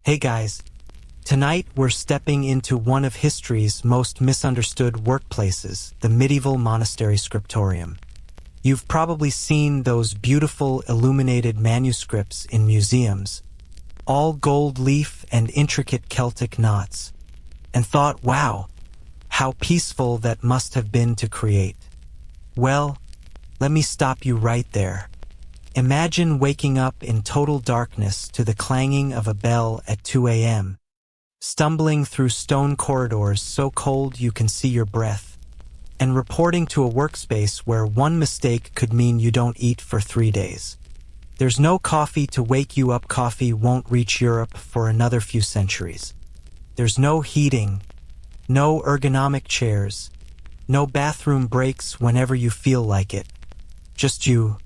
Hey guys, tonight we're stepping into one of history's most misunderstood workplaces, the medieval monastery scriptorium. You've probably seen those beautiful illuminated manuscripts in museums, all gold leaf and intricate Celtic knots, and thought, wow, how peaceful that must have been to create. Well, let me stop you right there. Imagine waking up in total darkness to the clanging of a bell at 2 a.m., stumbling through stone corridors so cold you can see your breath, and reporting to a workspace where one mistake could mean you don't eat for 3 days. There's no coffee to wake you up. Coffee won't reach Europe for another few centuries. There's no heating, no ergonomic chairs, no bathroom breaks whenever you feel like it. Just you.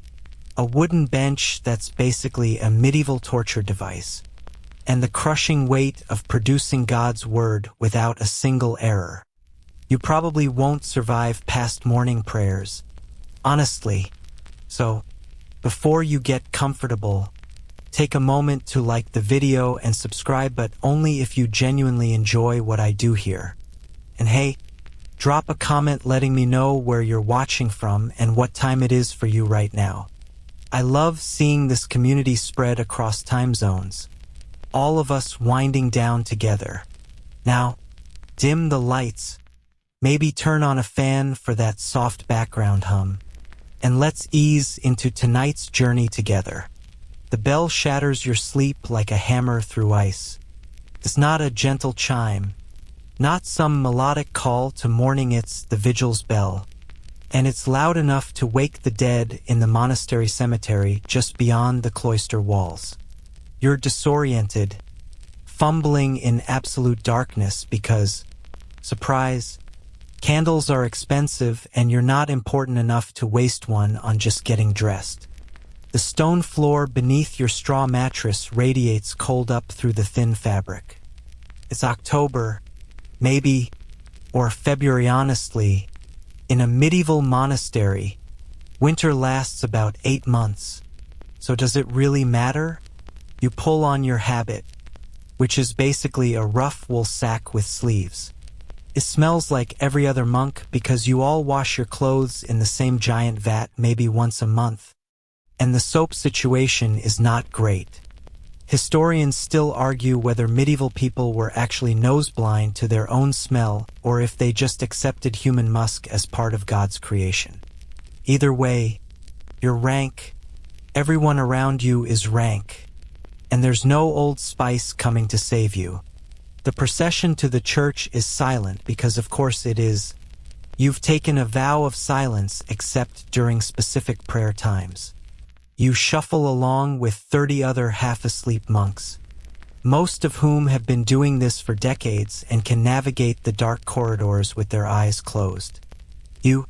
A wooden bench that's basically a medieval torture device, and the crushing weight of producing God's word without a single error. You probably won't survive past morning prayers, honestly. So, before you get comfortable, take a moment to like the video and subscribe, but only if you genuinely enjoy what I do here. And hey, drop a comment letting me know where you're watching from and what time it is for you right now. I love seeing this community spread across time zones, all of us winding down together. Now, dim the lights, maybe turn on a fan for that soft background hum, and let's ease into tonight's journey together. The bell shatters your sleep like a hammer through ice. It's not a gentle chime, not some melodic call to morning, it's the vigil's bell. And it's loud enough to wake the dead in the monastery cemetery just beyond the cloister walls. You're disoriented, fumbling in absolute darkness because, surprise, candles are expensive and you're not important enough to waste one on just getting dressed. The stone floor beneath your straw mattress radiates cold up through the thin fabric. It's October, maybe, or February honestly. In a medieval monastery, winter lasts about 8 months. So does it really matter? You pull on your habit, which is basically a rough wool sack with sleeves. It smells like every other monk because you all wash your clothes in the same giant vat maybe once a month. And the soap situation is not great. Historians still argue whether medieval people were actually nose-blind to their own smell or if they just accepted human musk as part of God's creation. Either way, you're rank, everyone around you is rank, and there's no Old Spice coming to save you. The procession to the church is silent because of course it is. You've taken a vow of silence except during specific prayer times. You shuffle along with 30 other half-asleep monks, most of whom have been doing this for decades and can navigate the dark corridors with their eyes closed. You,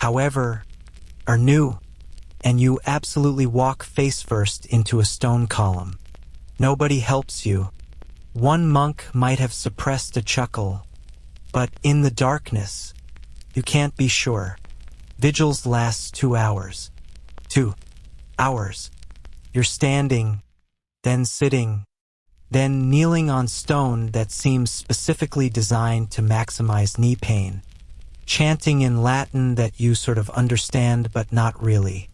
however, are new, and you absolutely walk face first into a stone column. Nobody helps you. One monk might have suppressed a chuckle, but in the darkness, you can't be sure. Vigils last 2 hours. 2 hours. You're standing, then sitting, then kneeling on stone that seems specifically designed to maximize knee pain, chanting in Latin that you sort of understand but not really.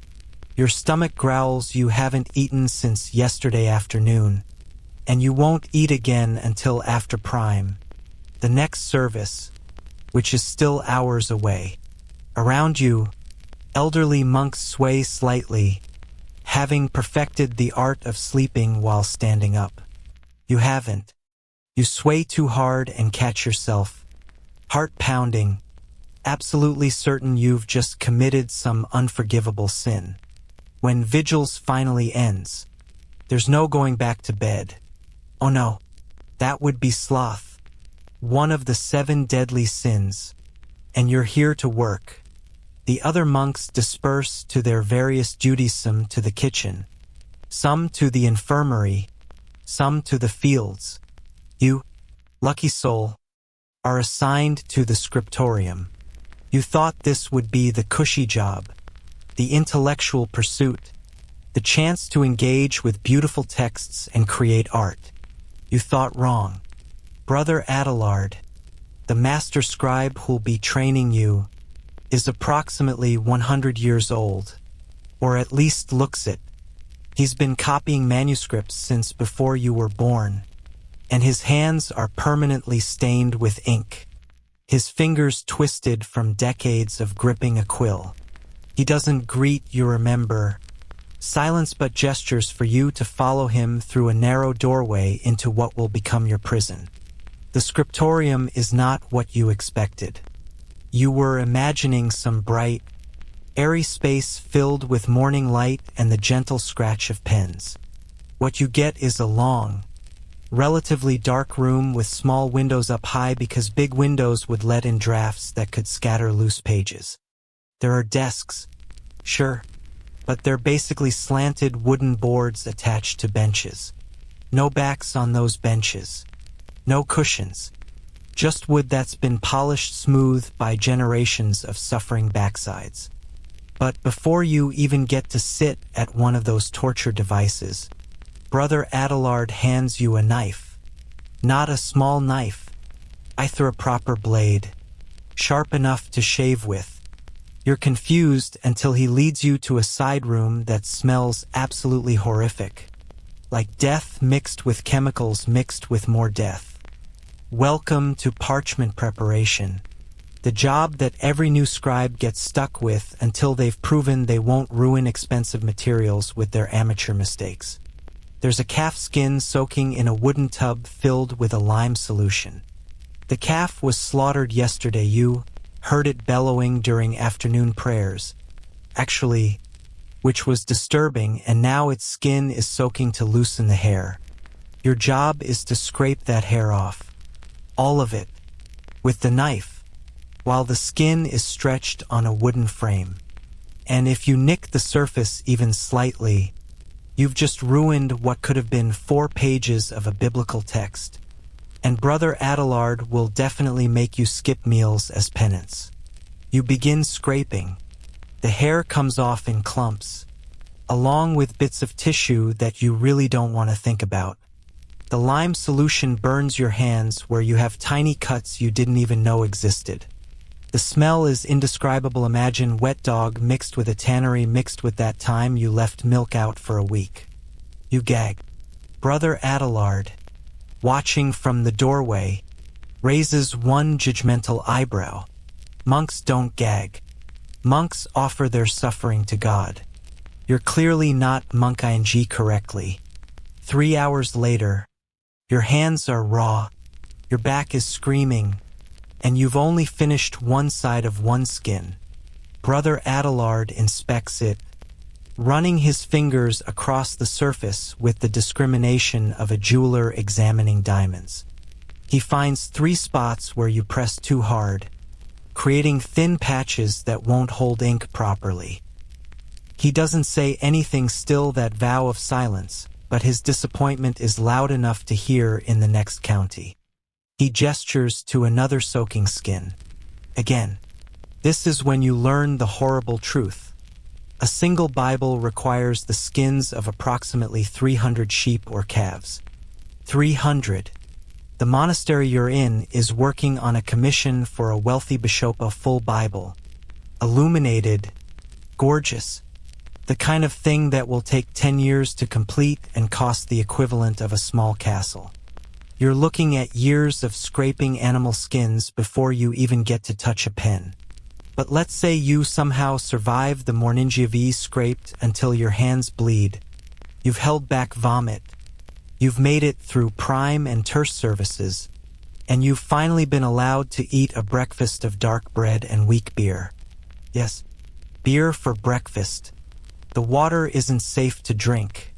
Your stomach growls you haven't eaten since yesterday afternoon, and you won't eat again until after prime, the next service, which is still hours away. Around you, elderly monks sway slightly, having perfected the art of sleeping while standing up. You haven't. You sway too hard and catch yourself, heart pounding, absolutely certain you've just committed some unforgivable sin. When vigils finally ends, there's no going back to bed. Oh no, that would be sloth, one of the 7 deadly sins, and you're here to work. The other monks disperse to their various duties, some to the kitchen, some to the infirmary, some to the fields. You, lucky soul, are assigned to the scriptorium. You thought this would be the cushy job, the intellectual pursuit, the chance to engage with beautiful texts and create art. You thought wrong. Brother Adelard, the master scribe who'll be training you, is approximately 100 years old, or at least looks it. He's been copying manuscripts since before you were born, and his hands are permanently stained with ink, his fingers twisted from decades of gripping a quill. He doesn't greet you, remember. Silence but gestures for you to follow him through a narrow doorway into what will become your prison. The Scriptorium is not what you expected. You were imagining some bright, airy space filled with morning light and the gentle scratch of pens. What you get is a long, relatively dark room with small windows up high because big windows would let in drafts that could scatter loose pages. There are desks, sure, but they're basically slanted wooden boards attached to benches. No backs on those benches. No cushions. Just wood that's been polished smooth by generations of suffering backsides. But before you even get to sit at one of those torture devices, Brother Adelard hands you a knife. Not a small knife. Either a proper blade, sharp enough to shave with. You're confused until he leads you to a side room that smells absolutely horrific. Like death mixed with chemicals mixed with more death. Welcome to parchment preparation. The job that every new scribe gets stuck with until they've proven they won't ruin expensive materials with their amateur mistakes. There's a calf skin soaking in a wooden tub filled with a lime solution. The calf was slaughtered yesterday. You heard it bellowing during afternoon prayers. Actually, which was disturbing, and now its skin is soaking to loosen the hair. Your job is to scrape that hair off. All of it. With the knife. While the skin is stretched on a wooden frame. And if you nick the surface even slightly, you've just ruined what could have been 4 pages of a biblical text. And Brother Adelard will definitely make you skip meals as penance. You begin scraping. The hair comes off in clumps, along with bits of tissue that you really don't want to think about. The lime solution burns your hands where you have tiny cuts you didn't even know existed. The smell is indescribable. Imagine wet dog mixed with a tannery mixed with that time you left milk out for a week. You gag. Brother Adelard, watching from the doorway, raises one judgmental eyebrow. Monks don't gag. Monks offer their suffering to God. You're clearly not monk-ing correctly. 3 hours later, your hands are raw, your back is screaming, and you've only finished one side of one skin. Brother Adelard inspects it, running his fingers across the surface with the discrimination of a jeweler examining diamonds. He finds 3 spots where you press too hard, creating thin patches that won't hold ink properly. He doesn't say anything, still that vow of silence, but his disappointment is loud enough to hear in the next county. He gestures to another soaking skin. Again, this is when you learn the horrible truth. A single Bible requires the skins of approximately 300 sheep or calves. 300. The monastery you're in is working on a commission for a wealthy bishop, a full Bible. Illuminated, gorgeous. The kind of thing that will take 10 years to complete and cost the equivalent of a small castle. You're looking at years of scraping animal skins before you even get to touch a pen. But let's say you somehow survive the morningiav scraped until your hands bleed. You've held back vomit. You've made it through prime and terse services. And you've finally been allowed to eat a breakfast of dark bread and weak beer. Yes, beer for breakfast. The water isn't safe to drink.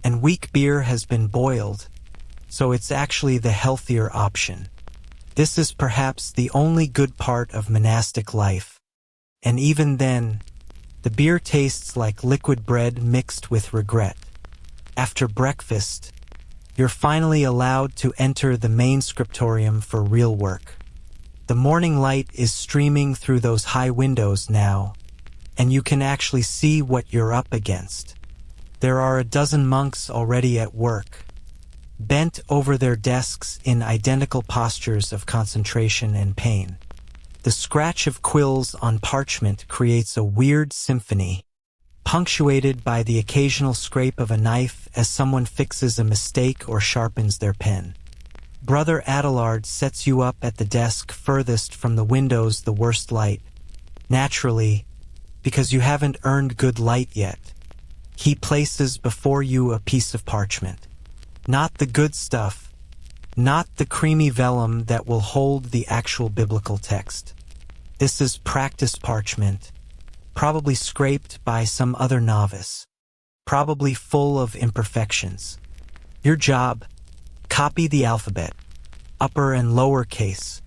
And weak beer has been boiled, so it's actually the healthier option. This is perhaps the only good part of monastic life. And even then, the beer tastes like liquid bread mixed with regret. After breakfast, you're finally allowed to enter the main scriptorium for real work. The morning light is streaming through those high windows now, and you can actually see what you're up against. There are a dozen monks already at work, bent over their desks in identical postures of concentration and pain. The scratch of quills on parchment creates a weird symphony, punctuated by the occasional scrape of a knife as someone fixes a mistake or sharpens their pen. Brother Adelard sets you up at the desk furthest from the windows, the worst light. Naturally, because you haven't earned good light yet, he places before you a piece of parchment. Not the good stuff, not the creamy vellum that will hold the actual biblical text. This is practice parchment, probably scraped by some other novice, probably full of imperfections. Your job: copy the alphabet, upper and lower case,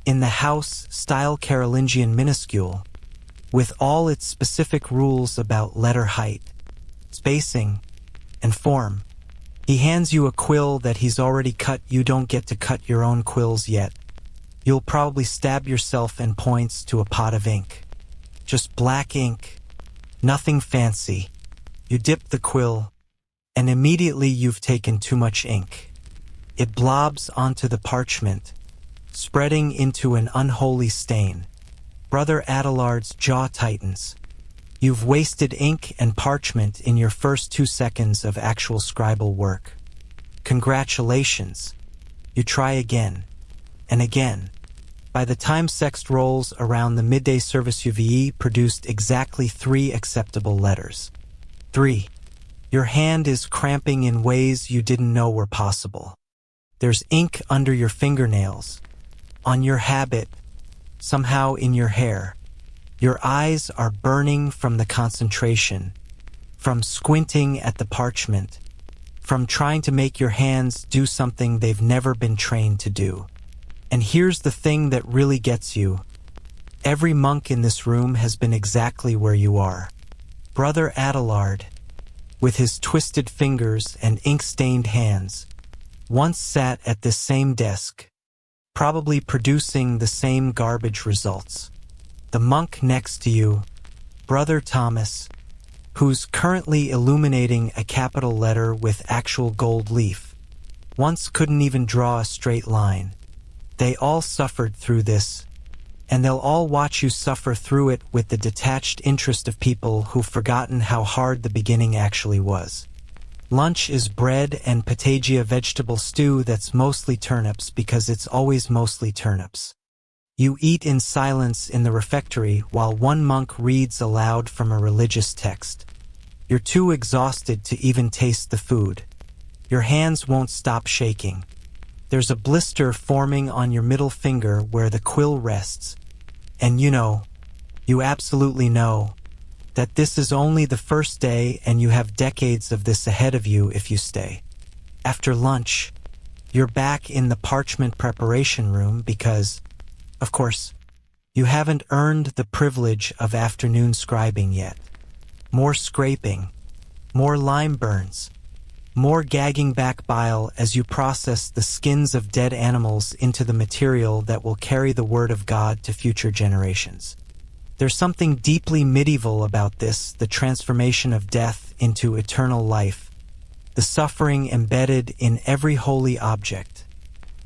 in the house-style Carolingian minuscule, with all its specific rules about letter height, spacing, and form. He hands you a quill that he's already cut. You don't get to cut your own quills yet. You'll probably stab yourself, and points to a pot of ink. Just black ink, nothing fancy. You dip the quill, and immediately you've taken too much ink. It blobs onto the parchment, spreading into an unholy stain. Brother Adelard's jaw tightens. You've wasted ink and parchment in your first 2 seconds of actual scribal work. Congratulations. You try again, and again. By the time sext rolls around the midday service, you've produced exactly 3 acceptable letters. 3. Your hand is cramping in ways you didn't know were possible. There's ink under your fingernails, on your habit, somehow in your hair. Your eyes are burning from the concentration, from squinting at the parchment, from trying to make your hands do something they've never been trained to do. And here's the thing that really gets you. Every monk in this room has been exactly where you are. Brother Adelard, with his twisted fingers and ink-stained hands, once sat at this same desk, probably producing the same garbage results. The monk next to you, Brother Thomas, who's currently illuminating a capital letter with actual gold leaf, once couldn't even draw a straight line. They all suffered through this, and they'll all watch you suffer through it with the detached interest of people who've forgotten how hard the beginning actually was. Lunch is bread and potagia vegetable stew that's mostly turnips because it's always mostly turnips. You eat in silence in the refectory while one monk reads aloud from a religious text. You're too exhausted to even taste the food. Your hands won't stop shaking. There's a blister forming on your middle finger where the quill rests. And you absolutely know, that this is only the first day and you have decades of this ahead of you if you stay. After lunch, you're back in the parchment preparation room because, of course, you haven't earned the privilege of afternoon scribing yet. More scraping, more lime burns, more gagging back bile as you process the skins of dead animals into the material that will carry the word of God to future generations. There's something deeply medieval about this, the transformation of death into eternal life, the suffering embedded in every holy object,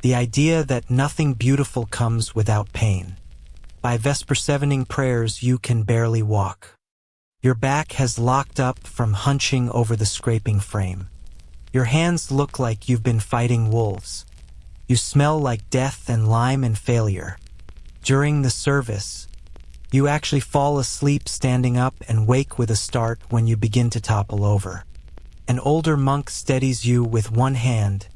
the idea that nothing beautiful comes without pain. By Vesper Sevening prayers, you can barely walk. Your back has locked up from hunching over the scraping frame. Your hands look like you've been fighting wolves. You smell like death and lime and failure. During the service, you actually fall asleep standing up and wake with a start when you begin to topple over. An older monk steadies you with one hand,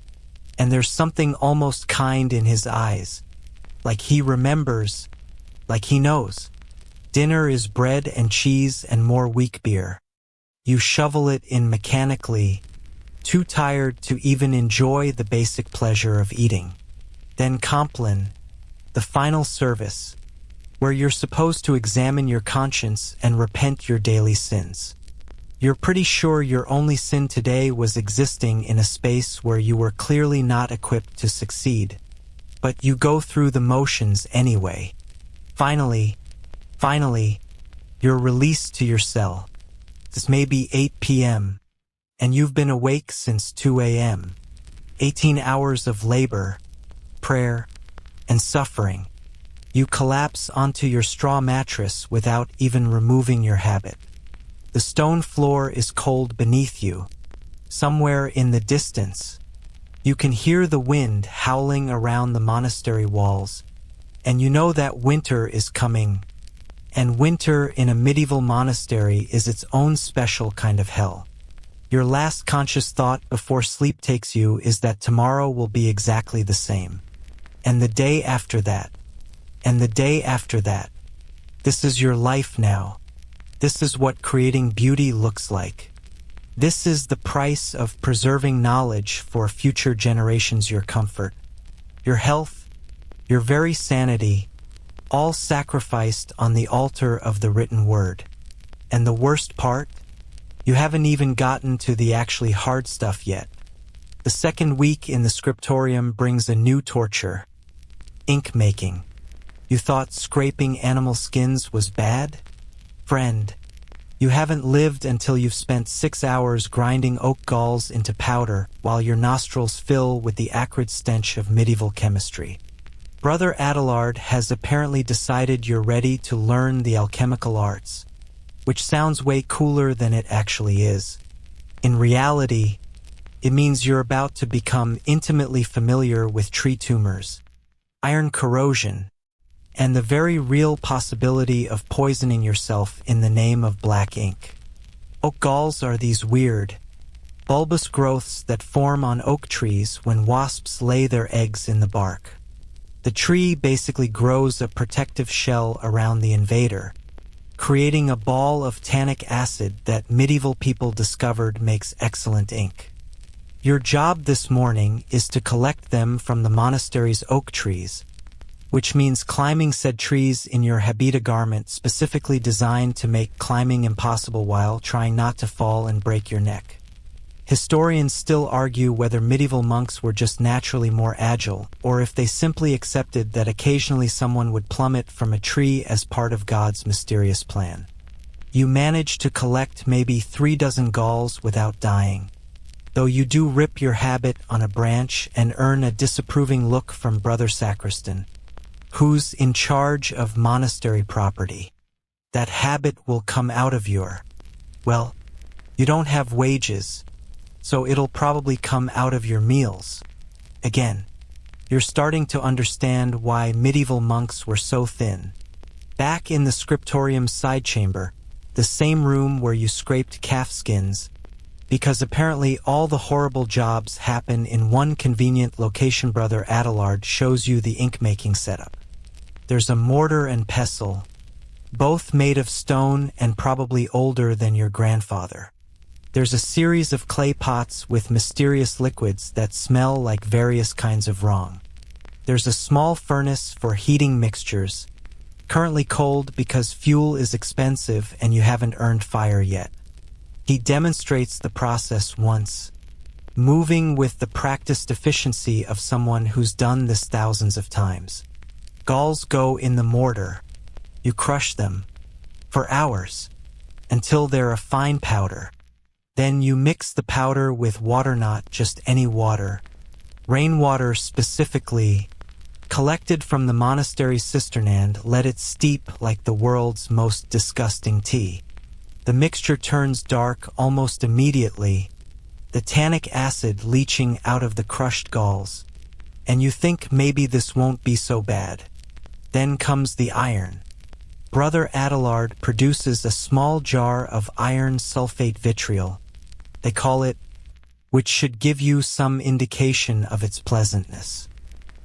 and there's something almost kind in his eyes, like he remembers, like he knows. Dinner is bread and cheese and more weak beer. You shovel it in mechanically, too tired to even enjoy the basic pleasure of eating. Then Compline, the final service, where you're supposed to examine your conscience and repent your daily sins. You're pretty sure your only sin today was existing in a space where you were clearly not equipped to succeed. But you go through the motions anyway. Finally, you're released to your cell. This may be 8 p.m., and you've been awake since 2 a.m. 18 hours of labor, prayer, and suffering. You collapse onto your straw mattress without even removing your habit. The stone floor is cold beneath you. Somewhere in the distance, you can hear the wind howling around the monastery walls, and you know that winter is coming. And winter in a medieval monastery is its own special kind of hell. Your last conscious thought before sleep takes you is that tomorrow will be exactly the same. And the day after that. And the day after that. This is your life now. This is what creating beauty looks like. This is the price of preserving knowledge for future generations, your comfort, your health, your very sanity, all sacrificed on the altar of the written word. And the worst part? You haven't even gotten to the actually hard stuff yet. The second week in the Scriptorium brings a new torture. Ink making. You thought scraping animal skins was bad? Friend, you haven't lived until you've spent 6 hours grinding oak galls into powder while your nostrils fill with the acrid stench of medieval chemistry. Brother Adelard has apparently decided you're ready to learn the alchemical arts, which sounds way cooler than it actually is. In reality, it means you're about to become intimately familiar with tree tumors, iron corrosion, and the very real possibility of poisoning yourself in the name of black ink. Oak galls are these weird, bulbous growths that form on oak trees when wasps lay their eggs in the bark. The tree basically grows a protective shell around the invader, creating a ball of tannic acid that medieval people discovered makes excellent ink. Your job this morning is to collect them from the monastery's oak trees, which means climbing said trees in your habita garment specifically designed to make climbing impossible while trying not to fall and break your neck. Historians still argue whether medieval monks were just naturally more agile, or if they simply accepted that occasionally someone would plummet from a tree as part of God's mysterious plan. You manage to collect maybe 3 dozen galls without dying, though you do rip your habit on a branch and earn a disapproving look from Brother Sacristan, who's in charge of monastery property. That habit will come out of well, you don't have wages, so it'll probably come out of your meals. Again, you're starting to understand why medieval monks were so thin. Back in the Scriptorium side chamber, the same room where you scraped calf skins, because apparently all the horrible jobs happen in one convenient location, Brother Adelard shows you the ink-making setup. There's a mortar and pestle, both made of stone and probably older than your grandfather. There's a series of clay pots with mysterious liquids that smell like various kinds of wrong. There's a small furnace for heating mixtures, currently cold because fuel is expensive and you haven't earned fire yet. He demonstrates the process once, moving with the practiced efficiency of someone who's done this thousands of times. Galls go in the mortar. You crush them for hours until they're a fine powder. Then you mix the powder with water, not just any water, rainwater specifically, collected from the monastery cistern, and let it steep like the world's most disgusting tea. The mixture turns dark almost immediately, the tannic acid leaching out of the crushed galls, and you think maybe this won't be so bad. Then comes the iron. Brother Adelard produces a small jar of iron sulfate vitriol, they call it, which should give you some indication of its pleasantness.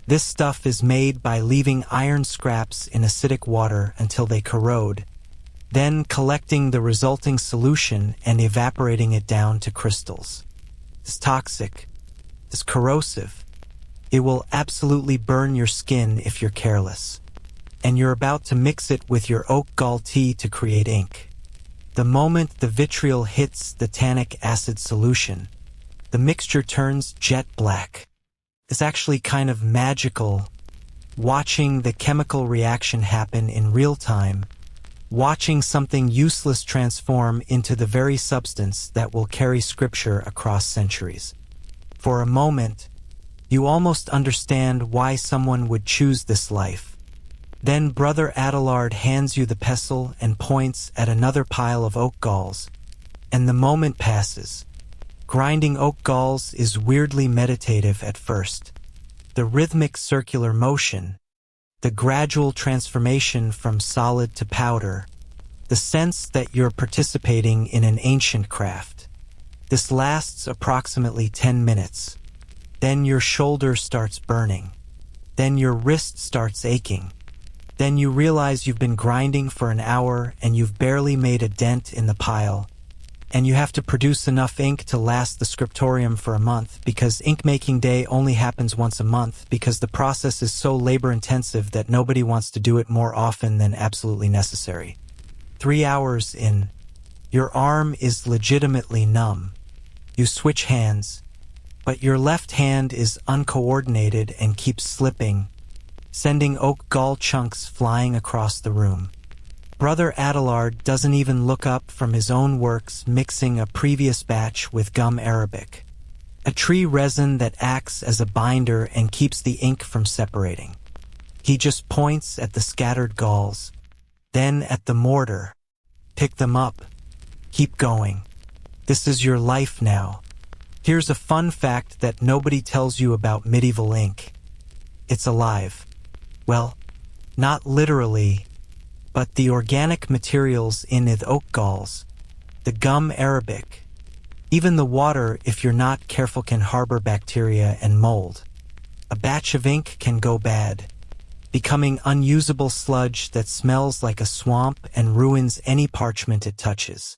This stuff is made by leaving iron scraps in acidic water until they corrode, then collecting the resulting solution and evaporating it down to crystals. It's toxic, it's corrosive. It will absolutely burn your skin if you're careless. And you're about to mix it with your oak gall tea to create ink. The moment the vitriol hits the tannic acid solution, the mixture turns jet black. It's actually kind of magical, watching the chemical reaction happen in real time, watching something useless transform into the very substance that will carry scripture across centuries. For a moment, You almost understand why someone would choose this life. Then Brother Adelard hands you the pestle and points at another pile of oak galls, and the moment passes. Grinding oak galls is weirdly meditative at first. The rhythmic circular motion, the gradual transformation from solid to powder, the sense that you're participating in an ancient craft. This lasts approximately 10 minutes. Then your shoulder starts burning. Then your wrist starts aching. Then you realize you've been grinding for an hour and you've barely made a dent in the pile. And you have to produce enough ink to last the scriptorium for a month, because ink-making day only happens once a month, because the process is so labor-intensive that nobody wants to do it more often than absolutely necessary. 3 hours in, your arm is legitimately numb. You switch hands, but your left hand is uncoordinated and keeps slipping, sending oak gall chunks flying across the room. Brother Adelard doesn't even look up from his own works mixing a previous batch with gum arabic, a tree resin that acts as a binder and keeps the ink from separating. He just points at the scattered galls, then at the mortar. Pick them up. Keep going. This is your life now. Here's a fun fact that nobody tells you about medieval ink. It's alive. Well, not literally, but the organic materials in the oak galls, the gum arabic, even the water, if you're not careful, can harbor bacteria and mold. A batch of ink can go bad, becoming unusable sludge that smells like a swamp and ruins any parchment it touches.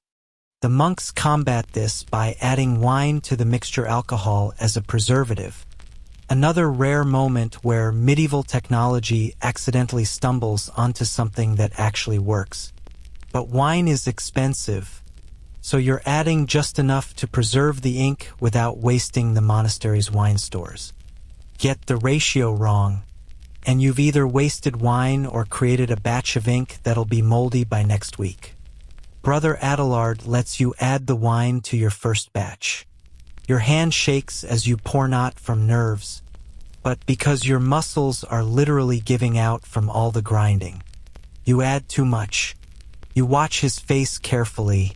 The monks combat this by adding wine to the mixture alcohol as a preservative. Another rare moment where medieval technology accidentally stumbles onto something that actually works. But wine is expensive, so you're adding just enough to preserve the ink without wasting the monastery's wine stores. Get the ratio wrong, and you've either wasted wine or created a batch of ink that'll be moldy by next week. Brother Adelard lets you add the wine to your first batch. Your hand shakes as you pour, not from nerves, but because your muscles are literally giving out from all the grinding. You add too much. You watch his face carefully,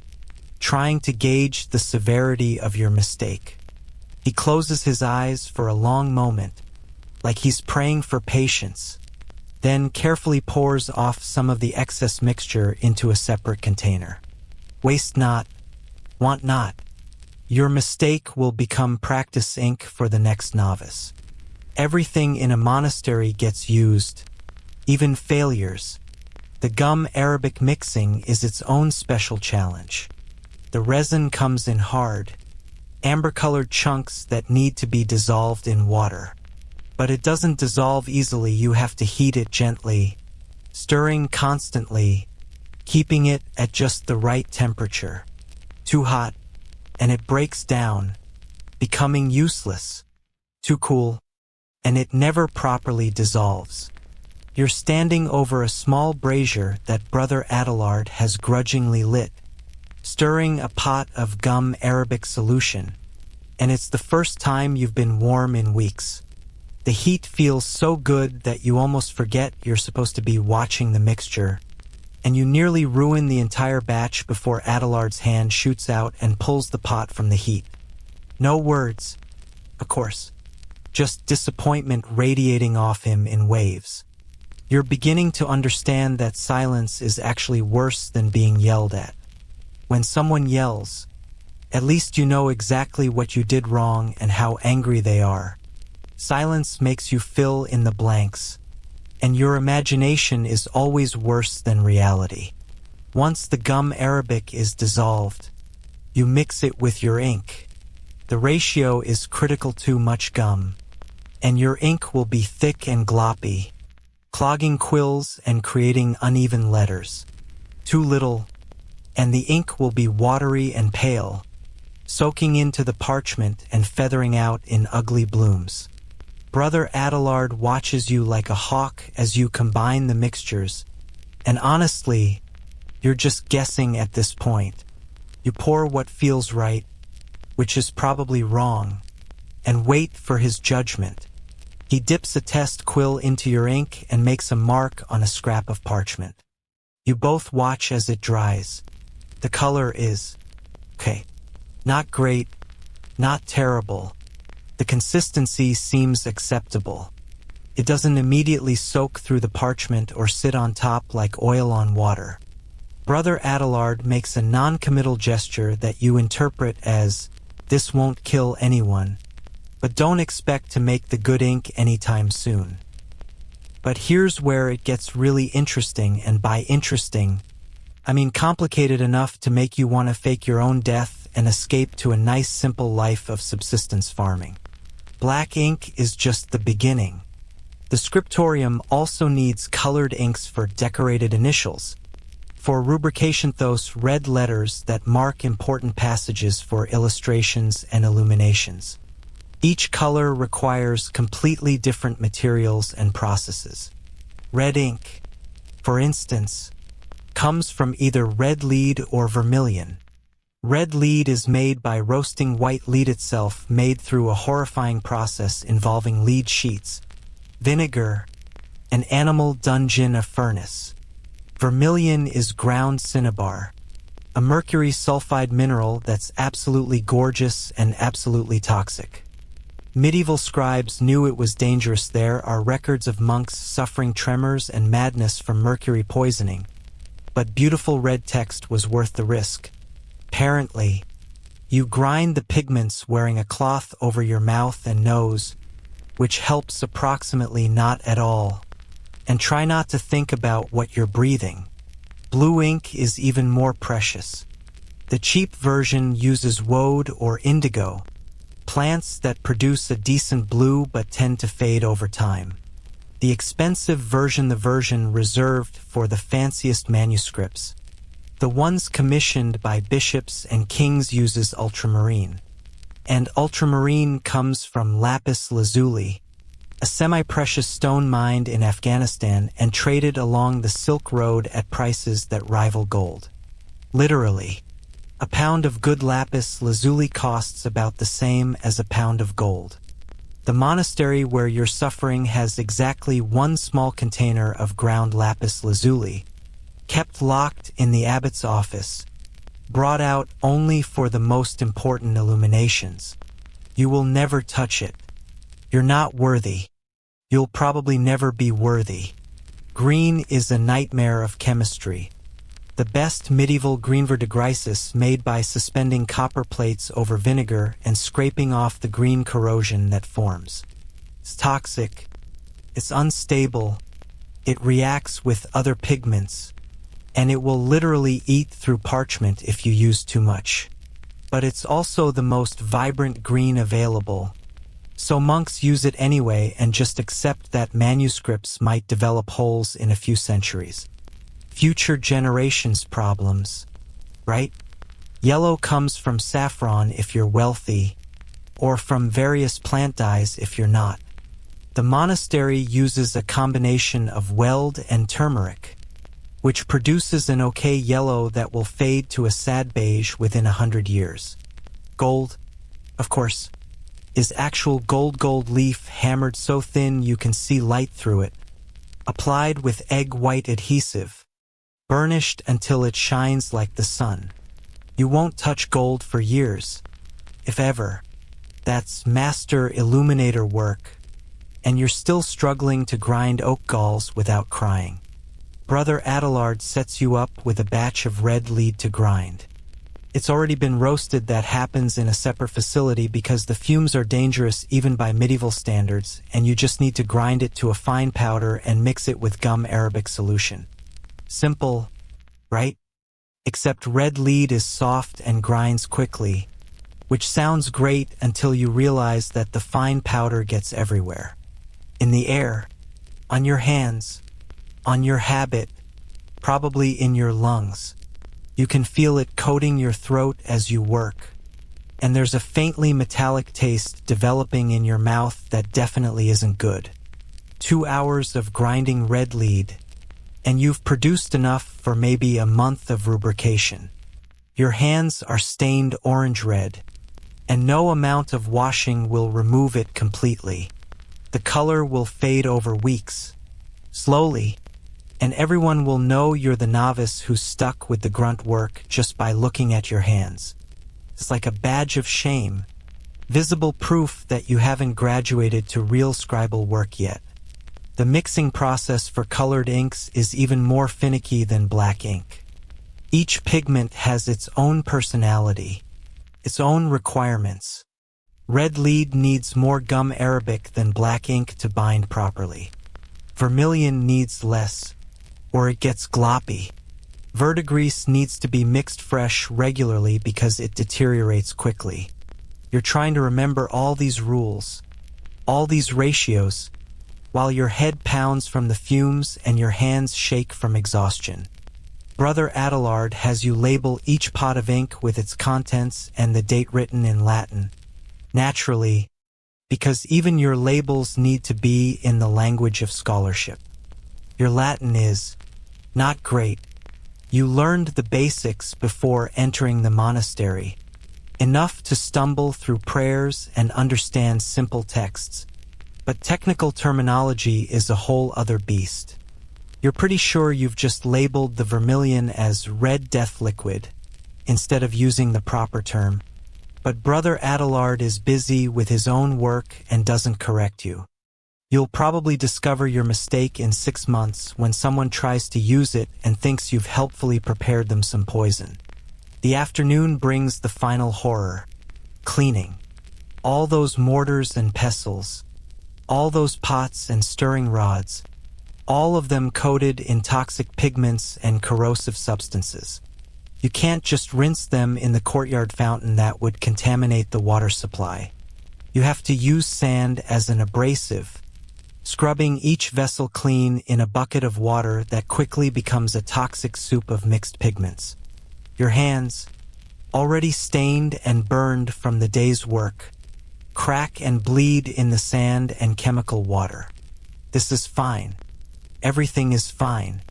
trying to gauge the severity of your mistake. He closes his eyes for a long moment, like he's praying for patience, then carefully pours off some of the excess mixture into a separate container. Waste not, want not. Your mistake will become practice ink for the next novice. Everything in a monastery gets used, even failures. The gum arabic mixing is its own special challenge. The resin comes in hard, amber-colored chunks that need to be dissolved in water. But it doesn't dissolve easily. You have to heat it gently, stirring constantly, keeping it at just the right temperature. Too hot, and it breaks down, becoming useless. Too cool, and it never properly dissolves. You're standing over a small brazier that Brother Adelard has grudgingly lit, stirring a pot of gum arabic solution, and it's the first time you've been warm in weeks. The heat feels so good that you almost forget you're supposed to be watching the mixture, and you nearly ruin the entire batch before Adelard's hand shoots out and pulls the pot from the heat. No words, of course, just disappointment radiating off him in waves. You're beginning to understand that silence is actually worse than being yelled at. When someone yells, at least you know exactly what you did wrong and how angry they are. Silence makes you fill in the blanks, and your imagination is always worse than reality. Once the gum arabic is dissolved, you mix it with your ink. The ratio is critical. Too much gum, and your ink will be thick and gloppy, clogging quills and creating uneven letters. Too little, and the ink will be watery and pale, soaking into the parchment and feathering out in ugly blooms. Brother Adelard watches you like a hawk as you combine the mixtures, and honestly, you're just guessing at this point. You pour what feels right, which is probably wrong, and wait for his judgment. He dips a test quill into your ink and makes a mark on a scrap of parchment. You both watch as it dries. The color is, okay, not great, not terrible. The consistency seems acceptable. It doesn't immediately soak through the parchment or sit on top like oil on water. Brother Adelard makes a non-committal gesture that you interpret as, "This won't kill anyone," but don't expect to make the good ink anytime soon. But here's where it gets really interesting, and by interesting, I mean complicated enough to make you want to fake your own death and escape to a nice simple life of subsistence farming. Black ink is just the beginning. The Scriptorium also needs colored inks for decorated initials. For rubrication, those red letters that mark important passages for illustrations and illuminations. Each color requires completely different materials and processes. Red ink, for instance, comes from either red lead or vermilion. Red lead is made by roasting white lead itself, made through a horrifying process involving lead sheets, vinegar, an animal dungeon, a furnace. Vermilion is ground cinnabar, a mercury sulfide mineral that's absolutely gorgeous and absolutely toxic. Medieval scribes knew it was dangerous. There are records of monks suffering tremors and madness from mercury poisoning, but beautiful red text was worth the risk. Apparently, you grind the pigments wearing a cloth over your mouth and nose, which helps approximately not at all. And try not to think about what you're breathing. Blue ink is even more precious. The cheap version uses woad or indigo, plants that produce a decent blue but tend to fade over time. The expensive version, the version reserved for the fanciest manuscripts, the ones commissioned by bishops and kings, uses ultramarine. And ultramarine comes from lapis lazuli, a semi-precious stone mined in Afghanistan and traded along the Silk Road at prices that rival gold. Literally, a pound of good lapis lazuli costs about the same as a pound of gold. The monastery where you're suffering has exactly one small container of ground lapis lazuli, kept locked in the abbot's office, brought out only for the most important illuminations. You will never touch it. You're not worthy. You'll probably never be worthy. Green is a nightmare of chemistry. The best medieval green verdigris made by suspending copper plates over vinegar and scraping off the green corrosion that forms. It's toxic. It's unstable. It reacts with other pigments, and it will literally eat through parchment if you use too much. But it's also the most vibrant green available. So monks use it anyway and just accept that manuscripts might develop holes in a few centuries. Future generations' problems, right? Yellow comes from saffron if you're wealthy, or from various plant dyes if you're not. The monastery uses a combination of weld and turmeric, which produces an okay yellow that will fade to a sad beige within 100 years. Gold, of course, is actual gold leaf hammered so thin you can see light through it, applied with egg white adhesive, burnished until it shines like the sun. You won't touch gold for years, if ever. That's master illuminator work, and you're still struggling to grind oak galls without crying. Brother Adelard sets you up with a batch of red lead to grind. It's already been roasted. That happens in a separate facility because the fumes are dangerous even by medieval standards, and you just need to grind it to a fine powder and mix it with gum arabic solution. Simple, right? Except red lead is soft and grinds quickly, which sounds great until you realize that the fine powder gets everywhere. In the air, on your hands, on your habit, probably in your lungs. You can feel it coating your throat as you work, and there's a faintly metallic taste developing in your mouth that definitely isn't good. 2 hours of grinding red lead, and you've produced enough for maybe a month of rubrication. Your hands are stained orange red. and no amount of washing will remove it completely. The color will fade over weeks, slowly, and everyone will know you're the novice who's stuck with the grunt work just by looking at your hands. It's like a badge of shame, visible proof that you haven't graduated to real scribal work yet. The mixing process for colored inks is even more finicky than black ink. Each pigment has its own personality, its own requirements. Red lead needs more gum arabic than black ink to bind properly. Vermilion needs less, or it gets gloppy. Verdigris needs to be mixed fresh regularly because it deteriorates quickly. You're trying to remember all these rules, all these ratios, while your head pounds from the fumes and your hands shake from exhaustion. Brother Adelard has you label each pot of ink with its contents and the date written in Latin. Naturally, because even your labels need to be in the language of scholarship. Your Latin is not great. You learned the basics before entering the monastery, enough to stumble through prayers and understand simple texts. But technical terminology is a whole other beast. You're pretty sure you've just labeled the vermilion as red death liquid, instead of using the proper term. But Brother Adelard is busy with his own work and doesn't correct you. You'll probably discover your mistake in 6 months when someone tries to use it and thinks you've helpfully prepared them some poison. The afternoon brings the final horror, cleaning. All those mortars and pestles, all those pots and stirring rods, all of them coated in toxic pigments and corrosive substances. You can't just rinse them in the courtyard fountain that would contaminate the water supply. You have to use sand as an abrasive, scrubbing each vessel clean in a bucket of water that quickly becomes a toxic soup of mixed pigments. Your hands, already stained and burned from the day's work, crack and bleed in the sand and chemical water. This is fine. Everything is fine.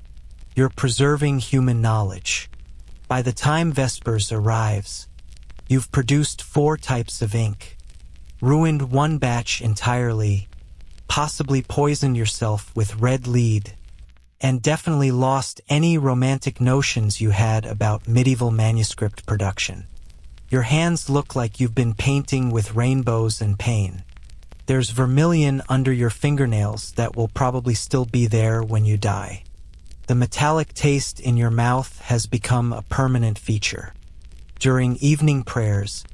You're preserving human knowledge. By the time Vespers arrives, you've produced 4 types of ink, ruined one batch entirely, possibly poisoned yourself with red lead, and definitely lost any romantic notions you had about medieval manuscript production. Your hands look like you've been painting with rainbows and pain. There's vermilion under your fingernails that will probably still be there when you die. The metallic taste in your mouth has become a permanent feature. During evening prayers,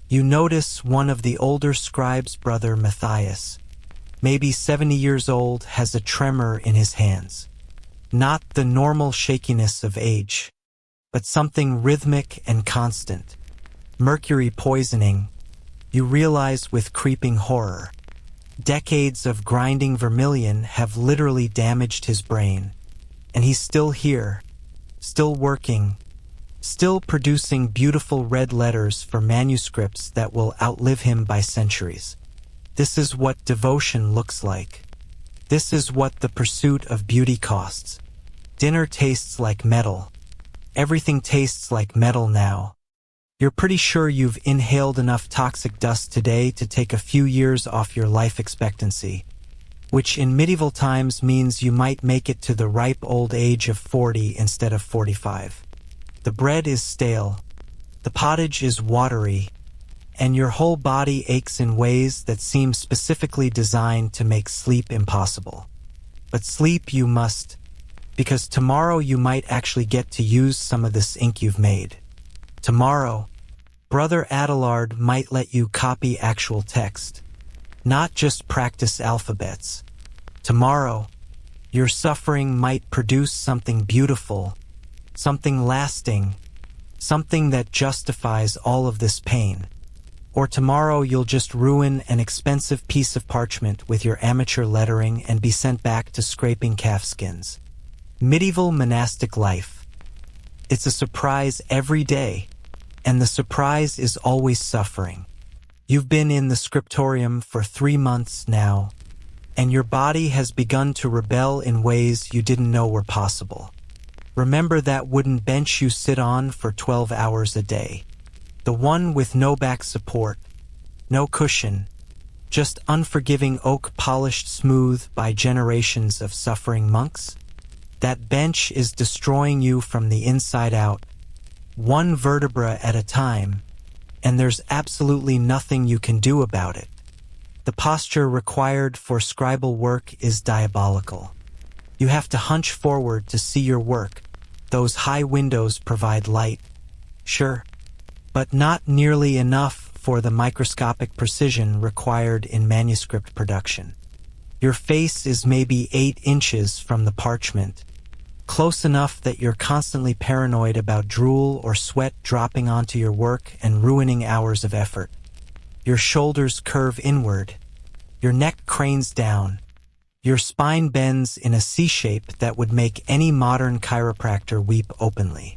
you notice one of the older scribe's brother Matthias, maybe 70 years old, has a tremor in his hands. Not the normal shakiness of age, but something rhythmic and constant. Mercury poisoning, you realize with creeping horror. Decades of grinding vermilion have literally damaged his brain, and he's still here, still working, still producing beautiful red letters for manuscripts that will outlive him by centuries. This is what devotion looks like. This is what the pursuit of beauty costs. Dinner tastes like metal. Everything tastes like metal now. You're pretty sure you've inhaled enough toxic dust today to take a few years off your life expectancy, which in medieval times means you might make it to the ripe old age of 40 instead of 45. The bread is stale, the pottage is watery, and your whole body aches in ways that seem specifically designed to make sleep impossible. But sleep you must, because tomorrow you might actually get to use some of this ink you've made. Tomorrow, Brother Adelard might let you copy actual text, not just practice alphabets. Tomorrow, your suffering might produce something beautiful, something lasting, something that justifies all of this pain. Or tomorrow you'll just ruin an expensive piece of parchment with your amateur lettering and be sent back to scraping calfskins. Medieval monastic life. It's a surprise every day, and the surprise is always suffering. You've been in the Scriptorium for 3 months now, and your body has begun to rebel in ways you didn't know were possible. Remember that wooden bench you sit on for 12 hours a day. The one with no back support, no cushion, just unforgiving oak polished smooth by generations of suffering monks? That bench is destroying you from the inside out, one vertebra at a time, and there's absolutely nothing you can do about it. The posture required for scribal work is diabolical. You have to hunch forward to see your work. Those high windows provide light, sure, but not nearly enough for the microscopic precision required in manuscript production. Your face is maybe 8 inches from the parchment, close enough that you're constantly paranoid about drool or sweat dropping onto your work and ruining hours of effort. Your shoulders curve inward, your neck cranes down, your spine bends in a C-shape that would make any modern chiropractor weep openly.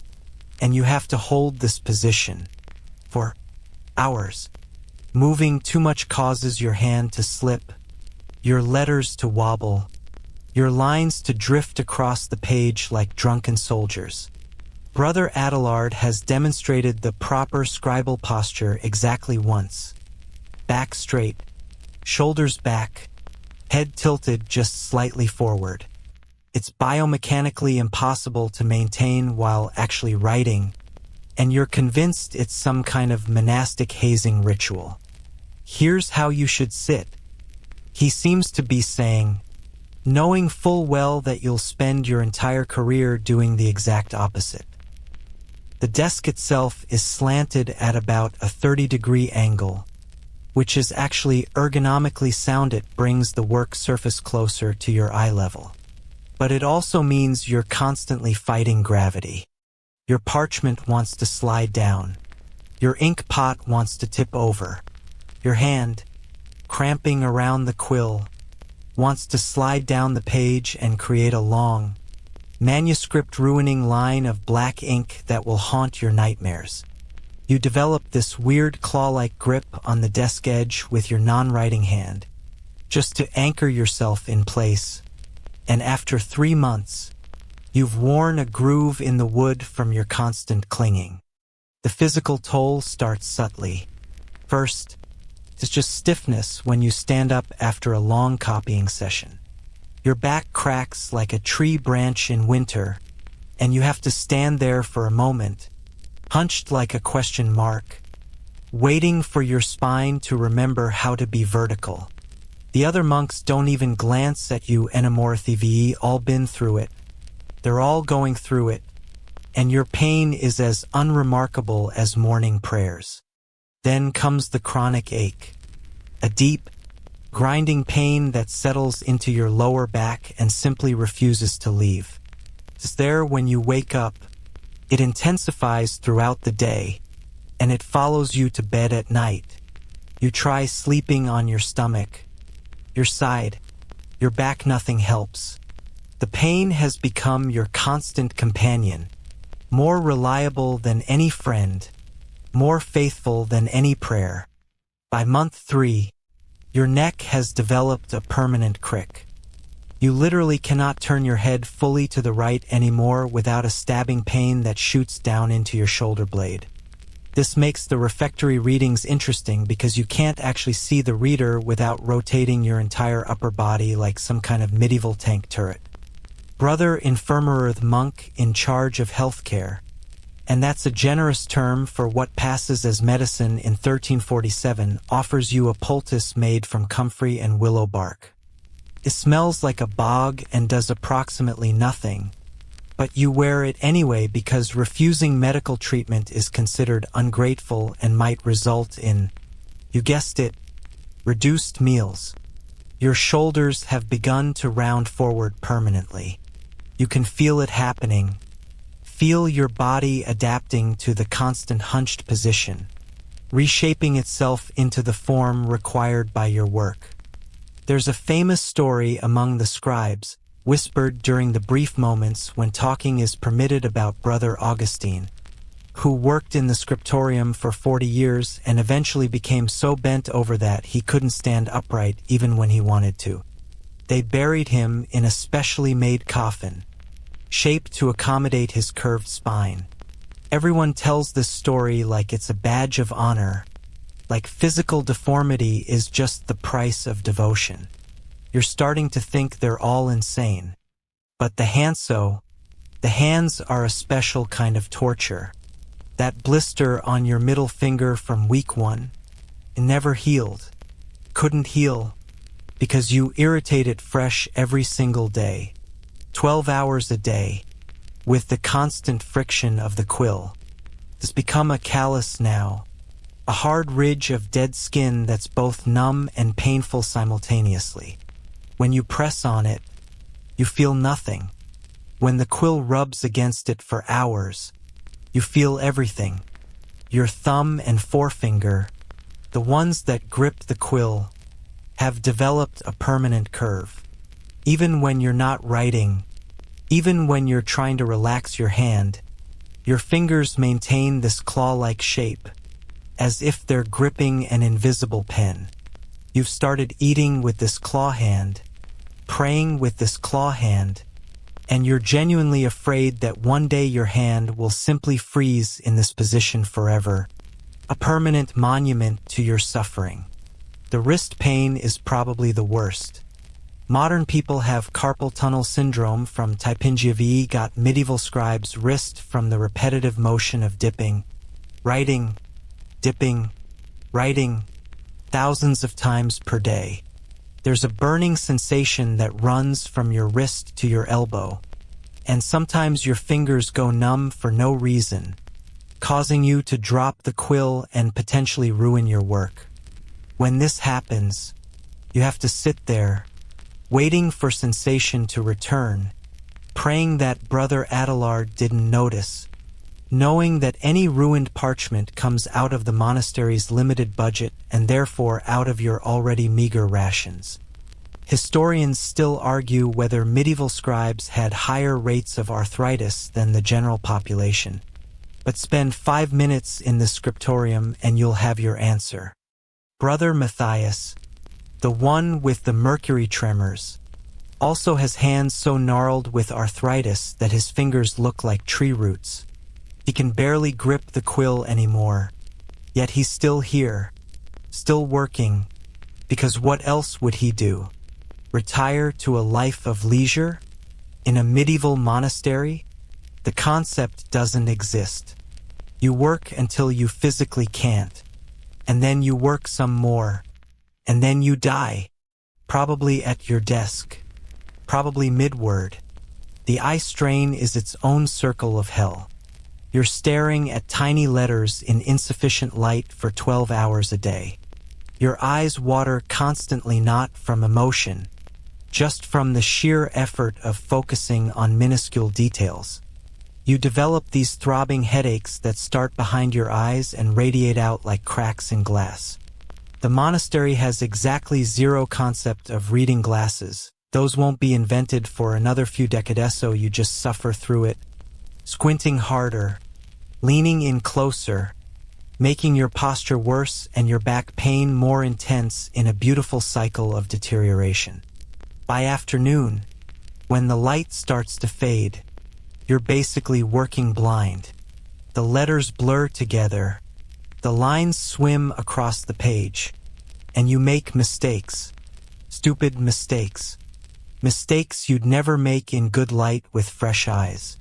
And you have to hold this position for hours. Moving too much causes your hand to slip, your letters to wobble, your lines to drift across the page like drunken soldiers. Brother Adelard has demonstrated the proper scribal posture exactly once. Back straight, shoulders back, head tilted just slightly forward. It's biomechanically impossible to maintain while actually writing, and you're convinced it's some kind of monastic hazing ritual. Here's how you should sit. He seems to be saying, knowing full well that you'll spend your entire career doing the exact opposite. The desk itself is slanted at about a 30-degree angle, which is actually ergonomically sound. It brings the work surface closer to your eye level. But it also means you're constantly fighting gravity. Your parchment wants to slide down. Your ink pot wants to tip over. Your hand, cramping around the quill, wants to slide down the page and create a long, manuscript-ruining line of black ink that will haunt your nightmares. You develop this weird claw-like grip on the desk edge with your non-writing hand, just to anchor yourself in place. And after 3 months, you've worn a groove in the wood from your constant clinging. The physical toll starts subtly. First, it's just stiffness when you stand up after a long copying session. Your back cracks like a tree branch in winter, and you have to stand there for a moment, hunched like a question mark, waiting for your spine to remember how to be vertical. The other monks don't even glance at you anymore. They've all been through it. They're all going through it, and your pain is as unremarkable as morning prayers. Then comes the chronic ache, a deep, grinding pain that settles into your lower back and simply refuses to leave. It's there when you wake up. It intensifies throughout the day, and it follows you to bed at night. You try sleeping on your stomach, your side, your back. Nothing helps. The pain has become your constant companion, more reliable than any friend, more faithful than any prayer. By month 3, your neck has developed a permanent crick. You literally cannot turn your head fully to the right anymore without a stabbing pain that shoots down into your shoulder blade. This makes the refectory readings interesting because you can't actually see the reader without rotating your entire upper body like some kind of medieval tank turret. Brother Infirmarieth monk in charge of healthcare, and that's a generous term for what passes as medicine in 1347, offers you a poultice made from comfrey and willow bark. It smells like a bog and does approximately nothing, but you wear it anyway because refusing medical treatment is considered ungrateful and might result in, you guessed it, reduced meals. Your shoulders have begun to round forward permanently. You can feel it happening. Feel your body adapting to the constant hunched position, reshaping itself into the form required by your work. There's a famous story among the scribes, whispered during the brief moments when talking is permitted, about Brother Augustine, who worked in the Scriptorium for 40 years and eventually became so bent over that he couldn't stand upright even when he wanted to. They buried him in a specially made coffin, shaped to accommodate his curved spine. Everyone tells this story like it's a badge of honor, like physical deformity is just the price of devotion. You're starting to think they're all insane. But the hands are a special kind of torture. That blister on your middle finger from week 1, it never healed. Couldn't heal, because you irritate it fresh every single day, 12 hours a day, with the constant friction of the quill. It's become a callus now, a hard ridge of dead skin that's both numb and painful simultaneously. When you press on it, you feel nothing. When the quill rubs against it for hours, you feel everything. Your thumb and forefinger, the ones that grip the quill, have developed a permanent curve. Even when you're not writing, even when you're trying to relax your hand, your fingers maintain this claw-like shape, as if they're gripping an invisible pen. You've started eating with this claw hand, praying with this claw hand, and you're genuinely afraid that one day your hand will simply freeze in this position forever, a permanent monument to your suffering. The wrist pain is probably the worst. Modern people have carpal tunnel syndrome from Taipingyavi got medieval scribes' wrist from the repetitive motion of dipping, writing, dipping, writing, thousands of times per day. There's a burning sensation that runs from your wrist to your elbow, and sometimes your fingers go numb for no reason, causing you to drop the quill and potentially ruin your work. When this happens, you have to sit there, waiting for sensation to return, praying that Brother Adelard didn't notice, knowing that any ruined parchment comes out of the monastery's limited budget and therefore out of your already meager rations. Historians still argue whether medieval scribes had higher rates of arthritis than the general population. But spend 5 minutes in the Scriptorium and you'll have your answer. Brother Matthias, the one with the mercury tremors, also has hands so gnarled with arthritis that his fingers look like tree roots. He can barely grip the quill anymore, yet he's still here, still working, because what else would he do? Retire to a life of leisure? In a medieval monastery? The concept doesn't exist. You work until you physically can't, and then you work some more, and then you die, probably at your desk, probably mid-word. The eye strain is its own circle of hell. You're staring at tiny letters in insufficient light for 12 hours a day. Your eyes water constantly, not from emotion, just from the sheer effort of focusing on minuscule details. You develop these throbbing headaches that start behind your eyes and radiate out like cracks in glass. The monastery has exactly zero concept of reading glasses. Those won't be invented for another few decades, so you just suffer through it, squinting harder, leaning in closer, making your posture worse and your back pain more intense in a beautiful cycle of deterioration. By afternoon, when the light starts to fade, you're basically working blind. The letters blur together, the lines swim across the page, and you make mistakes. Stupid mistakes. Mistakes you'd never make in good light with fresh eyes.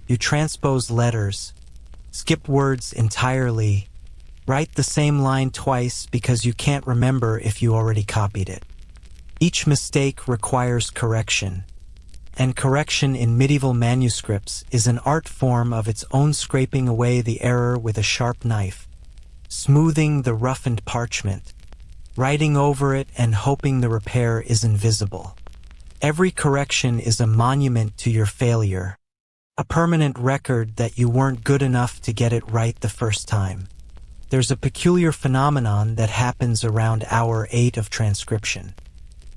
You transpose letters, skip words entirely, write the same line twice because you can't remember if you already copied it. Each mistake requires correction, and correction in medieval manuscripts is an art form of its own, scraping away the error with a sharp knife, smoothing the roughened parchment, writing over it and hoping the repair is invisible. Every correction is a monument to your failure, a permanent record that you weren't good enough to get it right the first time. There's a peculiar phenomenon that happens around hour 8 of transcription.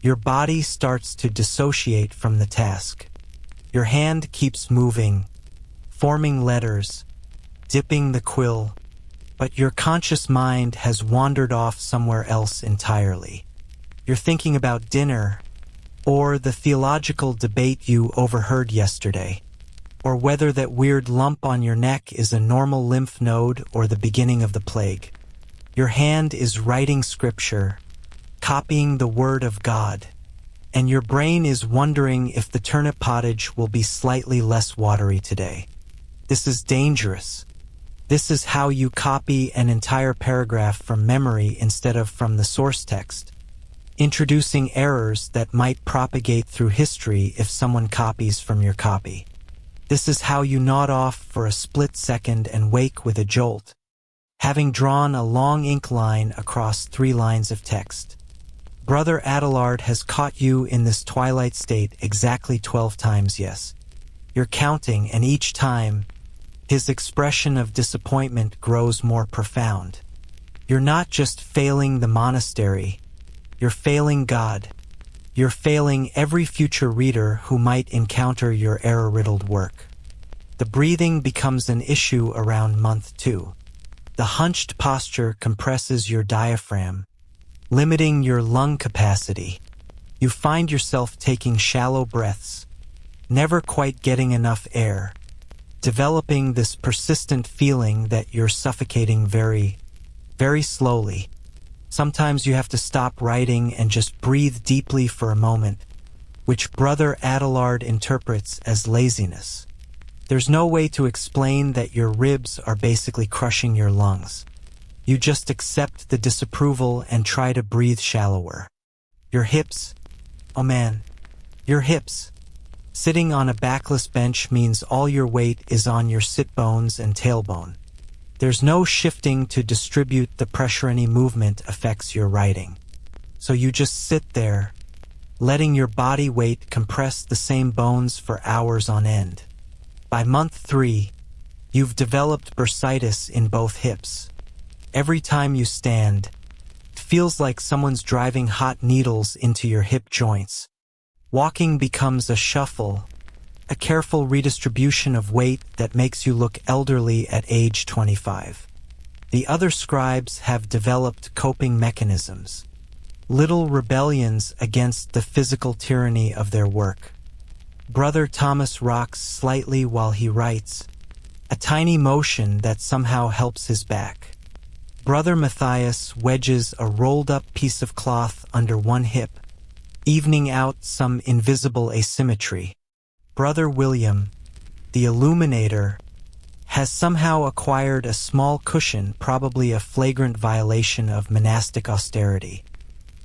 Your body starts to dissociate from the task. Your hand keeps moving, forming letters, dipping the quill, but your conscious mind has wandered off somewhere else entirely. You're thinking about dinner, or the theological debate you overheard yesterday, or whether that weird lump on your neck is a normal lymph node or the beginning of the plague. Your hand is writing scripture, copying the word of God, and your brain is wondering if the turnip pottage will be slightly less watery today. This is dangerous. This is how you copy an entire paragraph from memory instead of from the source text, introducing errors that might propagate through history if someone copies from your copy. This is how you nod off for a split second and wake with a jolt, having drawn a long ink line across 3 lines of text. Brother Adelard has caught you in this twilight state exactly 12 times, yes. You're counting, and each time, his expression of disappointment grows more profound. You're not just failing the monastery, you're failing God. You're failing every future reader who might encounter your error-riddled work. The breathing becomes an issue around month 2. The hunched posture compresses your diaphragm, limiting your lung capacity. You find yourself taking shallow breaths, never quite getting enough air, developing this persistent feeling that you're suffocating very, very slowly. Sometimes you have to stop writing and just breathe deeply for a moment, which Brother Adelard interprets as laziness. There's no way to explain that your ribs are basically crushing your lungs. You just accept the disapproval and try to breathe shallower. Your hips, oh man, your hips. Sitting on a backless bench means all your weight is on your sit bones and tailbone. There's no shifting to distribute the pressure. Any movement affects your writing. So you just sit there, letting your body weight compress the same bones for hours on end. By month 3, you've developed bursitis in both hips. Every time you stand, it feels like someone's driving hot needles into your hip joints. Walking becomes a shuffle, a careful redistribution of weight that makes you look elderly at age 25. The other scribes have developed coping mechanisms, little rebellions against the physical tyranny of their work. Brother Thomas rocks slightly while he writes, a tiny motion that somehow helps his back. Brother Matthias wedges a rolled-up piece of cloth under one hip, evening out some invisible asymmetry. Brother William, the illuminator, has somehow acquired a small cushion, probably a flagrant violation of monastic austerity.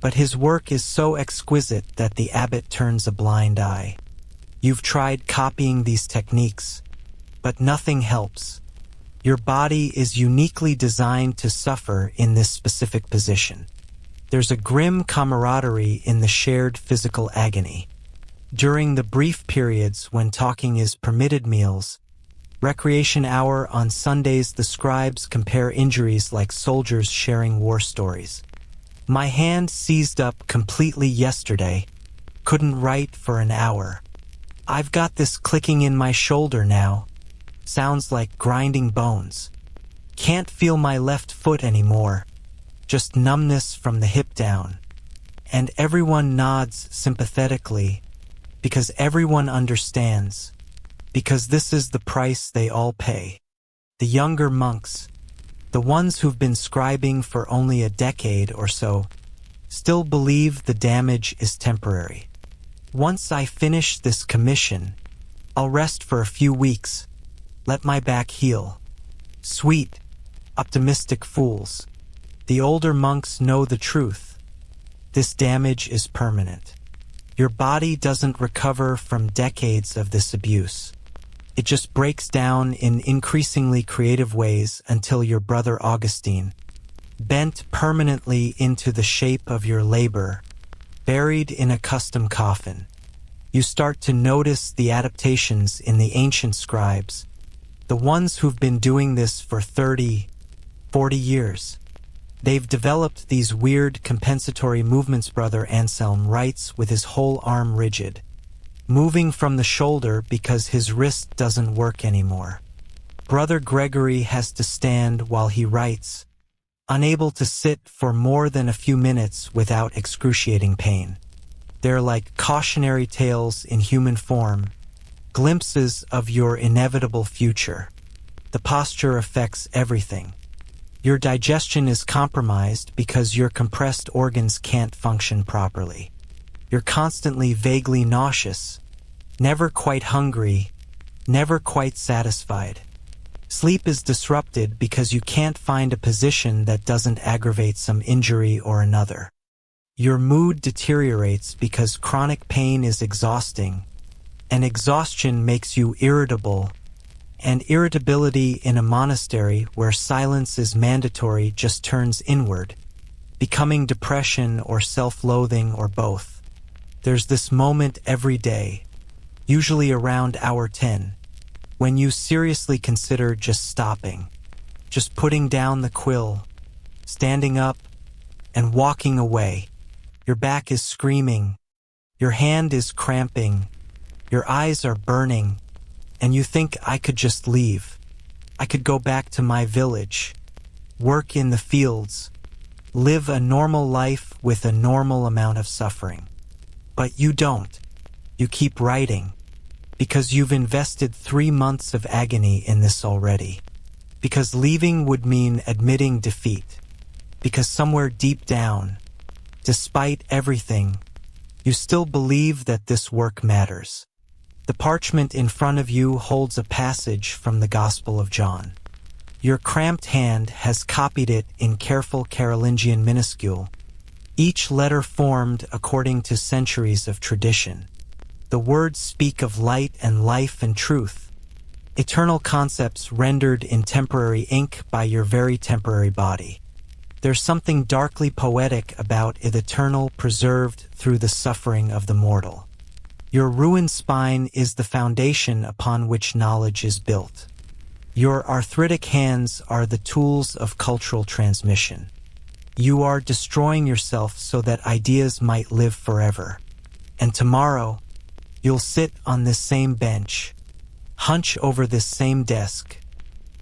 But his work is so exquisite that the abbot turns a blind eye. You've tried copying these techniques, but nothing helps. Your body is uniquely designed to suffer in this specific position. There's a grim camaraderie in the shared physical agony. During the brief periods when talking is permitted, meals, recreation hour on Sundays, the scribes compare injuries like soldiers sharing war stories. My hand seized up completely yesterday. Couldn't write for an hour. I've got this clicking in my shoulder now. Sounds like grinding bones. Can't feel my left foot anymore. Just numbness from the hip down. And everyone nods sympathetically, because everyone understands, because this is the price they all pay. The younger monks, the ones who've been scribing for only a decade or so, still believe the damage is temporary. Once I finish this commission, I'll rest for a few weeks, let my back heal. Sweet, optimistic fools. The older monks know the truth. This damage is permanent. Your body doesn't recover from decades of this abuse. It just breaks down in increasingly creative ways until your brother Augustine, bent permanently into the shape of your labor, buried in a custom coffin. You start to notice the adaptations in the ancient scribes, the ones who've been doing this for 30, 40 years. They've developed these weird compensatory movements. Brother Anselm writes with his whole arm rigid, moving from the shoulder because his wrist doesn't work anymore. Brother Gregory has to stand while he writes, unable to sit for more than a few minutes without excruciating pain. They're like cautionary tales in human form, glimpses of your inevitable future. The posture affects everything. Your digestion is compromised because your compressed organs can't function properly. You're constantly vaguely nauseous, never quite hungry, never quite satisfied. Sleep is disrupted because you can't find a position that doesn't aggravate some injury or another. Your mood deteriorates because chronic pain is exhausting, and exhaustion makes you irritable, and irritability in a monastery where silence is mandatory just turns inward, becoming depression or self-loathing or both. There's this moment every day, usually around hour 10, when you seriously consider just stopping, just putting down the quill, standing up, and walking away. Your back is screaming, your hand is cramping, your eyes are burning, and you think, I could just leave. I could go back to my village, work in the fields, live a normal life with a normal amount of suffering. But you don't. You keep writing, because you've invested 3 months of agony in this already. Because leaving would mean admitting defeat. Because somewhere deep down, despite everything, you still believe that this work matters. The parchment in front of you holds a passage from the Gospel of John. Your cramped hand has copied it in careful Carolingian minuscule, each letter formed according to centuries of tradition. The words speak of light and life and truth, eternal concepts rendered in temporary ink by your very temporary body. There's something darkly poetic about it, eternal, preserved through the suffering of the mortal. Your ruined spine is the foundation upon which knowledge is built. Your arthritic hands are the tools of cultural transmission. You are destroying yourself so that ideas might live forever. And tomorrow, you'll sit on this same bench, hunch over this same desk,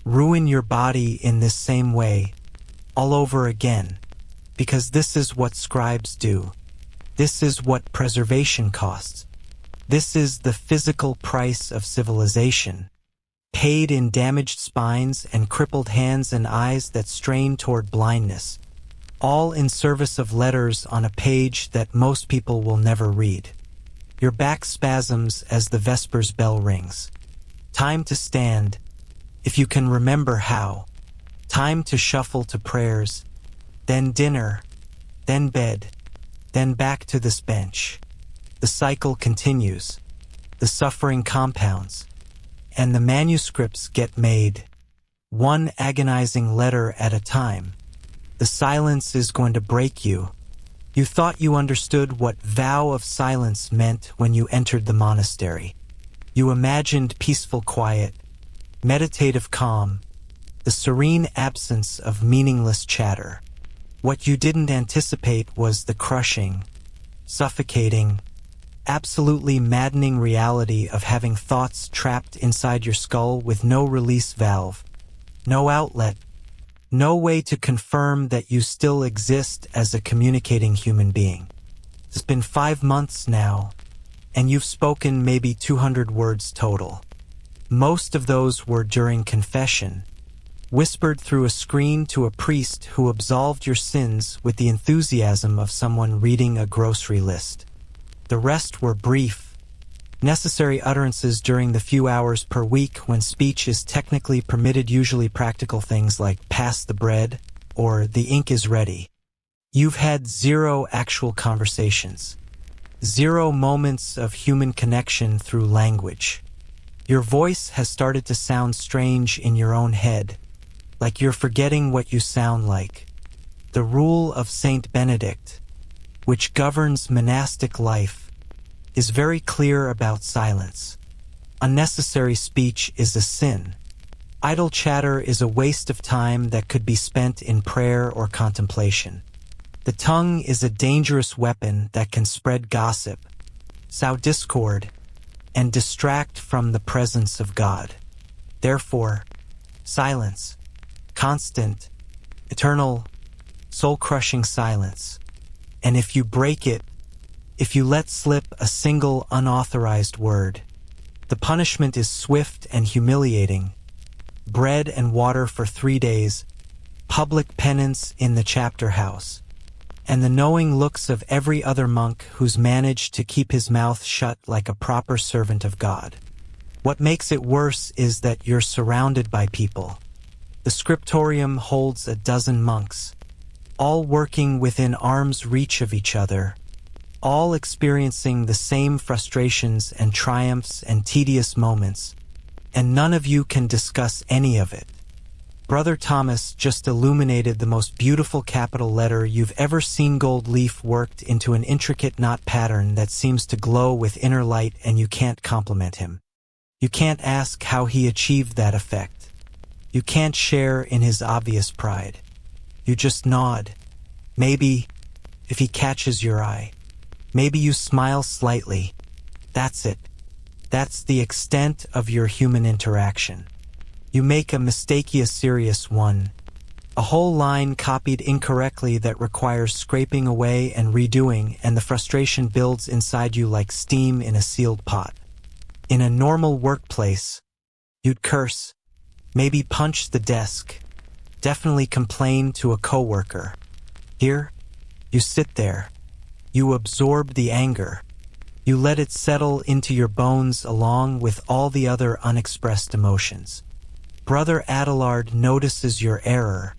ruin your body in this same way, all over again, because this is what scribes do. This is what preservation costs. This is the physical price of civilization, paid in damaged spines and crippled hands and eyes that strain toward blindness, all in service of letters on a page that most people will never read. Your back spasms as the Vespers bell rings. Time to stand, if you can remember how. Time to shuffle to prayers, then dinner, then bed, then back to this bench. The cycle continues, the suffering compounds, and the manuscripts get made, one agonizing letter at a time. The silence is going to break you. You thought you understood what vow of silence meant when you entered the monastery. You imagined peaceful quiet, meditative calm, the serene absence of meaningless chatter. What you didn't anticipate was the crushing, suffocating, absolutely maddening reality of having thoughts trapped inside your skull with no release valve, no outlet, no way to confirm that you still exist as a communicating human being. It's been 5 months now, and you've spoken maybe 200 words total. Most of those were during confession, whispered through a screen to a priest who absolved your sins with the enthusiasm of someone reading a grocery list. The rest were brief, necessary utterances during the few hours per week when speech is technically permitted, usually practical things like pass the bread or the ink is ready. You've had 0 actual conversations, 0 moments of human connection through language. Your voice has started to sound strange in your own head, like you're forgetting what you sound like. The rule of Saint Benedict, which governs monastic life, is very clear about silence. Unnecessary speech is a sin. Idle chatter is a waste of time that could be spent in prayer or contemplation. The tongue is a dangerous weapon that can spread gossip, sow discord, and distract from the presence of God. Therefore, silence, constant, eternal, soul-crushing silence. And if you break it, if you let slip a single unauthorized word, The punishment is swift and humiliating. Bread and water for 3 days, public penance in the chapter house, and the knowing looks of every other monk who's managed to keep his mouth shut like a proper servant of God. What makes it worse is that you're surrounded by people. The Scriptorium holds 12 monks, all working within arm's reach of each other, all experiencing the same frustrations and triumphs and tedious moments, and none of you can discuss any of it. Brother Thomas just illuminated the most beautiful capital letter you've ever seen, gold leaf worked into an intricate knot pattern that seems to glow with inner light, and you can't compliment him. You can't ask how he achieved that effect. You can't share in his obvious pride. You just nod. Maybe, if he catches your eye. Maybe you smile slightly. That's it. That's the extent of your human interaction. You make a mistake, a serious one. A whole line copied incorrectly that requires scraping away and redoing, and the frustration builds inside you like steam in a sealed pot. In a normal workplace, you'd curse, maybe punch the desk, definitely complain to a coworker. Here, you sit there. You absorb the anger. You let it settle into your bones along with all the other unexpressed emotions. Brother Adelard notices your error,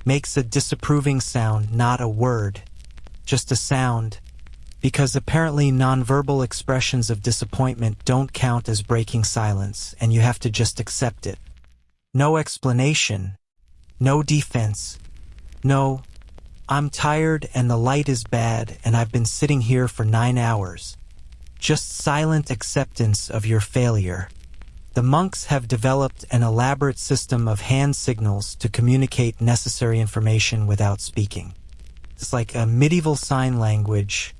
makes a disapproving sound, not a word, just a sound, because apparently nonverbal expressions of disappointment don't count as breaking silence, and you have to just accept it. No explanation, no defense, no, I'm tired and the light is bad and I've been sitting here for 9 hours. Just silent acceptance of your failure. The monks have developed an elaborate system of hand signals to communicate necessary information without speaking. It's like a medieval sign language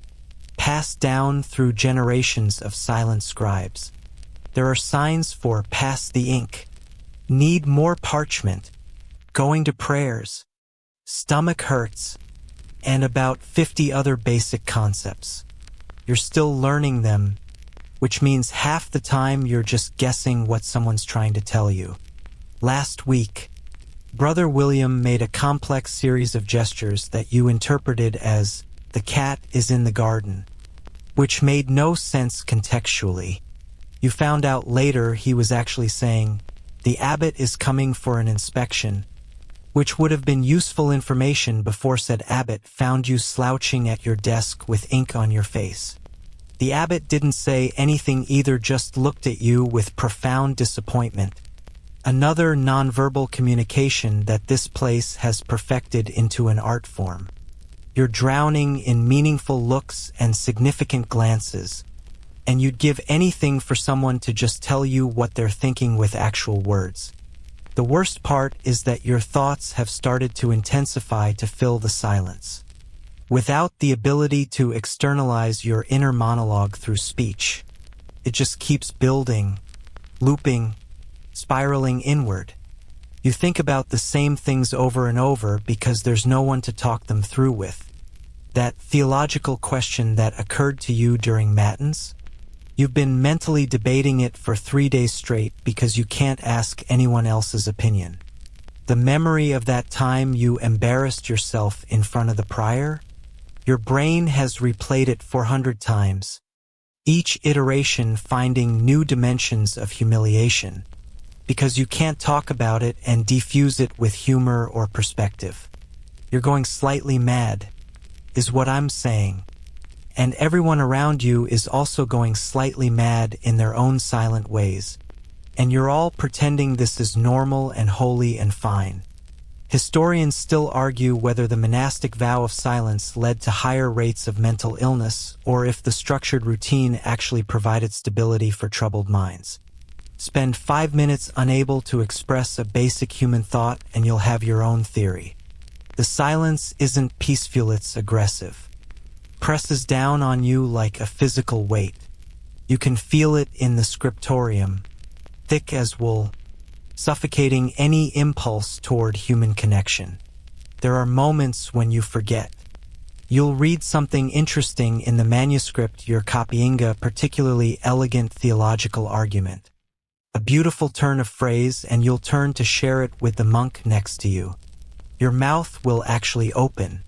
passed down through generations of silent scribes. There are signs for pass the ink, need more parchment, going to prayers, stomach hurts, and about 50 other basic concepts. You're still learning them, which means half the time you're just guessing what someone's trying to tell you. Last week, Brother William made a complex series of gestures that you interpreted as, "The cat is in the garden," which made no sense contextually. You found out later he was actually saying, "The abbot is coming for an inspection," which would have been useful information before said abbot found you slouching at your desk with ink on your face. The abbot didn't say anything either, just looked at you with profound disappointment. Another nonverbal communication that this place has perfected into an art form. You're drowning in meaningful looks and significant glances, and you'd give anything for someone to just tell you what they're thinking with actual words. The worst part is that your thoughts have started to intensify to fill the silence. Without the ability to externalize your inner monologue through speech, it just keeps building, looping, spiraling inward. You think about the same things over and over because there's no one to talk them through with. That theological question that occurred to you during Matins, you've been mentally debating it for 3 days straight because you can't ask anyone else's opinion. The memory of that time you embarrassed yourself in front of the prior, your brain has replayed it 400 times, each iteration finding new dimensions of humiliation, because you can't talk about it and defuse it with humor or perspective. You're going slightly mad, is what I'm saying. And everyone around you is also going slightly mad in their own silent ways. And you're all pretending this is normal and holy and fine. Historians still argue whether the monastic vow of silence led to higher rates of mental illness or if the structured routine actually provided stability for troubled minds. Spend 5 minutes unable to express a basic human thought and you'll have your own theory. The silence isn't peaceful, it's aggressive. Presses down on you like a physical weight. You can feel it in the Scriptorium, thick as wool, suffocating any impulse toward human connection. There are moments when you forget. You'll read something interesting in the manuscript you're copying, a particularly elegant theological argument. A beautiful turn of phrase, and you'll turn to share it with the monk next to you. Your mouth will actually open.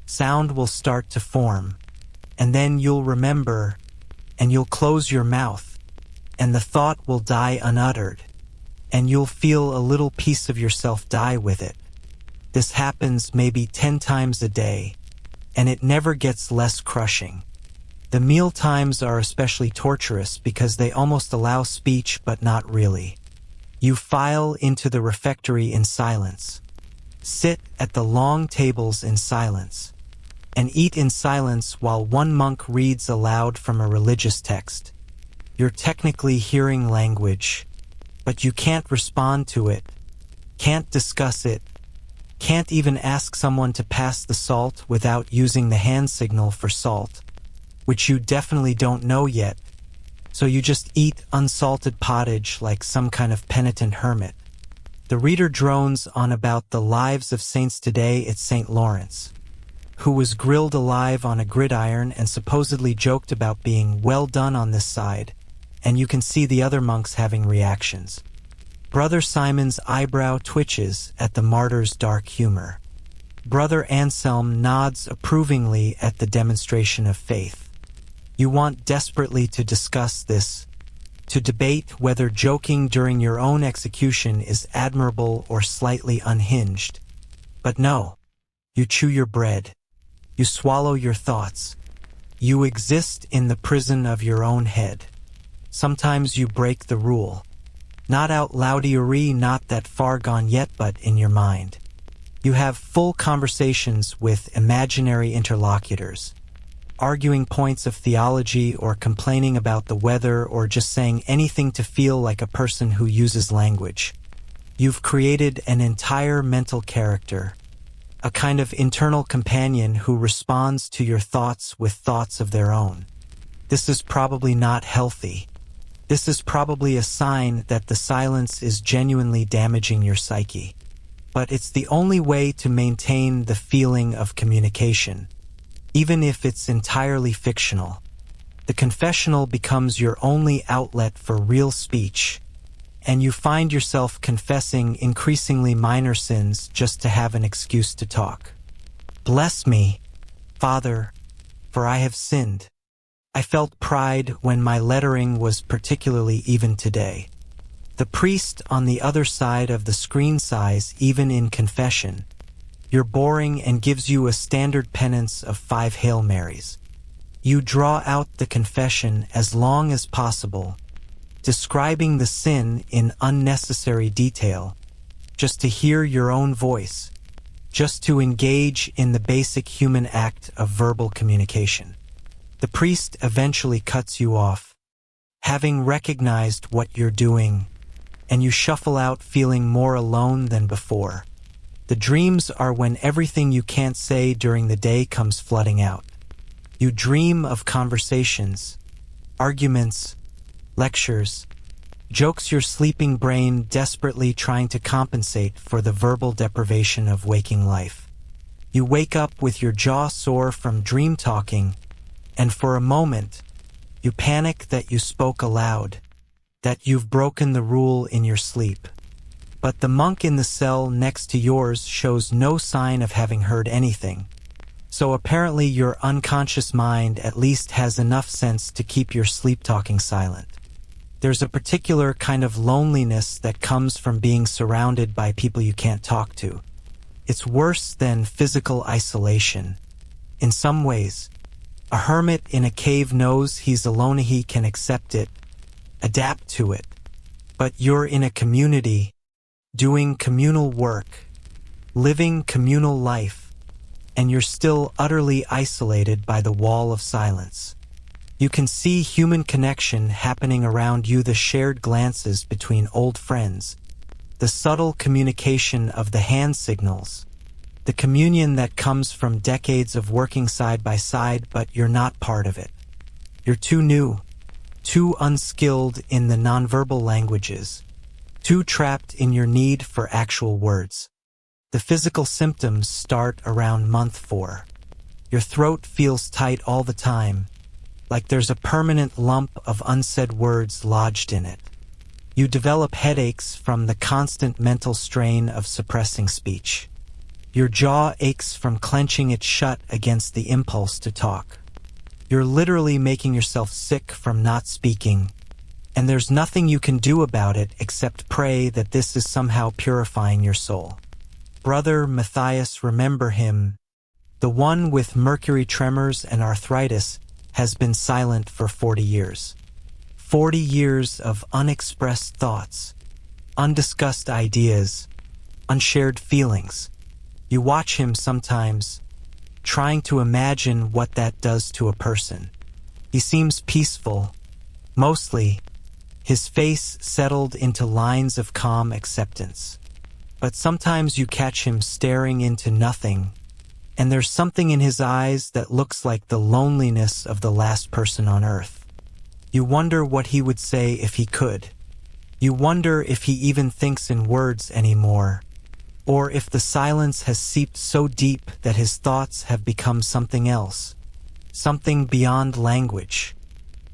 Sound will start to form. And then you'll remember, and you'll close your mouth, and the thought will die unuttered, and you'll feel a little piece of yourself die with it. This happens maybe 10 times a day, and it never gets less crushing. The meal times are especially torturous because they almost allow speech but not really. You file into the refectory in silence, sit at the long tables in silence, and eat in silence while one monk reads aloud from a religious text. You're technically hearing language, but you can't respond to it, can't discuss it, can't even ask someone to pass the salt without using the hand signal for salt, which you definitely don't know yet, so you just eat unsalted pottage like some kind of penitent hermit. The reader drones on about the lives of saints today at St. Lawrence, who was grilled alive on a gridiron and supposedly joked about being well done on this side, and you can see the other monks having reactions. Brother Simon's eyebrow twitches at the martyr's dark humor. Brother Anselm nods approvingly at the demonstration of faith. You want desperately to discuss this, to debate whether joking during your own execution is admirable or slightly unhinged. But no, you chew your bread. You swallow your thoughts. You exist in the prison of your own head. Sometimes you break the rule. Not out loudy-y, not that far gone yet, but in your mind. You have full conversations with imaginary interlocutors, arguing points of theology or complaining about the weather or just saying anything to feel like a person who uses language. You've created an entire mental character, a kind of internal companion who responds to your thoughts with thoughts of their own. This is probably not healthy. This is probably a sign that the silence is genuinely damaging your psyche. But it's the only way to maintain the feeling of communication. Even if it's entirely fictional, the confessional becomes your only outlet for real speech, and you find yourself confessing increasingly minor sins just to have an excuse to talk. Bless me, Father, for I have sinned. I felt pride when my lettering was particularly even today. The priest on the other side of the screen sighs even in confession. You're boring and gives you a standard penance of 5 Hail Marys. You draw out the confession as long as possible, describing the sin in unnecessary detail, just to hear your own voice, just to engage in the basic human act of verbal communication. The priest eventually cuts you off, having recognized what you're doing, and you shuffle out feeling more alone than before. The dreams are when everything you can't say during the day comes flooding out. You dream of conversations, arguments, lectures, jokes your sleeping brain desperately trying to compensate for the verbal deprivation of waking life. You wake up with your jaw sore from dream talking, and for a moment, you panic that you spoke aloud, that you've broken the rule in your sleep. But the monk in the cell next to yours shows no sign of having heard anything. So apparently your unconscious mind at least has enough sense to keep your sleep-talking silent. There's a particular kind of loneliness that comes from being surrounded by people you can't talk to. It's worse than physical isolation. In some ways, a hermit in a cave knows he's alone, he can accept it, adapt to it. But you're in a community, doing communal work, living communal life, and you're still utterly isolated by the wall of silence. You can see human connection happening around you, the shared glances between old friends, the subtle communication of the hand signals, the communion that comes from decades of working side by side, but you're not part of it. You're too new, too unskilled in the nonverbal languages, too trapped in your need for actual words. The physical symptoms start around month 4. Your throat feels tight all the time, like there's a permanent lump of unsaid words lodged in it. You develop headaches from the constant mental strain of suppressing speech. Your jaw aches from clenching it shut against the impulse to talk. You're literally making yourself sick from not speaking, and there's nothing you can do about it except pray that this is somehow purifying your soul. Brother Matthias, remember him. The one with mercury tremors and arthritis has been silent for 40 years. 40 years of unexpressed thoughts, undiscussed ideas, unshared feelings. You watch him sometimes, trying to imagine what that does to a person. He seems peaceful, mostly, his face settled into lines of calm acceptance. But sometimes you catch him staring into nothing, and there's something in his eyes that looks like the loneliness of the last person on earth. You wonder what he would say if he could. You wonder if he even thinks in words anymore, or if the silence has seeped so deep that his thoughts have become something else, something beyond language.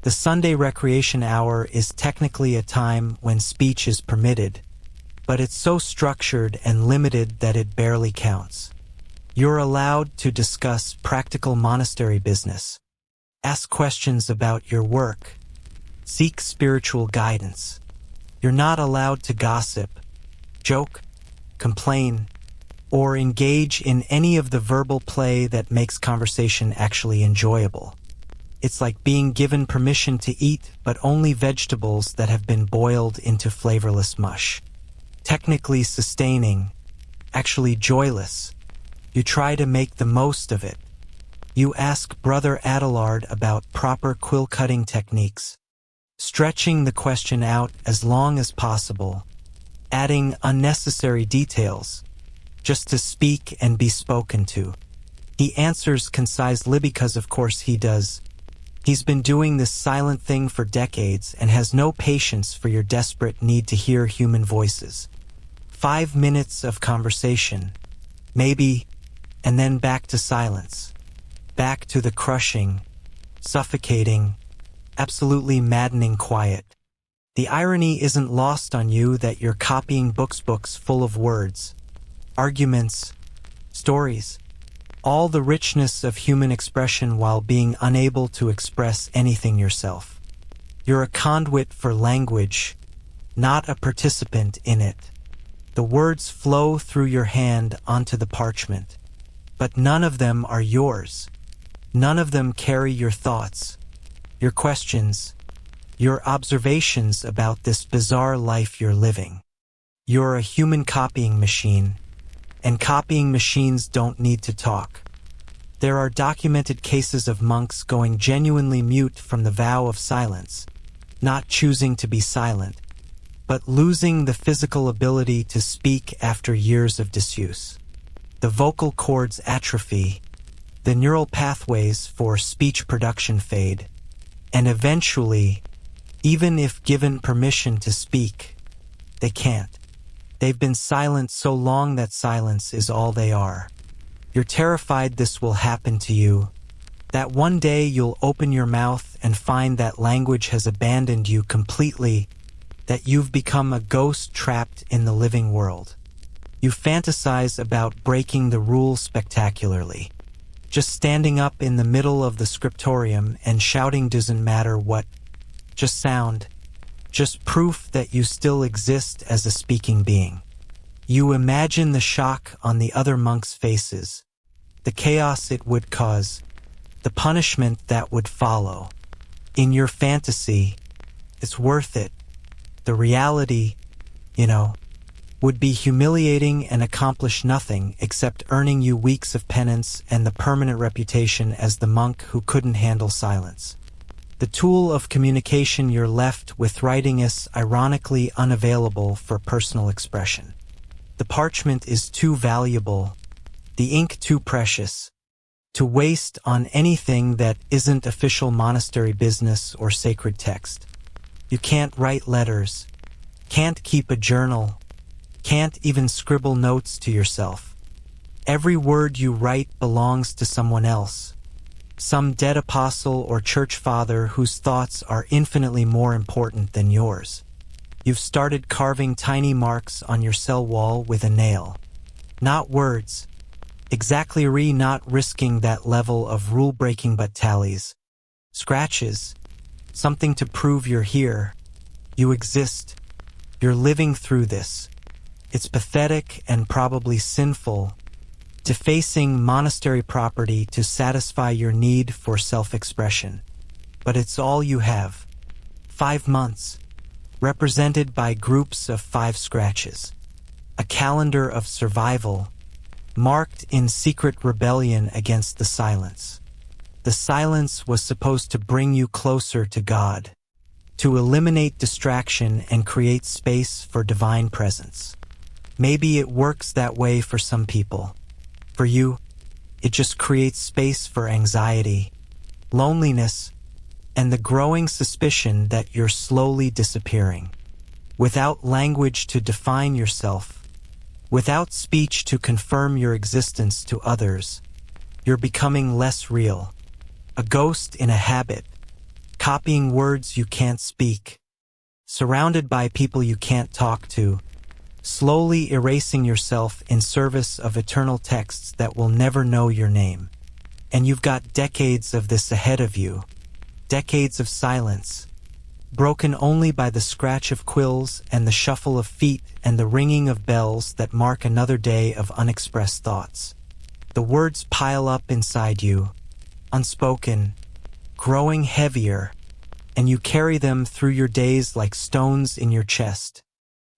The Sunday recreation hour is technically a time when speech is permitted, but it's so structured and limited that it barely counts. You're allowed to discuss practical monastery business, ask questions about your work, seek spiritual guidance. You're not allowed to gossip, joke, complain, or engage in any of the verbal play that makes conversation actually enjoyable. It's like being given permission to eat, but only vegetables that have been boiled into flavorless mush. Technically sustaining, actually joyless. You try to make the most of it. You ask Brother Adelard about proper quill cutting techniques, stretching the question out as long as possible, adding unnecessary details, just to speak and be spoken to. He answers concisely because of course he does. He's been doing this silent thing for decades and has no patience for your desperate need to hear human voices. 5 minutes of conversation, maybe, and then back to silence. Back to the crushing, suffocating, absolutely maddening quiet. The irony isn't lost on you that you're copying books full of words, arguments, stories, all the richness of human expression while being unable to express anything yourself. You're a conduit for language, not a participant in it. The words flow through your hand onto the parchment, but none of them are yours. None of them carry your thoughts, your questions, your observations about this bizarre life you're living. You're a human copying machine, and copying machines don't need to talk. There are documented cases of monks going genuinely mute from the vow of silence, not choosing to be silent, but losing the physical ability to speak after years of disuse. The vocal cords atrophy, the neural pathways for speech production fade, and eventually, even if given permission to speak, they can't. They've been silent so long that silence is all they are. You're terrified this will happen to you, that one day you'll open your mouth and find that language has abandoned you completely, that you've become a ghost trapped in the living world. You fantasize about breaking the rules spectacularly. Just standing up in the middle of the scriptorium and shouting doesn't matter what, just sound, just proof that you still exist as a speaking being. You imagine the shock on the other monks' faces, the chaos it would cause, the punishment that would follow. In your fantasy, it's worth it. The reality, would be humiliating and accomplish nothing except earning you weeks of penance and the permanent reputation as the monk who couldn't handle silence. The tool of communication you're left with writing is ironically unavailable for personal expression. The parchment is too valuable, the ink too precious, to waste on anything that isn't official monastery business or sacred text. You can't write letters, can't keep a journal, can't even scribble notes to yourself. Every word you write belongs to someone else, some dead apostle or church father whose thoughts are infinitely more important than yours. You've started carving tiny marks on your cell wall with a nail. Not words. Exactly not risking that level of rule-breaking but tallies. Scratches. Something to prove you're here. You exist. You're living through this. It's pathetic and probably sinful, defacing monastery property to satisfy your need for self-expression. But it's all you have. 5 months, represented by groups of 5 scratches. A calendar of survival, marked in secret rebellion against the silence. The silence was supposed to bring you closer to God, to eliminate distraction and create space for divine presence. Maybe it works that way for some people. For you, it just creates space for anxiety, loneliness, and the growing suspicion that you're slowly disappearing. Without language to define yourself, without speech to confirm your existence to others, you're becoming less real. A ghost in a habit, copying words you can't speak, surrounded by people you can't talk to, slowly erasing yourself in service of eternal texts that will never know your name. And you've got decades of this ahead of you, decades of silence, broken only by the scratch of quills and the shuffle of feet and the ringing of bells that mark another day of unexpressed thoughts. The words pile up inside you, unspoken, growing heavier, and you carry them through your days like stones in your chest,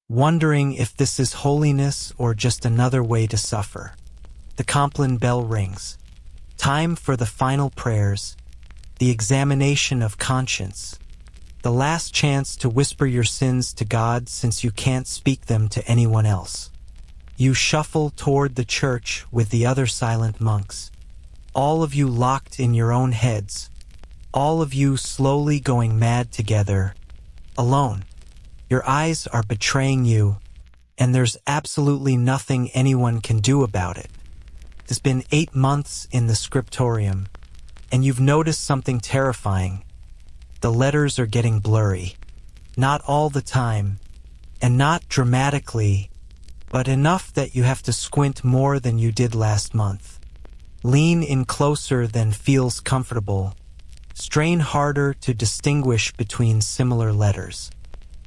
wondering if this is holiness or just another way to suffer. The Compline bell rings. Time for the final prayers, the examination of conscience, the last chance to whisper your sins to God since you can't speak them to anyone else. You shuffle toward the church with the other silent monks, all of you locked in your own heads, all of you slowly going mad together, alone. Your eyes are betraying you, and there's absolutely nothing anyone can do about it. It's been 8 months in the Scriptorium, and you've noticed something terrifying. The letters are getting blurry. Not all the time, and not dramatically, but enough that you have to squint more than you did last month. Lean in closer than feels comfortable. Strain harder to distinguish between similar letters.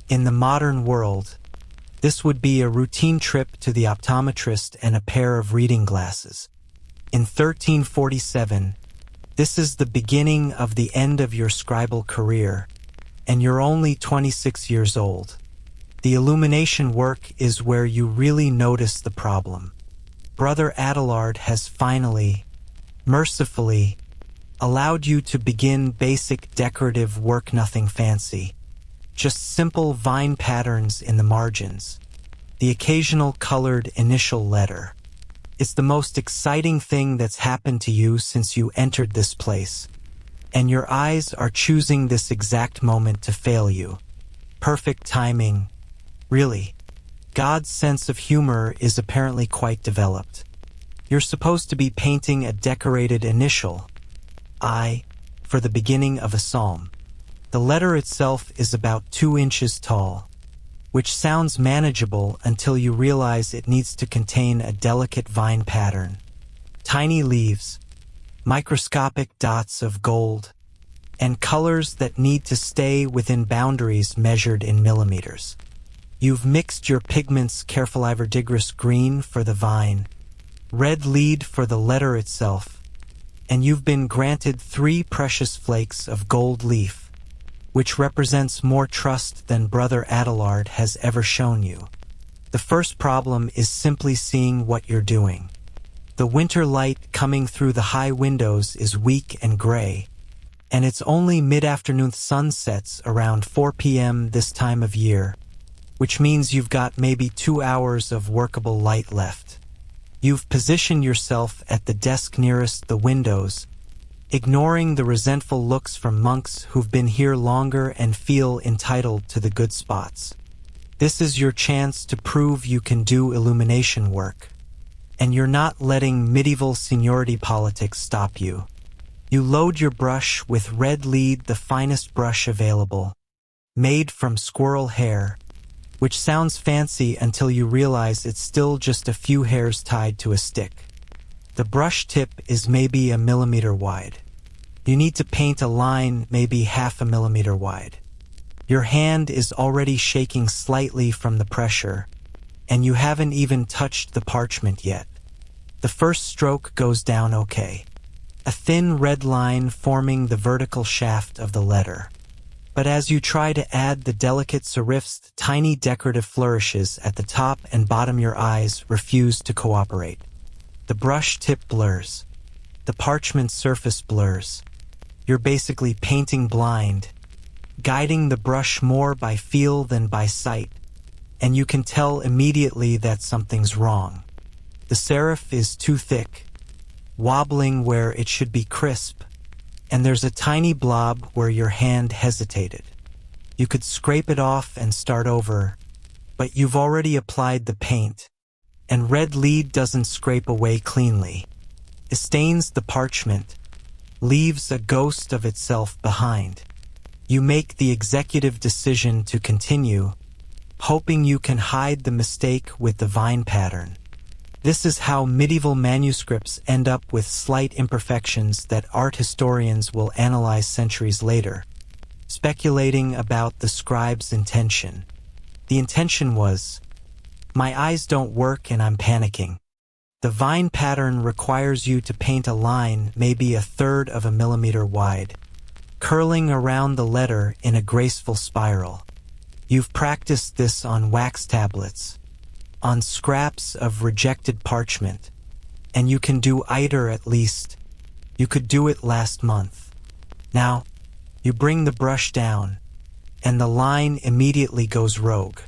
In the modern world, this would be a routine trip to the optometrist and a pair of reading glasses. In 1347, this is the beginning of the end of your scribal career, and you're only 26 years old. The illumination work is where you really notice the problem. Brother Adelard has finally, mercifully, allowed you to begin basic decorative work, nothing fancy. Just simple vine patterns in the margins, the occasional colored initial letter. It's the most exciting thing that's happened to you since you entered this place, and your eyes are choosing this exact moment to fail you. Perfect timing. Really, God's sense of humor is apparently quite developed. You're supposed to be painting a decorated initial, I, for the beginning of a psalm. The letter itself is about 2 inches tall, which sounds manageable until you realize it needs to contain a delicate vine pattern. Tiny leaves, microscopic dots of gold, and colors that need to stay within boundaries measured in millimeters. You've mixed your pigments careful verdigris green for the vine, red lead for the letter itself, and you've been granted 3 precious flakes of gold leaf, which represents more trust than Brother Adelard has ever shown you. The first problem is simply seeing what you're doing. The winter light coming through the high windows is weak and gray, and it's only mid-afternoon sunsets around 4 p.m. this time of year, which means you've got maybe 2 hours of workable light left. You've positioned yourself at the desk nearest the windows, ignoring the resentful looks from monks who've been here longer and feel entitled to the good spots. This is your chance to prove you can do illumination work. And you're not letting medieval seniority politics stop you. You load your brush with red lead, the finest brush available, made from squirrel hair, which sounds fancy until you realize it's still just a few hairs tied to a stick. The brush tip is maybe 1 millimeter wide. You need to paint a line maybe 0.5 millimeter wide. Your hand is already shaking slightly from the pressure, and you haven't even touched the parchment yet. The first stroke goes down okay. A thin red line forming the vertical shaft of the letter. But as you try to add the delicate serifs, tiny decorative flourishes at the top and bottom, your eyes refuse to cooperate. The brush tip blurs. The parchment surface blurs. You're basically painting blind, guiding the brush more by feel than by sight, and you can tell immediately that something's wrong. The serif is too thick, wobbling where it should be crisp, and there's a tiny blob where your hand hesitated. You could scrape it off and start over, but you've already applied the paint, and red lead doesn't scrape away cleanly. It stains the parchment, leaves a ghost of itself behind. You make the executive decision to continue, hoping you can hide the mistake with the vine pattern. This is how medieval manuscripts end up with slight imperfections that art historians will analyze centuries later, speculating about the scribe's intention. The intention was, my eyes don't work and I'm panicking. The vine pattern requires you to paint a line maybe 1/3 of a millimeter wide, curling around the letter in a graceful spiral. You've practiced this on wax tablets, on scraps of rejected parchment, and you can do either at least. You could do it last month. Now, you bring the brush down, and the line immediately goes rogue.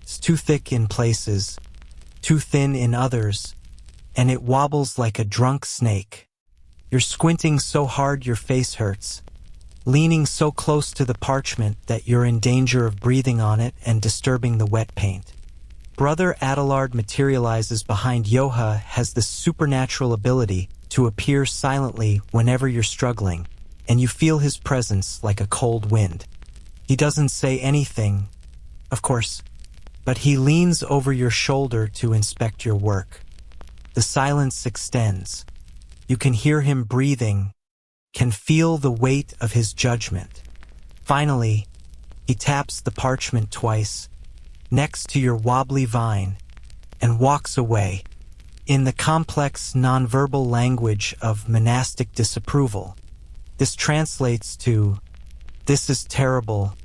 It's too thick in places, too thin in others, and it wobbles like a drunk snake. You're squinting so hard your face hurts, leaning so close to the parchment that you're in danger of breathing on it and disturbing the wet paint. Brother Adelard materializes behind Yoha, has this supernatural ability to appear silently whenever you're struggling, and you feel his presence like a cold wind. He doesn't say anything, of course, but he leans over your shoulder to inspect your work. The silence extends. You can hear him breathing, can feel the weight of his judgment. Finally, he taps the parchment twice, next to your wobbly vine, and walks away, in the complex nonverbal language of monastic disapproval. This translates to, "This is terrible,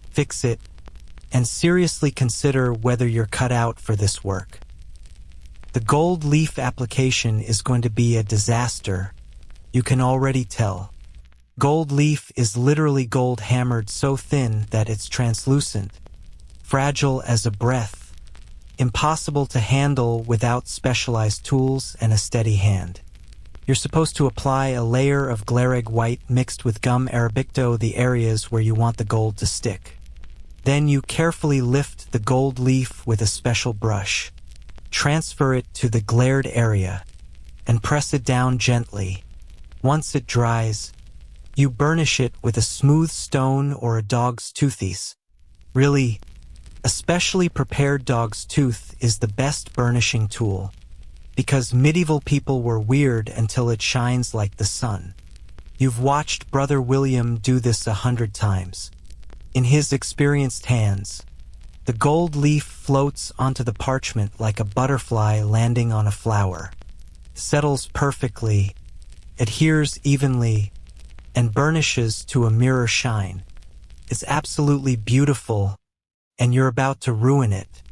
fix it, and seriously consider whether you're cut out for this work." The gold leaf application is going to be a disaster. You can already tell. Gold leaf is literally gold hammered so thin that it's translucent, fragile as a breath, impossible to handle without specialized tools and a steady hand. You're supposed to apply a layer of Glareg white mixed with gum arabicto the areas where you want the gold to stick. Then you carefully lift the gold leaf with a special brush, transfer it to the glared area, and press it down gently. Once it dries, you burnish it with a smooth stone or a dog's toothies. Really, a specially prepared dog's tooth is the best burnishing tool, because medieval people were weird until it shines like the sun. You've watched Brother William do this 100 times. In his experienced hands, the gold leaf floats onto the parchment like a butterfly landing on a flower, settles perfectly, adheres evenly, and burnishes to a mirror shine. It's absolutely beautiful, and you're about to ruin it.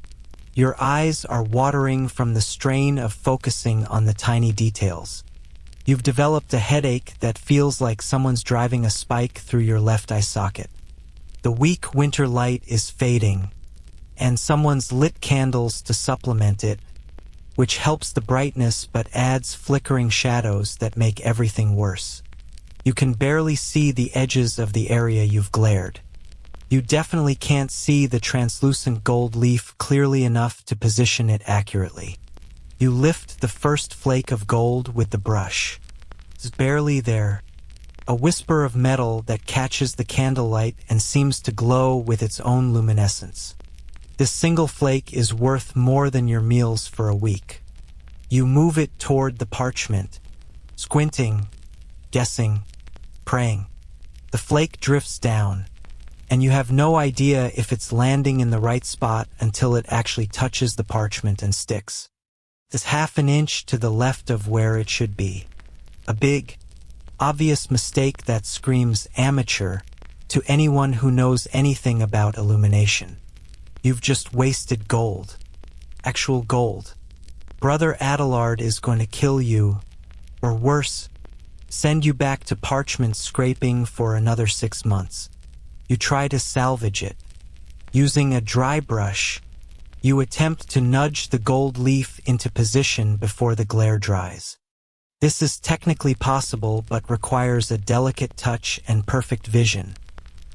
Your eyes are watering from the strain of focusing on the tiny details. You've developed a headache that feels like someone's driving a spike through your left eye socket. The weak winter light is fading, and someone's lit candles to supplement it, which helps the brightness but adds flickering shadows that make everything worse. You can barely see the edges of the area you've glared. You definitely can't see the translucent gold leaf clearly enough to position it accurately. You lift the first flake of gold with the brush. It's barely there, a whisper of metal that catches the candlelight and seems to glow with its own luminescence. This single flake is worth more than your meals for a week. You move it toward the parchment, squinting, guessing, praying. The flake drifts down, and you have no idea if it's landing in the right spot until it actually touches the parchment and sticks. It's half an inch to the left of where it should be. A big, obvious mistake that screams amateur to anyone who knows anything about illumination. You've just wasted gold. Actual gold. Brother Adelard is going to kill you, or worse, send you back to parchment scraping for another 6 months. You try to salvage it. Using a dry brush, you attempt to nudge the gold leaf into position before the glare dries. This is technically possible but requires a delicate touch and perfect vision,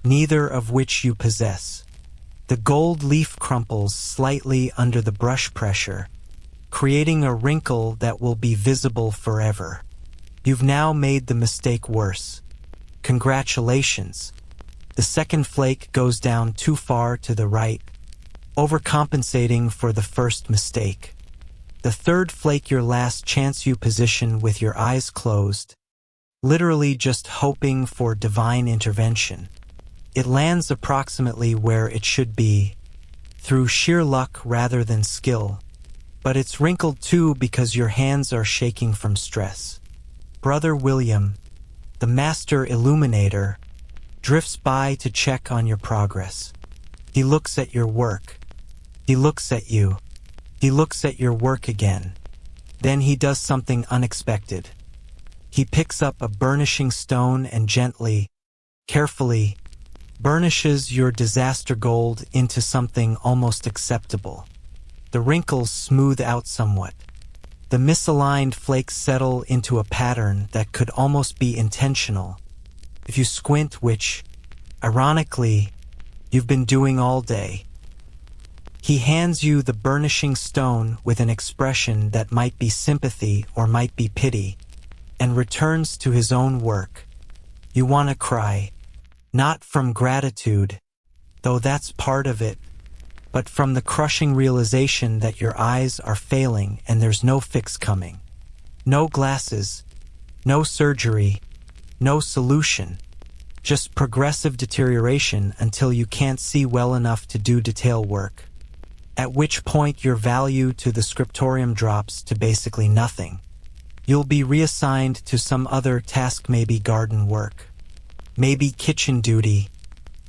neither of which you possess. The gold leaf crumples slightly under the brush pressure, creating a wrinkle that will be visible forever. You've now made the mistake worse. Congratulations. The second flake goes down too far to the right, overcompensating for the first mistake. The third flake, your last chance, you position with your eyes closed, literally just hoping for divine intervention. It lands approximately where it should be, through sheer luck rather than skill, but it's wrinkled too because your hands are shaking from stress. Brother William, the master illuminator, drifts by to check on your progress. He looks at your work. He looks at you. He looks at your work again. Then he does something unexpected. He picks up a burnishing stone and gently, carefully, burnishes your disaster gold into something almost acceptable. The wrinkles smooth out somewhat. The misaligned flakes settle into a pattern that could almost be intentional, if you squint, which, ironically, you've been doing all day. He hands you the burnishing stone with an expression that might be sympathy or might be pity, and returns to his own work. You want to cry. Not from gratitude, though that's part of it, but from the crushing realization that your eyes are failing and there's no fix coming. No glasses, no surgery, no solution, just progressive deterioration until you can't see well enough to do detail work, at which point your value to the Scriptorium drops to basically nothing. You'll be reassigned to some other task, maybe garden work, maybe kitchen duty,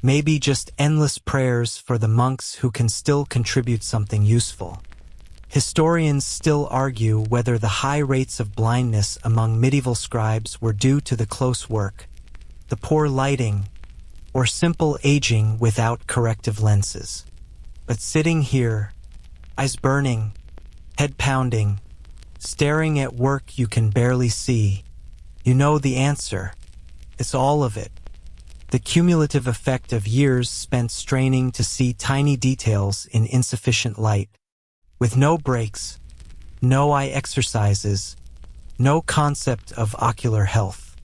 maybe just endless prayers for the monks who can still contribute something useful. Historians still argue whether the high rates of blindness among medieval scribes were due to the close work, the poor lighting, or simple aging without corrective lenses. But sitting here, eyes burning, head pounding, staring at work you can barely see, you know the answer. It's all of it. The cumulative effect of years spent straining to see tiny details in insufficient light, with no breaks, no eye exercises, no concept of ocular health.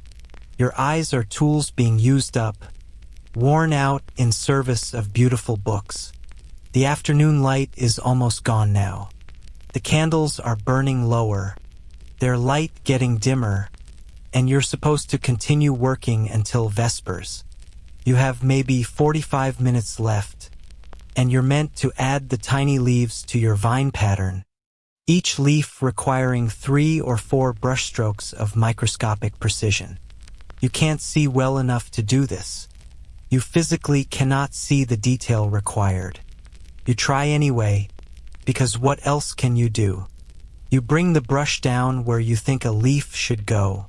Your eyes are tools being used up, worn out in service of beautiful books. The afternoon light is almost gone now. The candles are burning lower, their light getting dimmer, and you're supposed to continue working until Vespers. You have maybe 45 minutes left, and you're meant to add the tiny leaves to your vine pattern, each leaf requiring 3 or 4 brushstrokes of microscopic precision. You can't see well enough to do this. You physically cannot see the detail required. You try anyway, because what else can you do? You bring the brush down where you think a leaf should go,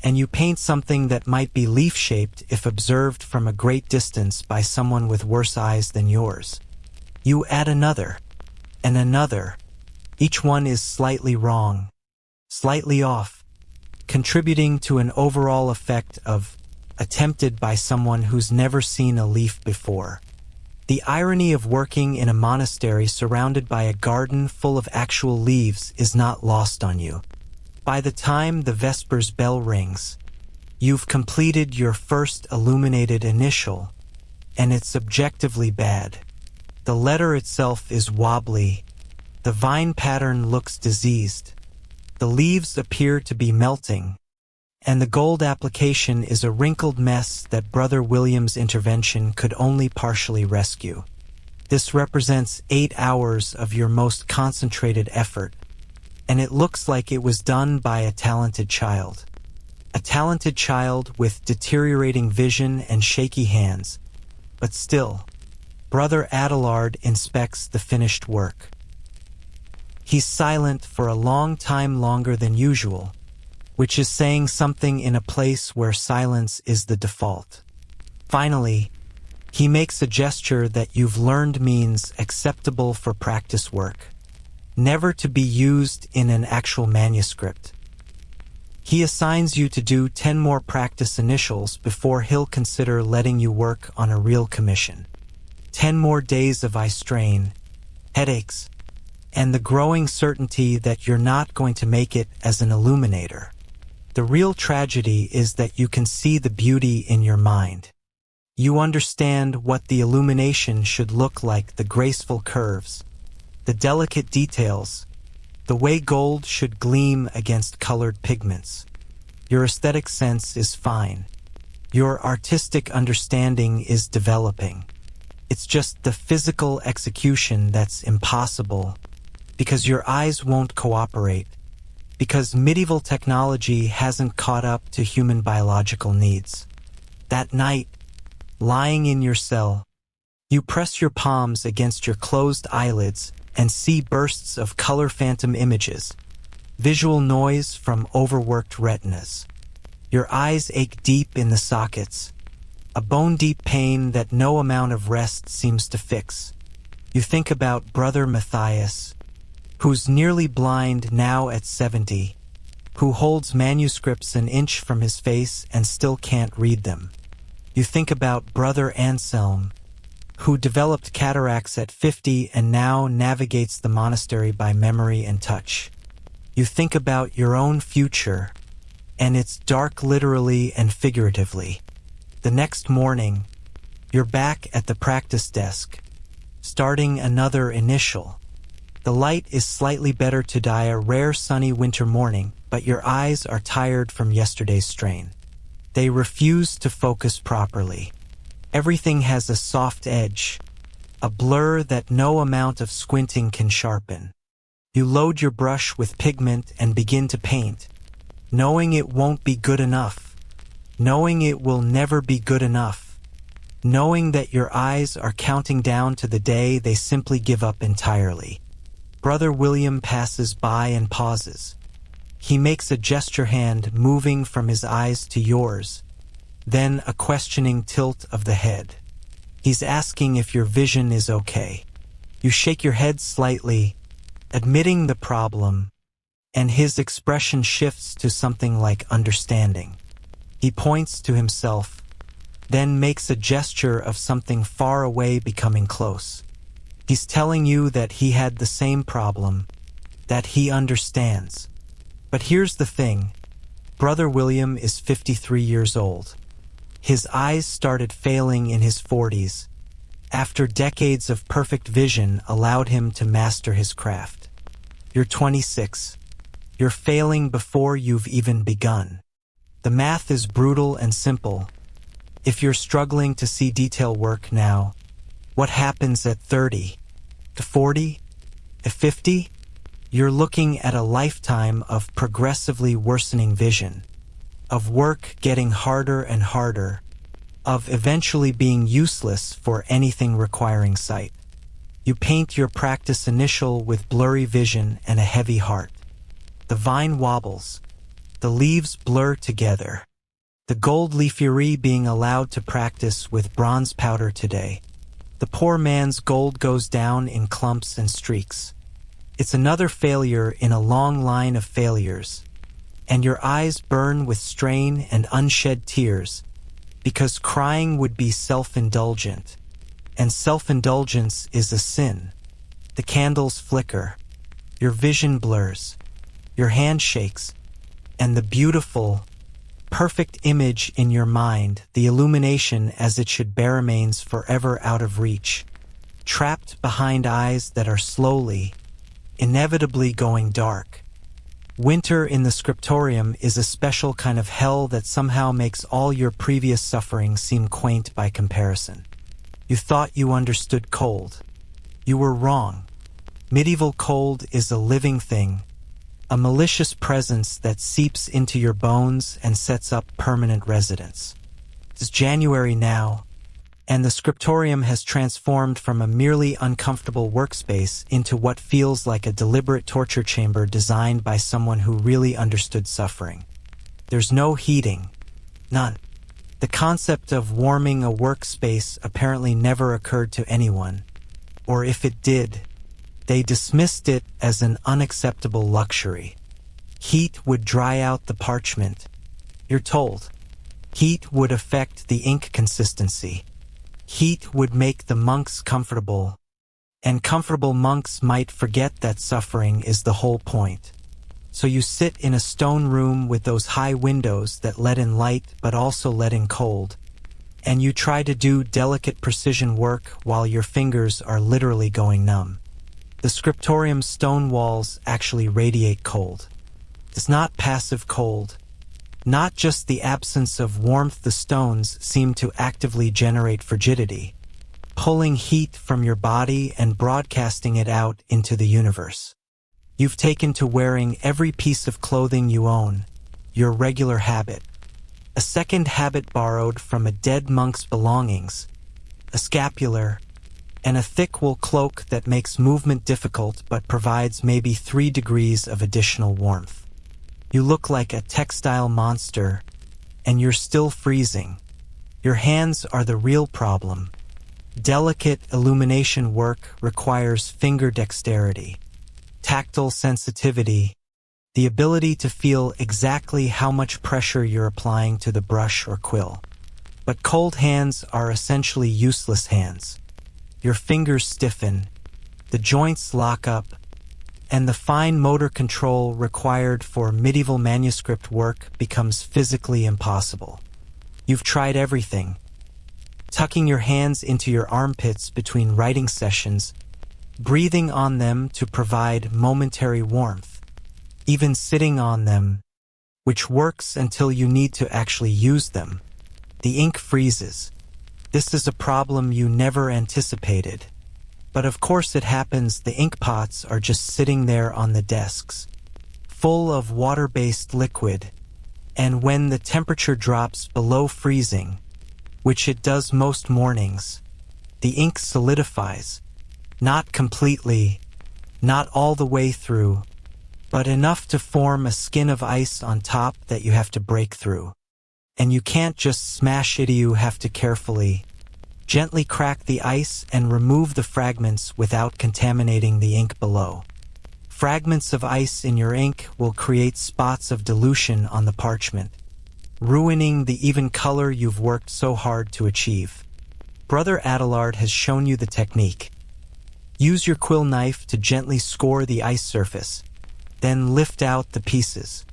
and you paint something that might be leaf-shaped if observed from a great distance by someone with worse eyes than yours. You add another, and another. Each one is slightly wrong, slightly off, contributing to an overall effect of attempted by someone who's never seen a leaf before. The irony of working in a monastery surrounded by a garden full of actual leaves is not lost on you. By the time the Vespers bell rings, you've completed your first illuminated initial, and it's objectively bad. The letter itself is wobbly, the vine pattern looks diseased, the leaves appear to be melting, and the gold application is a wrinkled mess that Brother William's intervention could only partially rescue. This represents 8 hours of your most concentrated effort, and it looks like it was done by a talented child. A talented child with deteriorating vision and shaky hands, but still, Brother Adelard inspects the finished work. He's silent for a long time, longer than usual, which is saying something in a place where silence is the default. Finally, he makes a gesture that you've learned means acceptable for practice work, never to be used in an actual manuscript. He assigns you to do 10 more practice initials before he'll consider letting you work on a real commission. 10 more days of eye strain, headaches, and the growing certainty that you're not going to make it as an illuminator. The real tragedy is that you can see the beauty in your mind. You understand what the illumination should look like, the graceful curves, the delicate details, the way gold should gleam against colored pigments. Your aesthetic sense is fine. Your artistic understanding is developing. It's just the physical execution that's impossible, because your eyes won't cooperate, because medieval technology hasn't caught up to human biological needs. That night, lying in your cell, you press your palms against your closed eyelids and see bursts of color phantom images, visual noise from overworked retinas. Your eyes ache deep in the sockets, a bone-deep pain that no amount of rest seems to fix. You think about Brother Matthias, who's nearly blind now at 70, who holds manuscripts an inch from his face and still can't read them. You think about Brother Anselm, who developed cataracts at 50 and now navigates the monastery by memory and touch. You think about your own future, and it's dark literally and figuratively. The next morning, you're back at the practice desk, starting another initial. The light is slightly better today, a rare sunny winter morning, but your eyes are tired from yesterday's strain. They refuse to focus properly. Everything has a soft edge, a blur that no amount of squinting can sharpen. You load your brush with pigment and begin to paint, knowing it won't be good enough, knowing it will never be good enough, knowing that your eyes are counting down to the day they simply give up entirely. Brother William passes by and pauses. He makes a gesture hand moving from his eyes to yours, then a questioning tilt of the head. He's asking if your vision is okay. You shake your head slightly, admitting the problem, and his expression shifts to something like understanding. He points to himself, then makes a gesture of something far away becoming close. He's telling you that he had the same problem, that he understands. But here's the thing. Brother William is 53 years old. His eyes started failing in his 40s, after decades of perfect vision allowed him to master his craft. You're 26. You're failing before you've even begun. The math is brutal and simple. If you're struggling to see detail work now, what happens at 30, to 40, to 50? You're looking at a lifetime of progressively worsening vision, of work getting harder and harder, of eventually being useless for anything requiring sight. You paint your practice initial with blurry vision and a heavy heart. The vine wobbles. The leaves blur together. The gold leafery being allowed to practice with bronze powder today. The poor man's gold goes down in clumps and streaks. It's another failure in a long line of failures, and your eyes burn with strain and unshed tears, because crying would be self-indulgent, and self-indulgence is a sin. The candles flicker, your vision blurs, your hand shakes, and the beautiful, perfect image in your mind, the illumination as it should bear, remains forever out of reach, trapped behind eyes that are slowly, inevitably going dark. Winter in the Scriptorium is a special kind of hell that somehow makes all your previous suffering seem quaint by comparison. You thought you understood cold. You were wrong. Medieval cold is a living thing, a malicious presence that seeps into your bones and sets up permanent residence. It's January now, and the Scriptorium has transformed from a merely uncomfortable workspace into what feels like a deliberate torture chamber designed by someone who really understood suffering. There's no heating. None. The concept of warming a workspace apparently never occurred to anyone, or if it did, they dismissed it as an unacceptable luxury. Heat would dry out the parchment. You're told. Heat would affect the ink consistency. Heat would make the monks comfortable, and comfortable monks might forget that suffering is the whole point. So you sit in a stone room with those high windows that let in light but also let in cold, and you try to do delicate precision work while your fingers are literally going numb. The Scriptorium's stone walls actually radiate cold. It's not passive cold. Not just the absence of warmth, the stones seem to actively generate frigidity, pulling heat from your body and broadcasting it out into the universe. You've taken to wearing every piece of clothing you own, your regular habit, a second habit borrowed from a dead monk's belongings, a scapular, and a thick wool cloak that makes movement difficult but provides maybe 3 degrees of additional warmth. You look like a textile monster, and you're still freezing. Your hands are the real problem. Delicate illumination work requires finger dexterity, tactile sensitivity, the ability to feel exactly how much pressure you're applying to the brush or quill. But cold hands are essentially useless hands. Your fingers stiffen, the joints lock up, and the fine motor control required for medieval manuscript work becomes physically impossible. You've tried everything. Tucking your hands into your armpits between writing sessions, breathing on them to provide momentary warmth, even sitting on them, which works until you need to actually use them. The ink freezes. This is a problem you never anticipated. But of course it happens. The ink pots are just sitting there on the desks, full of water-based liquid, and when the temperature drops below freezing, which it does most mornings, the ink solidifies, not completely, not all the way through, but enough to form a skin of ice on top that you have to break through. And you can't just smash it, you have to carefully, gently crack the ice and remove the fragments without contaminating the ink below. Fragments of ice in your ink will create spots of dilution on the parchment, ruining the even color you've worked so hard to achieve. Brother Adelard has shown you the technique. Use your quill knife to gently score the ice surface, then lift out the pieces.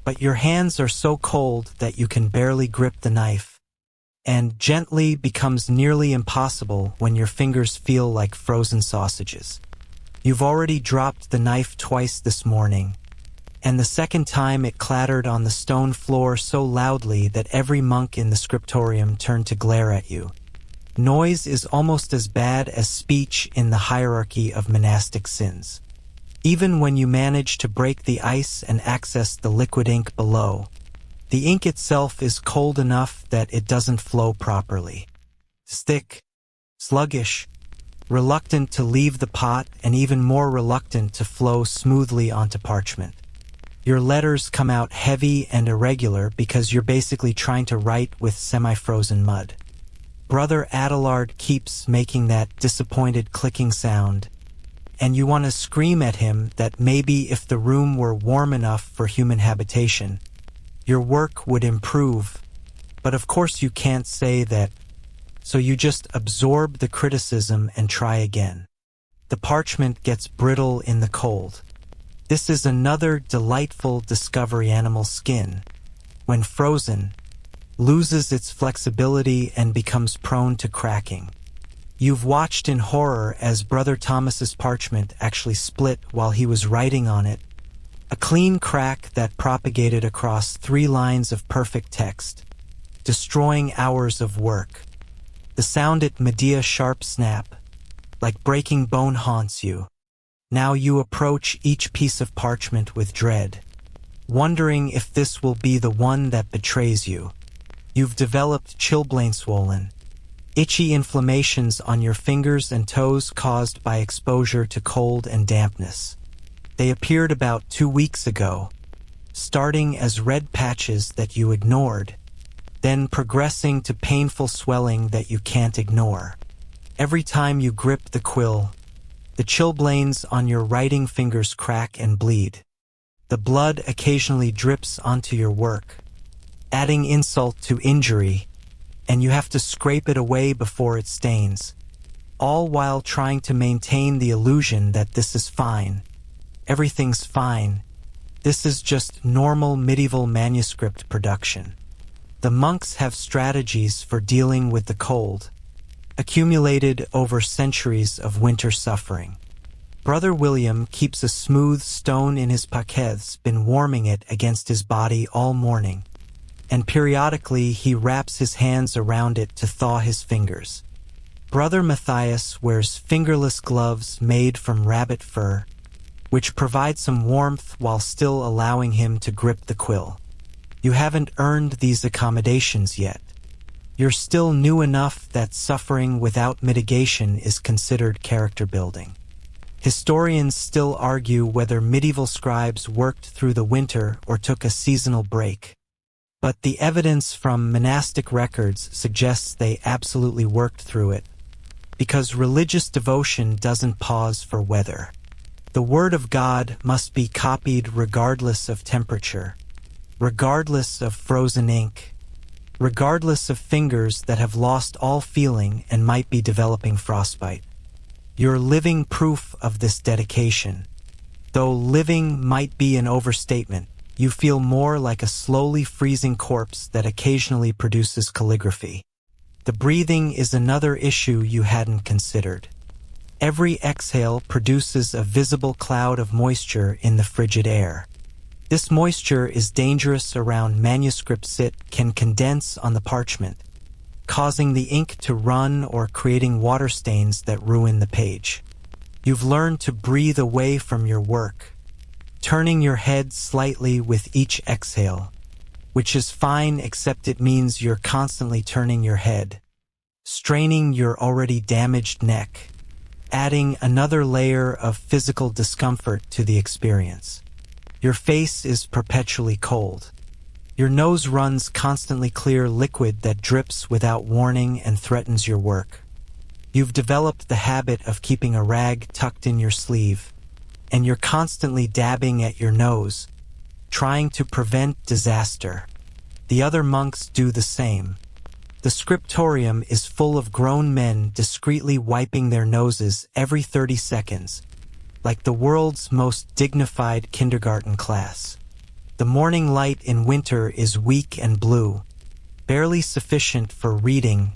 But your hands are so cold that you can barely grip the knife, and gently becomes nearly impossible when your fingers feel like frozen sausages. You've already dropped the knife twice this morning, and the second time it clattered on the stone floor so loudly that every monk in the Scriptorium turned to glare at you. Noise is almost as bad as speech in the hierarchy of monastic sins. Even when you manage to break the ice and access the liquid ink below, the ink itself is cold enough that it doesn't flow properly. Thick, sluggish, reluctant to leave the pot, and even more reluctant to flow smoothly onto parchment. Your letters come out heavy and irregular because you're basically trying to write with semi-frozen mud. Brother Adelard keeps making that disappointed clicking sound, and you want to scream at him that maybe if the room were warm enough for human habitation, your work would improve. But of course you can't say that, So you just absorb the criticism and try again. The parchment gets brittle in the cold. This is another delightful discovery: animal skin, when frozen, loses its flexibility and becomes prone to cracking. You've watched in horror as Brother Thomas's parchment actually split while he was writing on it, a clean crack that propagated across 3 lines of perfect text, destroying hours of work. The sound at Medea sharp snap, like breaking bone, haunts you. Now you approach each piece of parchment with dread, wondering if this will be the one that betrays you. You've developed chilblain, swollen, itchy inflammations on your fingers and toes caused by exposure to cold and dampness. They appeared about 2 weeks ago, starting as red patches that you ignored, then progressing to painful swelling that you can't ignore. Every time you grip the quill, the chilblains on your writing fingers crack and bleed. The blood occasionally drips onto your work, adding insult to injury, and you have to scrape it away before it stains, all while trying to maintain the illusion that this is fine. Everything's fine. This is just normal medieval manuscript production. The monks have strategies for dealing with the cold, accumulated over centuries of winter suffering. Brother William keeps a smooth stone in his paquets, been warming it against his body all morning, and periodically he wraps his hands around it to thaw his fingers. Brother Matthias wears fingerless gloves made from rabbit fur, which provide some warmth while still allowing him to grip the quill. You haven't earned these accommodations yet. You're still new enough that suffering without mitigation is considered character building. Historians still argue whether medieval scribes worked through the winter or took a seasonal break. But the evidence from monastic records suggests they absolutely worked through it, because religious devotion doesn't pause for weather. The Word of God must be copied regardless of temperature, regardless of frozen ink, regardless of fingers that have lost all feeling and might be developing frostbite. You're living proof of this dedication. Though living might be an overstatement, you feel more like a slowly freezing corpse that occasionally produces calligraphy. The breathing is another issue you hadn't considered. Every exhale produces a visible cloud of moisture in the frigid air. This moisture is dangerous around manuscripts. It can condense on the parchment, causing the ink to run or creating water stains that ruin the page. You've learned to breathe away from your work, turning your head slightly with each exhale, which is fine except it means you're constantly turning your head, straining your already damaged neck, adding another layer of physical discomfort to the experience. Your face is perpetually cold. Your nose runs constantly clear liquid that drips without warning and threatens your work. You've developed the habit of keeping a rag tucked in your sleeve, and you're constantly dabbing at your nose, trying to prevent disaster. The other monks do the same. The Scriptorium is full of grown men discreetly wiping their noses every 30 seconds, like the world's most dignified kindergarten class. The morning light in winter is weak and blue, barely sufficient for reading,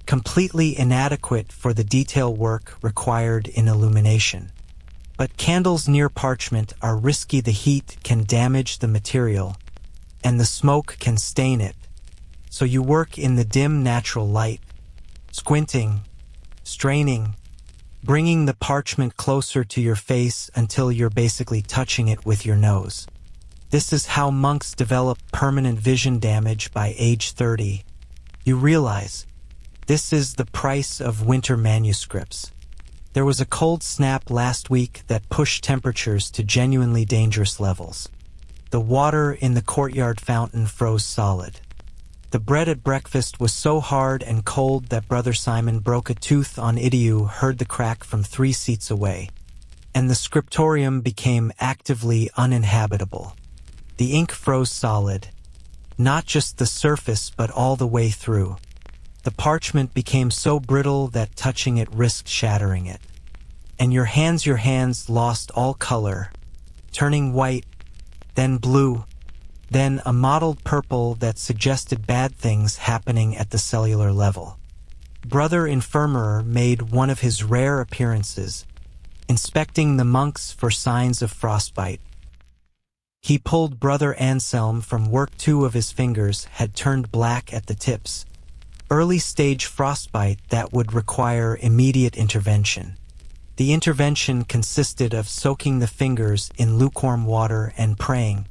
completely inadequate for the detail work required in illumination. But candles near parchment are risky. The heat can damage the material, and the smoke can stain it. So you work in the dim natural light, squinting, straining, bringing the parchment closer to your face until you're basically touching it with your nose. This is how monks develop permanent vision damage by age 30. You realize, this is the price of winter manuscripts. There was a cold snap last week that pushed temperatures to genuinely dangerous levels. The water in the courtyard fountain froze solid. The bread at breakfast was so hard and cold that Brother Simon broke a tooth on it. You heard the crack from 3 seats away, and the Scriptorium became actively uninhabitable. The ink froze solid, not just the surface but all the way through. The The parchment became so brittle that touching it risked shattering it. And your hands lost all color, turning white, then blue, then a mottled purple that suggested bad things happening at the cellular level. Brother Infirmary made one of his rare appearances, inspecting the monks for signs of frostbite. He pulled Brother Anselm from work. 2 of his fingers had turned black at the tips, early-stage frostbite that would require immediate intervention. The intervention consisted of soaking the fingers in lukewarm water and praying,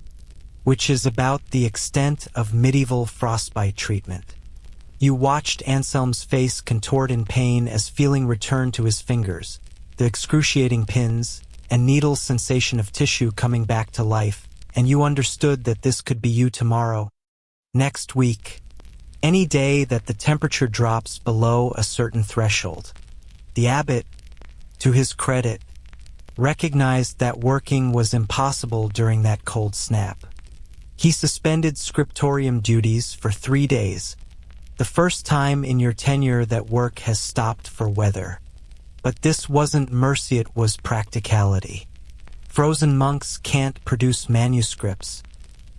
which is about the extent of medieval frostbite treatment. You watched Anselm's face contort in pain as feeling returned to his fingers, the excruciating pins and needle sensation of tissue coming back to life, and you understood that this could be you tomorrow, next week, any day that the temperature drops below a certain threshold. The abbot, to his credit, recognized that working was impossible during that cold snap. He suspended scriptorium duties for 3 days, the first time in your tenure that work has stopped for weather. But this wasn't mercy, it was practicality. Frozen monks can't produce manuscripts,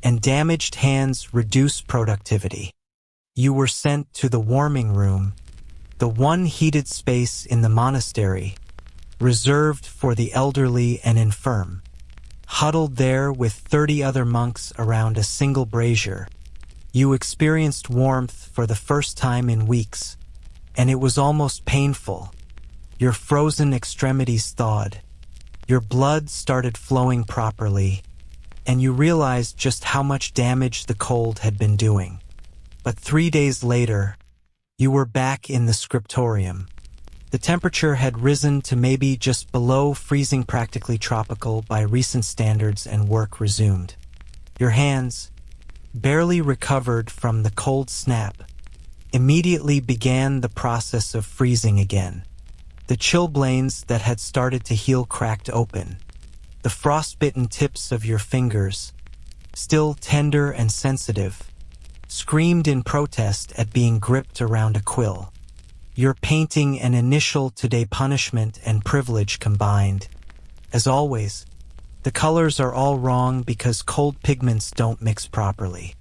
and damaged hands reduce productivity. You were sent to the warming room, the one heated space in the monastery, reserved for the elderly and infirm. Huddled there with 30 other monks around a single brazier, you experienced warmth for the first time in weeks, and it was almost painful. Your frozen extremities thawed, your blood started flowing properly, and you realized just how much damage the cold had been doing. But 3 days later, you were back in the scriptorium. The temperature had risen to maybe just below freezing, practically tropical by recent standards, and work resumed. Your hands, barely recovered from the cold snap, immediately began the process of freezing again. The chilblains that had started to heal cracked open. The frostbitten tips of your fingers, still tender and sensitive, screamed in protest at being gripped around a quill. You're painting an initial today punishment and privilege combined. As always, the colors are all wrong because cold pigments don't mix properly.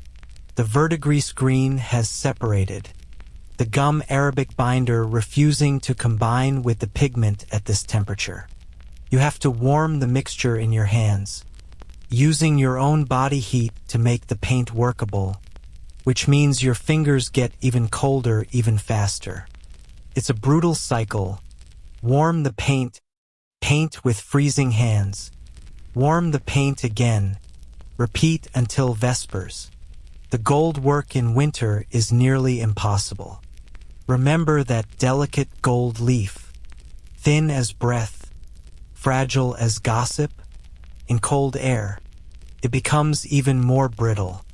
The verdigris green has separated, the gum Arabic binder refusing to combine with the pigment at this temperature. You have to warm the mixture in your hands, using your own body heat to make the paint workable, which means your fingers get even colder even faster. It's a brutal cycle. Warm the paint, paint with freezing hands. Warm the paint again. Repeat until vespers. The gold work in winter is nearly impossible. Remember that delicate gold leaf, thin as breath, fragile as gossip. In cold air, it becomes even more brittle.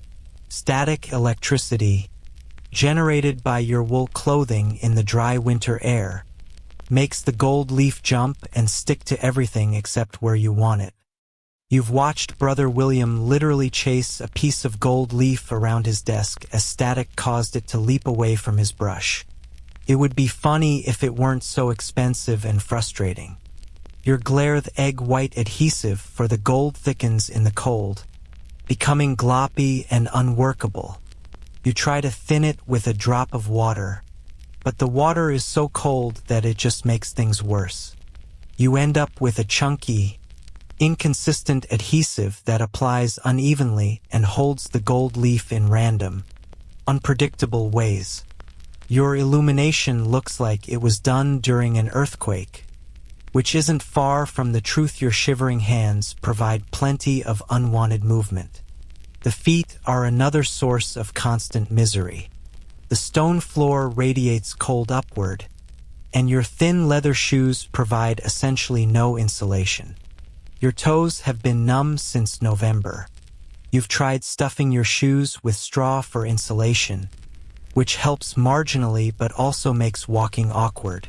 Static electricity, generated by your wool clothing in the dry winter air, makes the gold leaf jump and stick to everything except where you want it. You've watched Brother William literally chase a piece of gold leaf around his desk as static caused it to leap away from his brush. It would be funny if it weren't so expensive and frustrating. Your glared egg white adhesive for the gold thickens in the cold, becoming gloppy and unworkable. You try to thin it with a drop of water, but the water is so cold that it just makes things worse. You end up with a chunky, inconsistent adhesive that applies unevenly and holds the gold leaf in random, unpredictable ways. Your illumination looks like it was done during an earthquake, which isn't far from the truth. Your shivering hands provide plenty of unwanted movement. The feet are another source of constant misery. The stone floor radiates cold upward, and your thin leather shoes provide essentially no insulation. Your toes have been numb since November. You've tried stuffing your shoes with straw for insulation, which helps marginally but also makes walking awkward.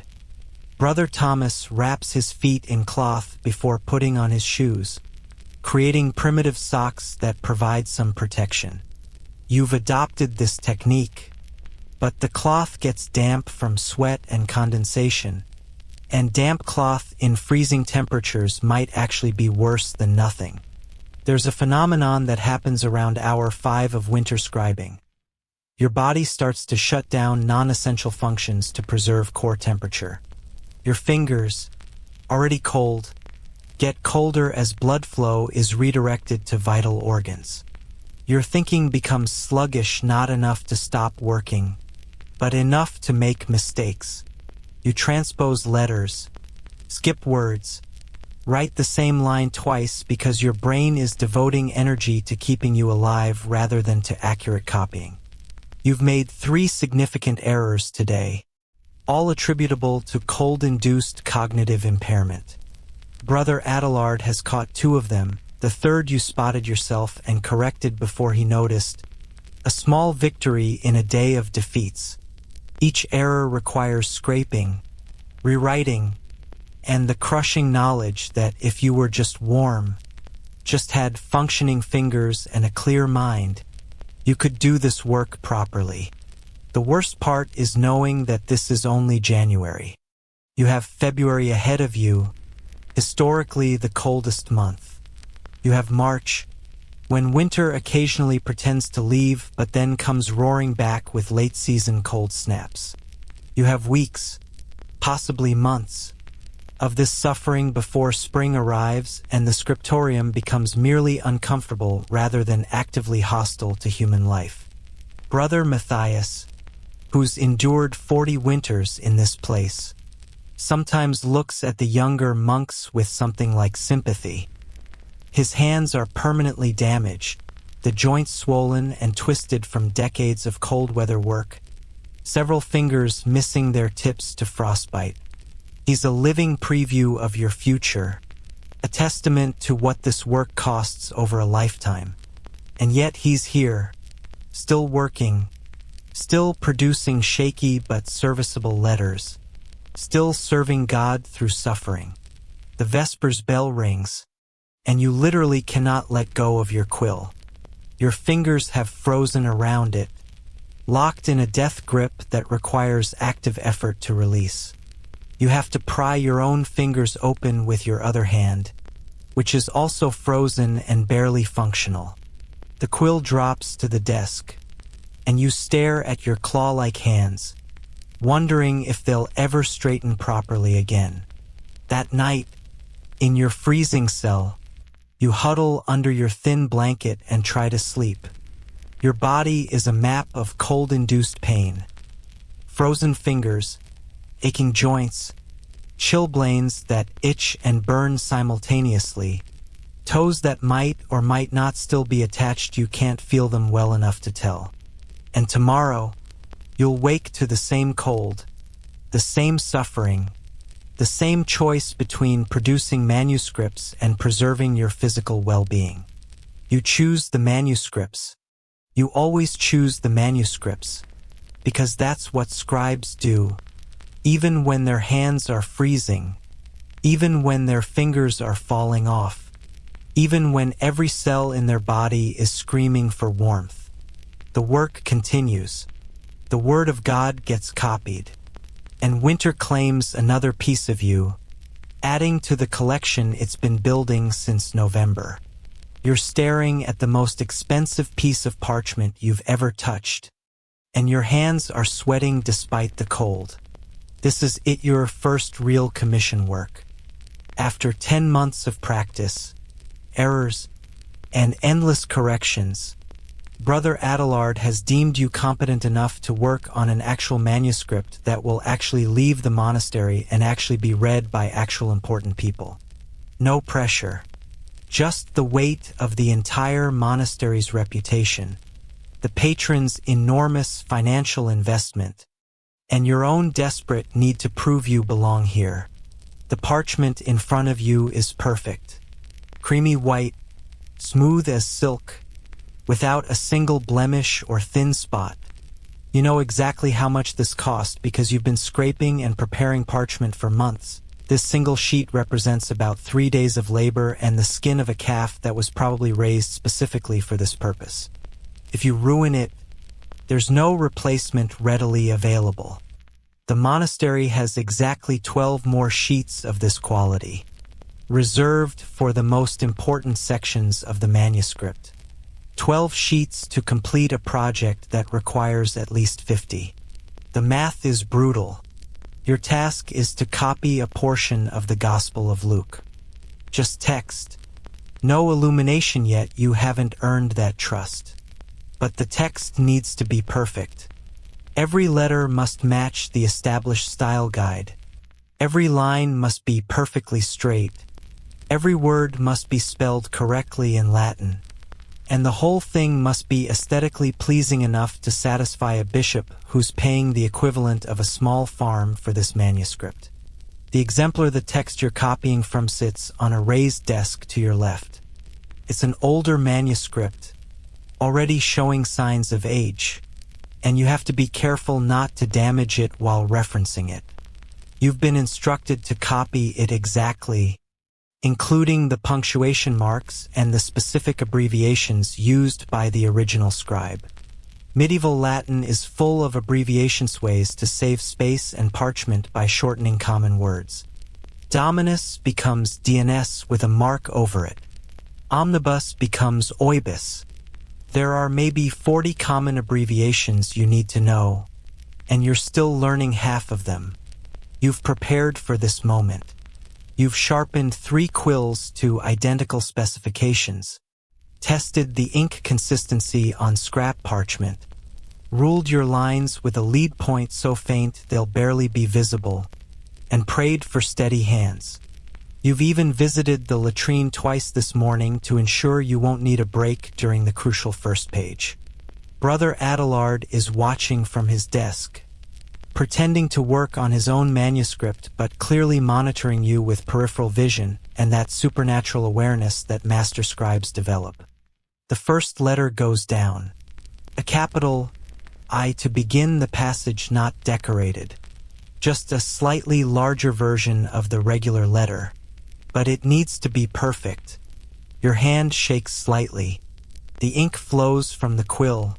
Brother Thomas wraps his feet in cloth before putting on his shoes, creating primitive socks that provide some protection. You've adopted this technique, But the cloth gets damp from sweat and condensation, and damp cloth in freezing temperatures might actually be worse than nothing. There's a phenomenon that happens around hour 5 of winter scribing. Your body starts to shut down non-essential functions to preserve core temperature. Your fingers, already cold, get colder as blood flow is redirected to vital organs. Your thinking becomes sluggish, not enough to stop working, but enough to make mistakes. You transpose letters, skip words, write the same line twice because your brain is devoting energy to keeping you alive rather than to accurate copying. You've made 3 significant errors today, all attributable to cold-induced cognitive impairment. Brother Adelard has caught 2 of them. The third you spotted yourself and corrected before he noticed. A small victory in a day of defeats. Each error requires scraping, rewriting, and the crushing knowledge that if you were just warm, just had functioning fingers and a clear mind, you could do this work properly. The worst part is knowing that this is only January. You have February ahead of you, historically the coldest month. You have March, when winter occasionally pretends to leave but then comes roaring back with late-season cold snaps. You have weeks, possibly months, of this suffering before spring arrives and the Scriptorium becomes merely uncomfortable rather than actively hostile to human life. Brother Matthias, who's endured 40 winters in this place, sometimes looks at the younger monks with something like sympathy. His hands are permanently damaged, the joints swollen and twisted from decades of cold weather work, several fingers missing their tips to frostbite. He's a living preview of your future, a testament to what this work costs over a lifetime. And yet he's here, still working, still producing shaky but serviceable letters, still serving God through suffering. The Vespers bell rings, and you literally cannot let go of your quill. Your fingers have frozen around it, locked in a death grip that requires active effort to release. You have to pry your own fingers open with your other hand, which is also frozen and barely functional. The quill drops to the desk, and you stare at your claw-like hands, wondering if they'll ever straighten properly again. That night, in your freezing cell, you huddle under your thin blanket and try to sleep. Your body is a map of cold-induced pain. Frozen fingers, aching joints, chilblains that itch and burn simultaneously, toes that might or might not still be attached, you can't feel them well enough to tell. And tomorrow, you'll wake to the same cold, the same suffering, the same choice between producing manuscripts and preserving your physical well-being. You choose the manuscripts. You always choose the manuscripts, because that's what scribes do. Even when their hands are freezing, even when their fingers are falling off, even when every cell in their body is screaming for warmth, the work continues. The Word of God gets copied, and winter claims another piece of you, adding to the collection it's been building since November. You're staring at the most expensive piece of parchment you've ever touched, and your hands are sweating despite the cold. This is your first real commission work. After 10 months of practice, errors, and endless corrections, Brother Adelard has deemed you competent enough to work on an actual manuscript that will actually leave the monastery and actually be read by actual important people. No pressure, just the weight of the entire monastery's reputation, the patron's enormous financial investment, and your own desperate need to prove you belong here. The parchment in front of you is perfect, creamy white, smooth as silk, without a single blemish or thin spot. You know exactly how much this cost because you've been scraping and preparing parchment for months. This single sheet represents about 3 days of labor and the skin of a calf that was probably raised specifically for this purpose. If you ruin it, There's no replacement readily available. The monastery has exactly 12 more sheets of this quality, reserved for the most important sections of the manuscript. 12 sheets to complete a project that requires at least 50. The math is brutal. Your task is to copy a portion of the Gospel of Luke. Just text. No illumination yet, you haven't earned that trust. But the text needs to be perfect. Every letter must match the established style guide. Every line must be perfectly straight. Every word must be spelled correctly in Latin. And the whole thing must be aesthetically pleasing enough to satisfy a bishop who's paying the equivalent of a small farm for this manuscript. The exemplar the text you're copying from sits on a raised desk to your left. It's an older manuscript, already showing signs of age, and you have to be careful not to damage it while referencing it. You've been instructed to copy it exactly, including the punctuation marks and the specific abbreviations used by the original scribe. Medieval Latin is full of abbreviations, ways to save space and parchment by shortening common words. Dominus becomes DNS with a mark over it. Omnibus becomes oibus. There are maybe 40 common abbreviations you need to know, and you're still learning half of them. You've prepared for this moment. You've sharpened 3 quills to identical specifications, tested the ink consistency on scrap parchment, ruled your lines with a lead point so faint they'll barely be visible, and prayed for steady hands. You've even visited the latrine twice this morning to ensure you won't need a break during the crucial first page. Brother Adelard is watching from his desk, pretending to work on his own manuscript but clearly monitoring you with peripheral vision and that supernatural awareness that master scribes develop. The first letter goes down, a capital I to begin the passage, not decorated, just a slightly larger version of the regular letter. But it needs to be perfect. Your hand shakes slightly. The ink flows from the quill,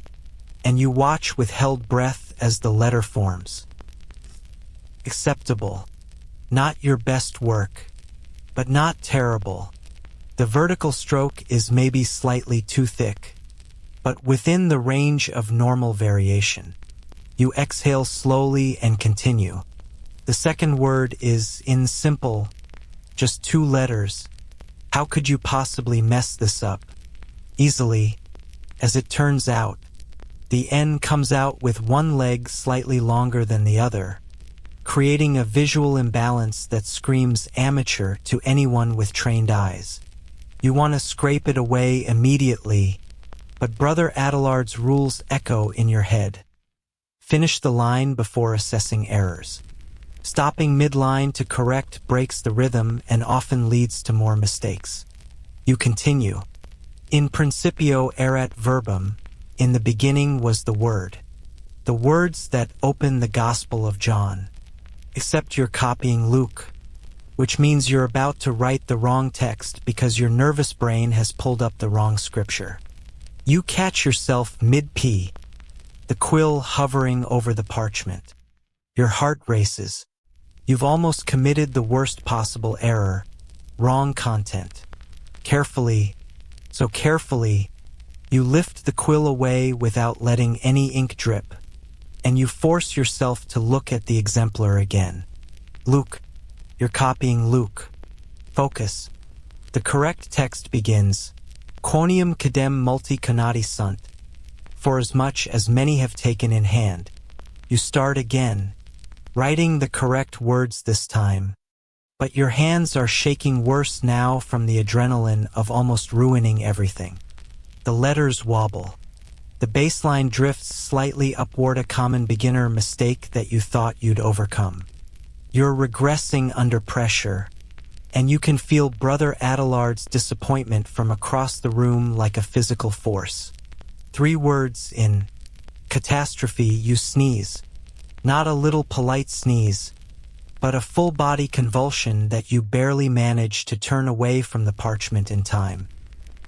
and you watch with held breath as the letter forms. Acceptable. Not your best work, but not terrible. The vertical stroke is maybe slightly too thick, but within the range of normal variation. You exhale slowly and continue. The second word is in simple, just 2 letters. How could you possibly mess this up? Easily. As it turns out, the N comes out with one leg slightly longer than the other, creating a visual imbalance that screams amateur to anyone with trained eyes. You want to scrape it away immediately, but Brother Adelard's rules echo in your head. Finish the line before assessing errors. Stopping mid-line to correct breaks the rhythm and often leads to more mistakes. You continue. In principio erat verbum, in the beginning was the Word. The words that open the Gospel of John. Except you're copying Luke, which means you're about to write the wrong text because your nervous brain has pulled up the wrong scripture. You catch yourself mid-P, the quill hovering over the parchment. Your heart races. You've almost committed the worst possible error, wrong content. Carefully, so carefully, you lift the quill away without letting any ink drip, and you force yourself to look at the exemplar again. Luke. You're copying Luke. Focus. The correct text begins, Quoniam cadem multi conati sunt. For as much as many have taken in hand. You start again, writing the correct words this time, but your hands are shaking worse now from the adrenaline of almost ruining everything. The letters wobble. The baseline drifts slightly upward, a common beginner mistake that you thought you'd overcome. You're regressing under pressure, and you can feel Brother Adelard's disappointment from across the room like a physical force. 3 words in. Catastrophe, you sneeze. Not a little polite sneeze, but a full-body convulsion that you barely manage to turn away from the parchment in time.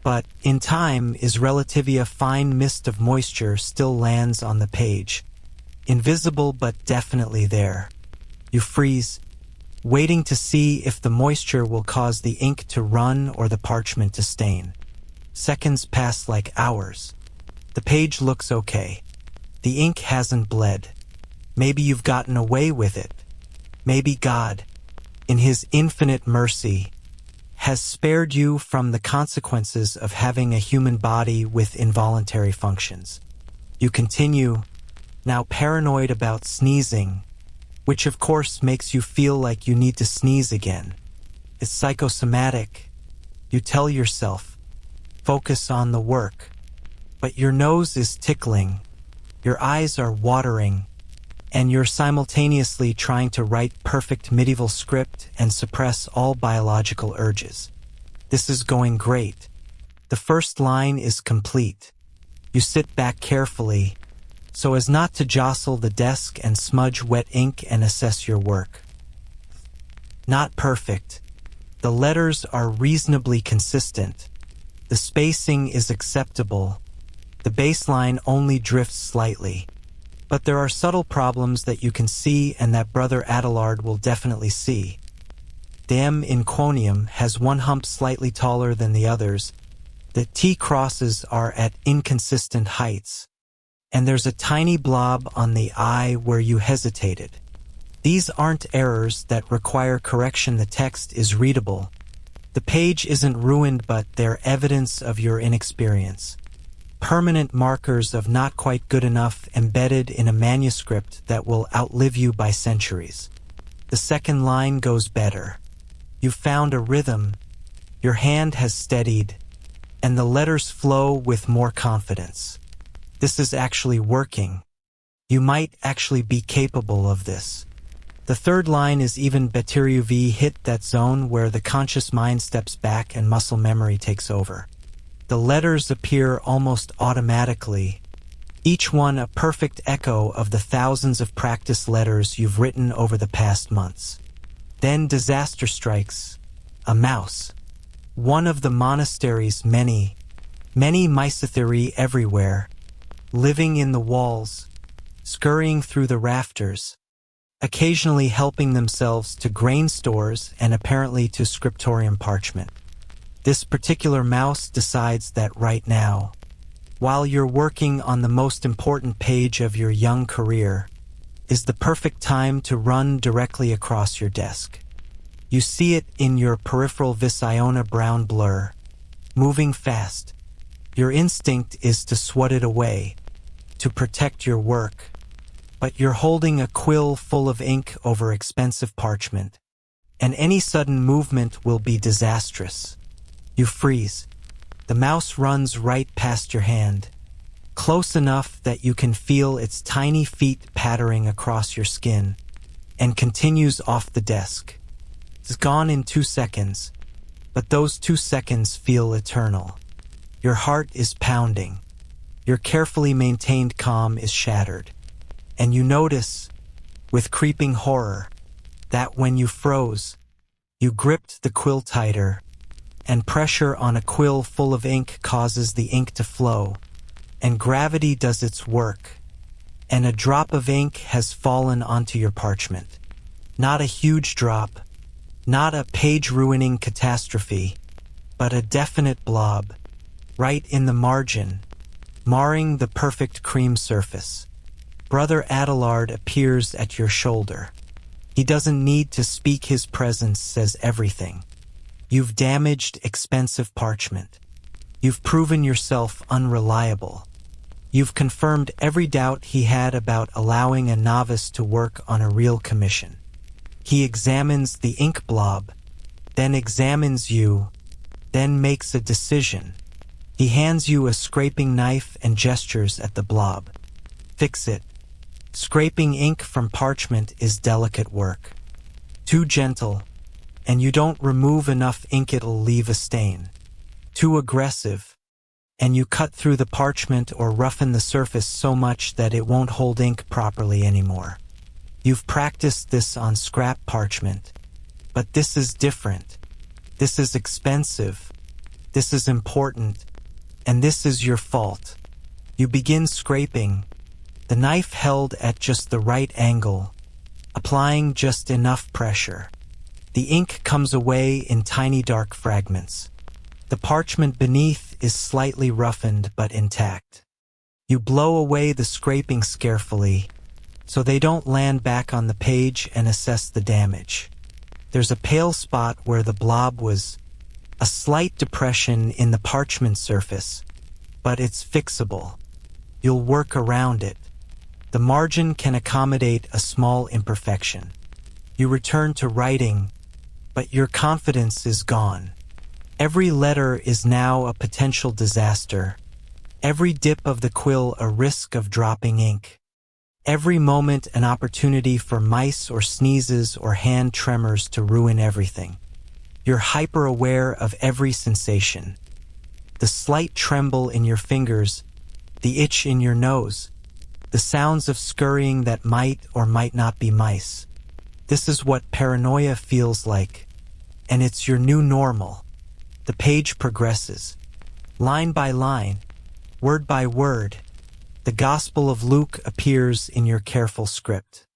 But, in time, is relatively a fine mist of moisture still lands on the page. Invisible but definitely there. You freeze, waiting to see if the moisture will cause the ink to run or the parchment to stain. Seconds pass like hours. The page looks okay. The ink hasn't bled. Maybe you've gotten away with it. Maybe God, in His infinite mercy, has spared you from the consequences of having a human body with involuntary functions. You continue, now paranoid about sneezing, which of course makes you feel like you need to sneeze again. It's psychosomatic. You tell yourself, focus on the work. But your nose is tickling, your eyes are watering, and you're simultaneously trying to write perfect medieval script and suppress all biological urges. This is going great. The first line is complete. You sit back carefully, so as not to jostle the desk and smudge wet ink and assess your work. Not perfect. The letters are reasonably consistent. The spacing is acceptable. The baseline only drifts slightly. But there are subtle problems that you can see and that Brother Adelard will definitely see. The M in quonium has one hump slightly taller than the others. The T crosses are at inconsistent heights. And there's a tiny blob on the I where you hesitated. These aren't errors that require correction. The text is readable. The page isn't ruined, but they're evidence of your inexperience. Permanent markers of not quite good enough embedded in a manuscript that will outlive you by centuries. The second line goes better. You've found a rhythm, your hand has steadied, and the letters flow with more confidence. This is actually working. You might actually be capable of this. The third line is even better. You've hit that zone where the conscious mind steps back and muscle memory takes over. The letters appear almost automatically, each one a perfect echo of the thousands of practice letters you've written over the past months. Then disaster strikes. A mouse. One of the monastery's many mycetheri everywhere, living in the walls, scurrying through the rafters, occasionally helping themselves to grain stores and apparently to Scriptorium parchment. This particular mouse decides that right now, while you're working on the most important page of your young career, is the perfect time to run directly across your desk. You see it in your peripheral visiona brown blur, moving fast. Your instinct is to swat it away, to protect your work, but you're holding a quill full of ink over expensive parchment, and any sudden movement will be disastrous. You freeze. The mouse runs right past your hand, close enough that you can feel its tiny feet pattering across your skin, and continues off the desk. It's gone in 2 seconds, but those 2 seconds feel eternal. Your heart is pounding. Your carefully maintained calm is shattered, and you notice, with creeping horror, that when you froze, you gripped the quill tighter, and pressure on a quill full of ink causes the ink to flow, and gravity does its work, and a drop of ink has fallen onto your parchment. Not a huge drop, not a page-ruining catastrophe, but a definite blob, right in the margin, marring the perfect cream surface. Brother Adelard appears at your shoulder. He doesn't need to speak, his presence says everything. You've damaged expensive parchment. You've proven yourself unreliable. You've confirmed every doubt he had about allowing a novice to work on a real commission. He examines the ink blob, then examines you, then makes a decision. He hands you a scraping knife and gestures at the blob. Fix it. Scraping ink from parchment is delicate work. Too gentle, and you don't remove enough ink, it'll leave a stain. Too aggressive, and you cut through the parchment or roughen the surface so much that it won't hold ink properly anymore. You've practiced this on scrap parchment, but this is different. This is expensive. This is important, and this is your fault. You begin scraping, the knife held at just the right angle, applying just enough pressure. The ink comes away in tiny dark fragments. The parchment beneath is slightly roughened but intact. You blow away the scrapings carefully, so they don't land back on the page, and assess the damage. There's a pale spot where the blob was, a slight depression in the parchment surface, but it's fixable. You'll work around it. The margin can accommodate a small imperfection. You return to writing, but your confidence is gone. Every letter is now a potential disaster. Every dip of the quill a risk of dropping ink. Every moment an opportunity for mice or sneezes or hand tremors to ruin everything. You're hyper-aware of every sensation. The slight tremble in your fingers, the itch in your nose, the sounds of scurrying that might or might not be mice. This is what paranoia feels like, and it's your new normal. The page progresses, line by line, word by word. The Gospel of Luke appears in your careful script.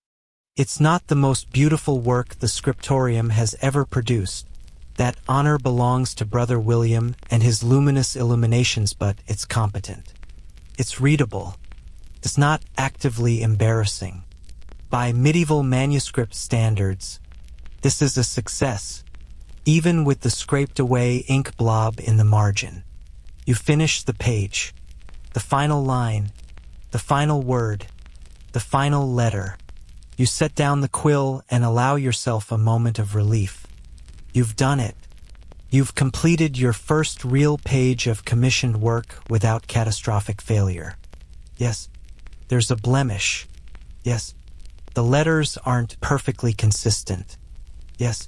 It's not the most beautiful work the Scriptorium has ever produced. That honor belongs to Brother William and his luminous illuminations, but it's competent. It's readable. It's not actively embarrassing. By medieval manuscript standards, this is a success, even with the scraped-away ink blob in the margin. You finish the page, the final line, the final word, the final letter. You set down the quill and allow yourself a moment of relief. You've done it. You've completed your first real page of commissioned work without catastrophic failure. Yes, there's a blemish. Yes, the letters aren't perfectly consistent. Yes,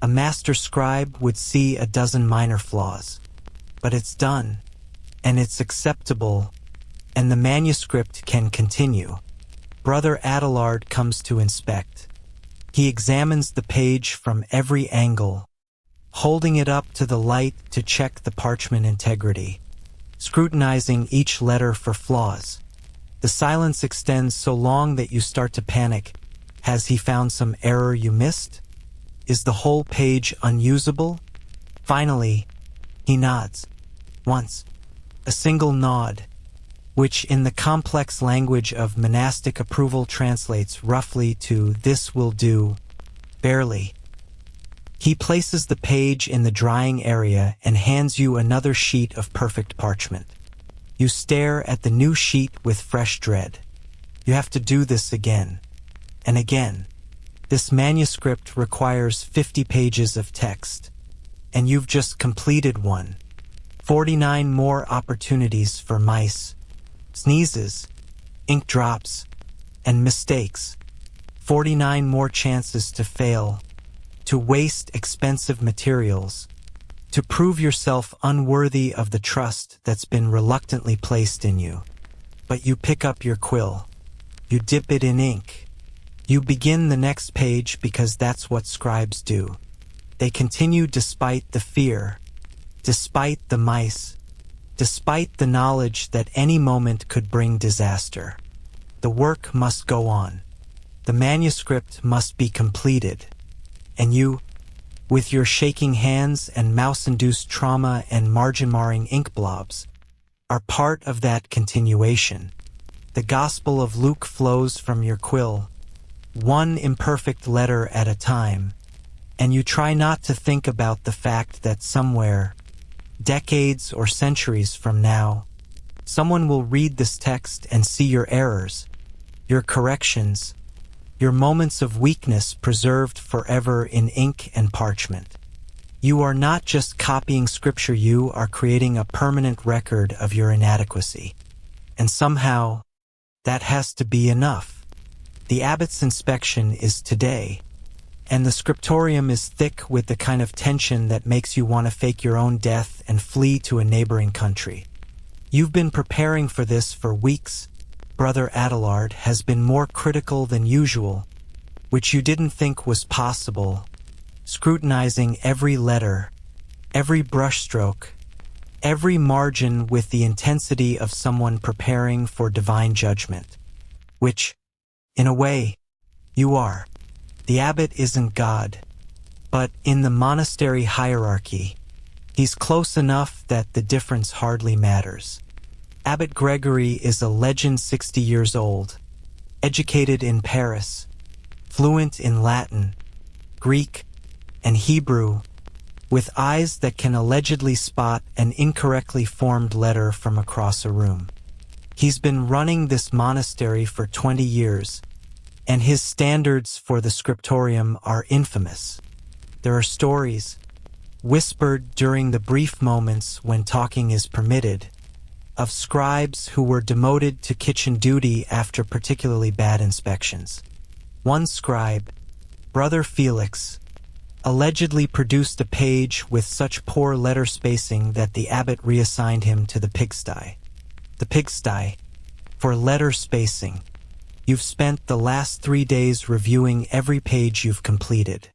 a master scribe would see a dozen minor flaws. But it's done, and it's acceptable, and the manuscript can continue. Brother Adelard comes to inspect. He examines the page from every angle, holding it up to the light to check the parchment integrity, scrutinizing each letter for flaws. The silence extends so long that you start to panic. Has he found some error you missed? Is the whole page unusable? Finally, he nods. Once, a single nod, which in the complex language of monastic approval translates roughly to "this will do," barely. He places the page in the drying area and hands you another sheet of perfect parchment. You stare at the new sheet with fresh dread. You have to do this again, and again. This manuscript requires 50 pages of text, and you've just completed one. 49 more opportunities for mice, sneezes, ink drops, and mistakes. 49 more chances to fail, to waste expensive materials, to prove yourself unworthy of the trust that's been reluctantly placed in you. But you pick up your quill. You dip it in ink. You begin the next page because that's what scribes do. They continue despite the fear, despite the mice, despite the knowledge that any moment could bring disaster. The work must go on. The manuscript must be completed. And you, with your shaking hands and mouse-induced trauma and margin-marring ink blobs, are part of that continuation. The Gospel of Luke flows from your quill, one imperfect letter at a time, and you try not to think about the fact that somewhere, decades or centuries from now, someone will read this text and see your errors, your corrections, your moments of weakness preserved forever in ink and parchment. You are not just copying scripture, you are creating a permanent record of your inadequacy. And somehow, that has to be enough. The abbot's inspection is today, and the Scriptorium is thick with the kind of tension that makes you want to fake your own death and flee to a neighboring country. You've been preparing for this for weeks. Brother Adelard has been more critical than usual, which you didn't think was possible, scrutinizing every letter, every brushstroke, every margin with the intensity of someone preparing for divine judgment. Which, in a way, you are. The abbot isn't God, but in the monastery hierarchy, he's close enough that the difference hardly matters. Abbot Gregory is a legend 60 years old, educated in Paris, fluent in Latin, Greek, and Hebrew, with eyes that can allegedly spot an incorrectly formed letter from across a room. He's been running this monastery for 20 years, and his standards for the Scriptorium are infamous. There are stories, whispered during the brief moments when talking is permitted, of scribes who were demoted to kitchen duty after particularly bad inspections. One scribe, Brother Felix, allegedly produced a page with such poor letter spacing that the abbot reassigned him to the pigsty. The pigsty, for letter spacing. You've spent the last 3 days reviewing every page you've completed.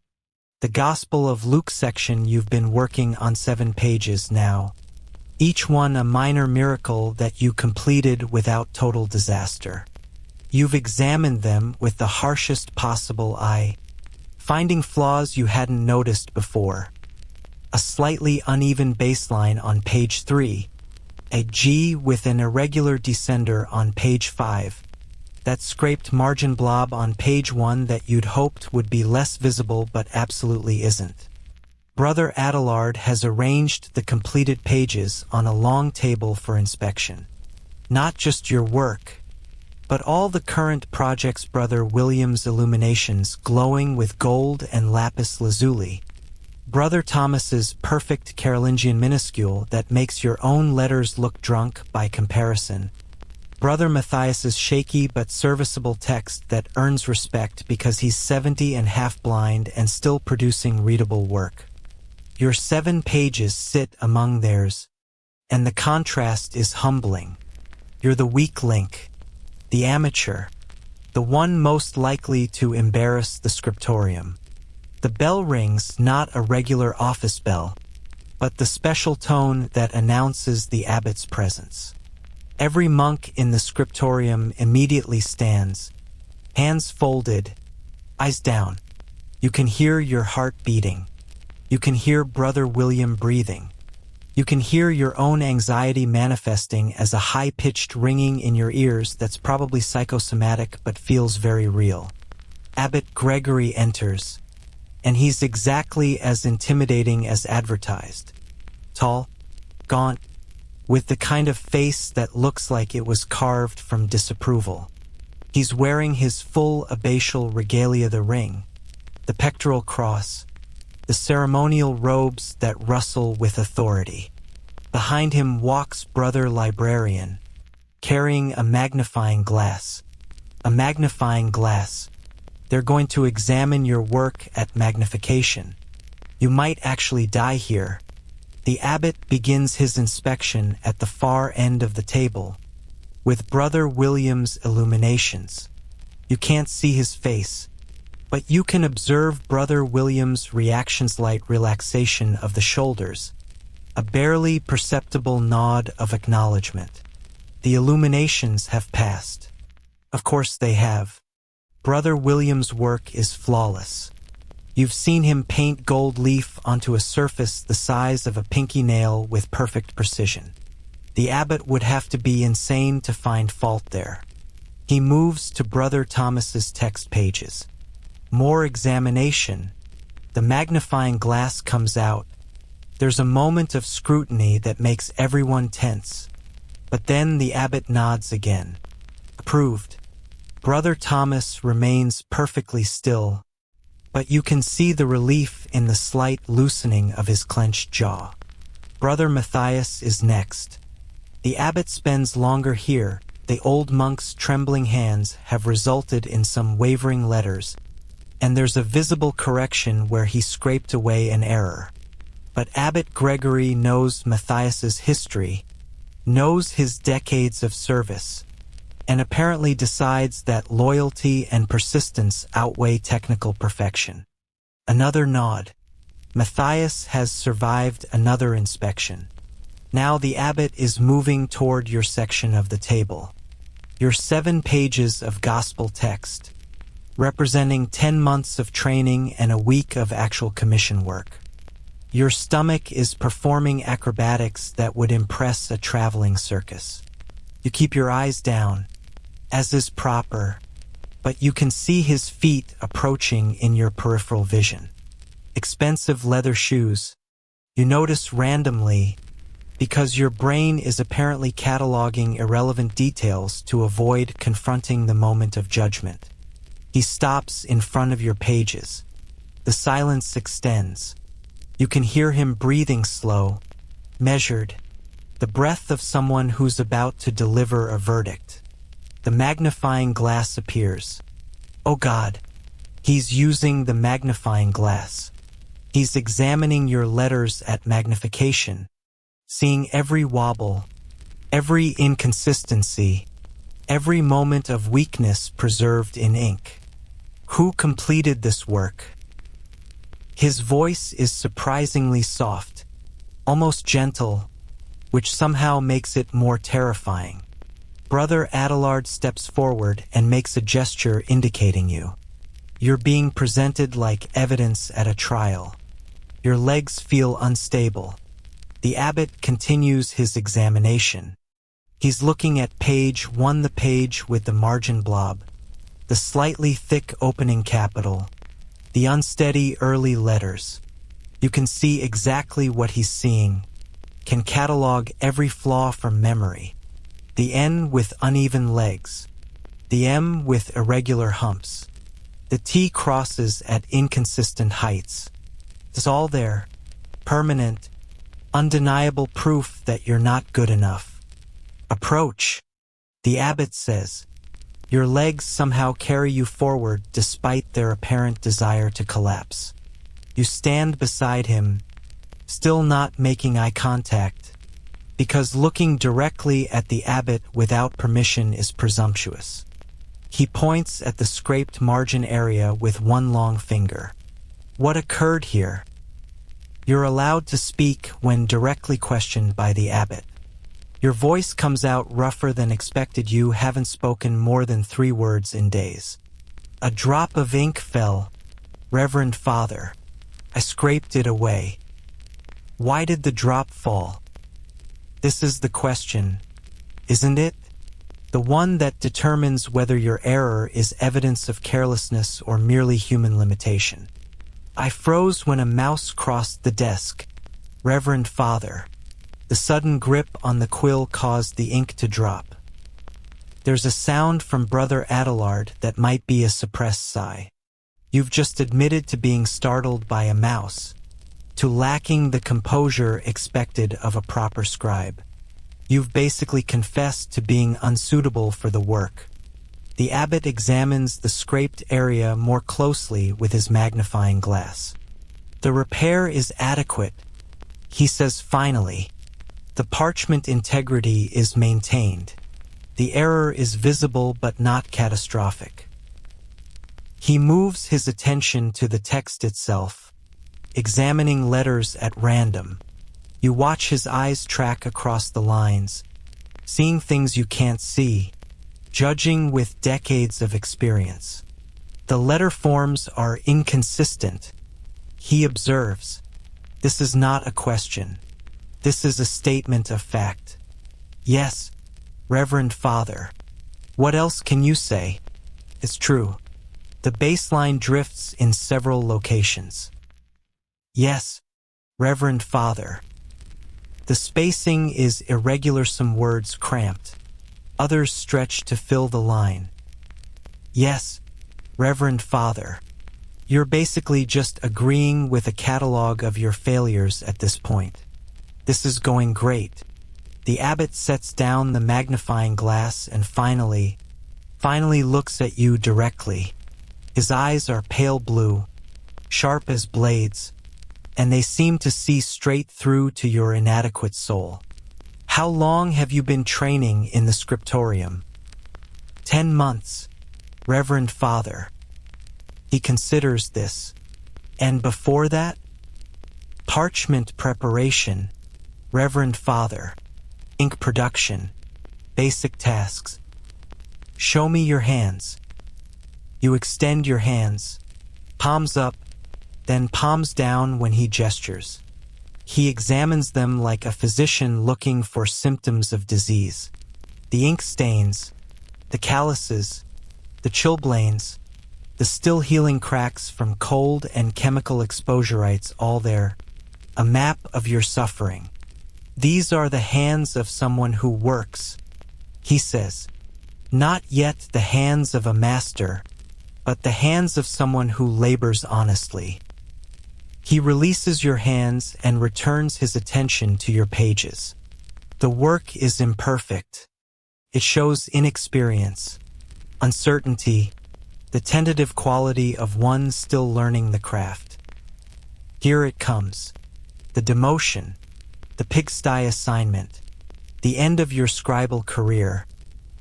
The Gospel of Luke section you've been working on 7 pages now, each one a minor miracle that you completed without total disaster. You've examined them with the harshest possible eye, finding flaws you hadn't noticed before. A slightly uneven baseline on page 3, a G with an irregular descender on page 5, that scraped margin blob on page 1 that you'd hoped would be less visible but absolutely isn't. Brother Adelard has arranged the completed pages on a long table for inspection. Not just your work, but all the current projects. Brother William's illuminations glowing with gold and lapis lazuli. Brother Thomas's perfect Carolingian minuscule that makes your own letters look drunk by comparison. Brother Matthias's shaky but serviceable text that earns respect because he's 70 and half blind and still producing readable work. Your 7 pages sit among theirs, and the contrast is humbling. You're the weak link, the amateur, the one most likely to embarrass the Scriptorium. The bell rings not a regular office bell, but the special tone that announces the abbot's presence. Every monk in the Scriptorium immediately stands, hands folded, eyes down. You can hear your heart beating. You can hear Brother William breathing. You can hear your own anxiety manifesting as a high-pitched ringing in your ears that's probably psychosomatic but feels very real. Abbot Gregory enters, and he's exactly as intimidating as advertised. Tall, gaunt, with the kind of face that looks like it was carved from disapproval. He's wearing his full abbatial regalia, the ring, the pectoral cross, the ceremonial robes that rustle with authority. Behind him walks Brother Librarian, carrying a magnifying glass. A magnifying glass. They're going to examine your work at magnification. You might actually die here. The abbot begins his inspection at the far end of the table, with Brother William's illuminations. You can't see his face, but you can observe Brother William's reactions, light relaxation of the shoulders, a barely perceptible nod of acknowledgement. The illuminations have passed. Of course they have. Brother William's work is flawless. You've seen him paint gold leaf onto a surface the size of a pinky nail with perfect precision. The abbot would have to be insane to find fault there. He moves to Brother Thomas's text pages. More examination. The magnifying glass comes out. There's a moment of scrutiny that makes everyone tense. But then the abbot nods again. Approved. Brother Thomas remains perfectly still, but you can see the relief in the slight loosening of his clenched jaw. Brother Matthias is next. The abbot spends longer here. The old monk's trembling hands have resulted in some wavering letters, and there's a visible correction where he scraped away an error. But Abbot Gregory knows Matthias's history, knows his decades of service, and apparently decides that loyalty and persistence outweigh technical perfection. Another nod. Matthias has survived another inspection. Now the abbot is moving toward your section of the table. Your 7 pages of gospel text, representing 10 months of training and a week of actual commission work. Your stomach is performing acrobatics that would impress a traveling circus. You keep your eyes down, as is proper, but you can see his feet approaching in your peripheral vision. Expensive leather shoes. You notice randomly because your brain is apparently cataloging irrelevant details to avoid confronting the moment of judgment. He stops in front of your pages. The silence extends. You can hear him breathing slow, measured, the breath of someone who's about to deliver a verdict. The magnifying glass appears. Oh God, he's using the magnifying glass. He's examining your letters at magnification, seeing every wobble, every inconsistency, every moment of weakness preserved in ink. Who completed this work? His voice is surprisingly soft, almost gentle, which somehow makes it more terrifying. Brother Adelard steps forward and makes a gesture indicating you. You're being presented like evidence at a trial. Your legs feel unstable. The abbot continues his examination. He's looking at page 1, the page with the margin blob, the slightly thick opening capital, the unsteady early letters. You can see exactly what he's seeing, can catalog every flaw from memory. The N with uneven legs, the M with irregular humps, the T crosses at inconsistent heights. It's all there, permanent, undeniable proof that you're not good enough. Approach, the abbot says. Your legs somehow carry you forward despite their apparent desire to collapse. You stand beside him, still not making eye contact, because looking directly at the abbot without permission is presumptuous. He points at the scraped margin area with one long finger. What occurred here? You're allowed to speak when directly questioned by the abbot. Your voice comes out rougher than expected. You haven't spoken more than 3 words in days. A drop of ink fell. Reverend Father, I scraped it away. Why did the drop fall? This is the question, isn't it? The one that determines whether your error is evidence of carelessness or merely human limitation. I froze when a mouse crossed the desk. Reverend Father, the sudden grip on the quill caused the ink to drop. There's a sound from Brother Adelard that might be a suppressed sigh. You've just admitted to being startled by a mouse, to lacking the composure expected of a proper scribe. You've basically confessed to being unsuitable for the work. The abbot examines the scraped area more closely with his magnifying glass. The repair is adequate, he says finally. The parchment integrity is maintained. The error is visible but not catastrophic. He moves his attention to the text itself, examining letters at random. You watch his eyes track across the lines, seeing things you can't see, judging with decades of experience. The letter forms are inconsistent. He observes. This is not a question. This is a statement of fact. Yes, Reverend Father. What else can you say? It's true. The baseline drifts in several locations. Yes, Reverend Father. The spacing is irregular, some words cramped, others stretched to fill the line. Yes, Reverend Father. You're basically just agreeing with a catalog of your failures at this point. This is going great. The abbot sets down the magnifying glass and finally looks at you directly. His eyes are pale blue, sharp as blades, and they seem to see straight through to your inadequate soul. How long have you been training in the Scriptorium? 10 months, Reverend Father. He considers this. And before that? Parchment preparation. Reverend Father. Ink production. Basic tasks. Show me your hands. You extend your hands, palms up, then palms down when he gestures. He examines them like a physician looking for symptoms of disease. The ink stains, the calluses, the chilblains, the still healing cracks from cold and chemical exposurites, all there. A map of your suffering. These are the hands of someone who works, he says. Not yet the hands of a master, but the hands of someone who labors honestly. He releases your hands and returns his attention to your pages. The work is imperfect. It shows inexperience, uncertainty, the tentative quality of one still learning the craft. Here it comes. The demotion, the pigsty assignment, the end of your scribal career.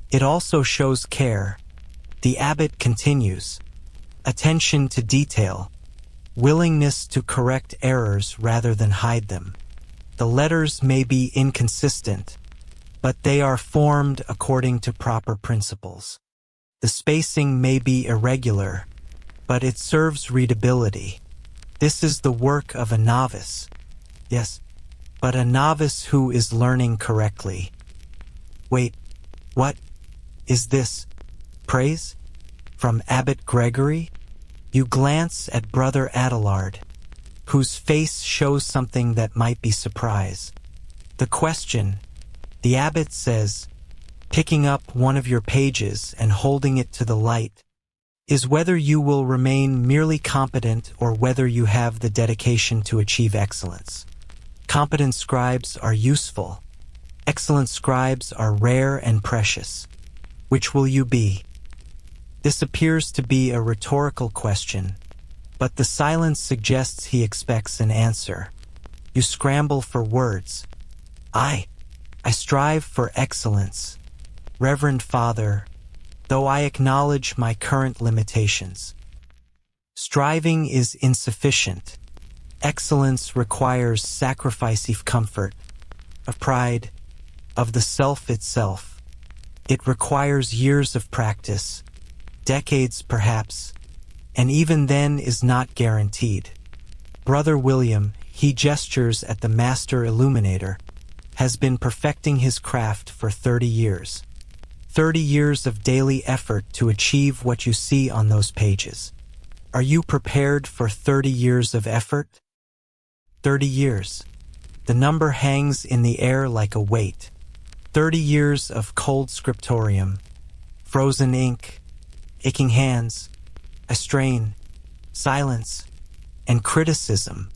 It also shows care. The abbot continues. Attention to detail, willingness to correct errors rather than hide them. The letters may be inconsistent, but they are formed according to proper principles. The spacing may be irregular, but it serves readability. This is the work of a novice. Yes, but a novice who is learning correctly. Wait, what? Is this praise? From Abbot Gregory? You glance at Brother Adelard, whose face shows something that might be surprise. The question, the abbot says, picking up one of your pages and holding it to the light, is whether you will remain merely competent or whether you have the dedication to achieve excellence. Competent scribes are useful. Excellent scribes are rare and precious. Which will you be? This appears to be a rhetorical question, but the silence suggests he expects an answer. You scramble for words. I strive for excellence. Reverend Father, though I acknowledge my current limitations. Striving is insufficient. Excellence requires sacrifice of comfort, of pride, of the self itself. It requires years of practice, decades perhaps, and even then is not guaranteed. Brother William, he gestures at the master illuminator, has been perfecting his craft for 30 years. 30 years of daily effort to achieve what you see on those pages. Are you prepared for 30 years of effort? 30 years. The number hangs in the air like a weight. 30 years of cold scriptorium, frozen ink, aching hands, a strain, silence, and criticism.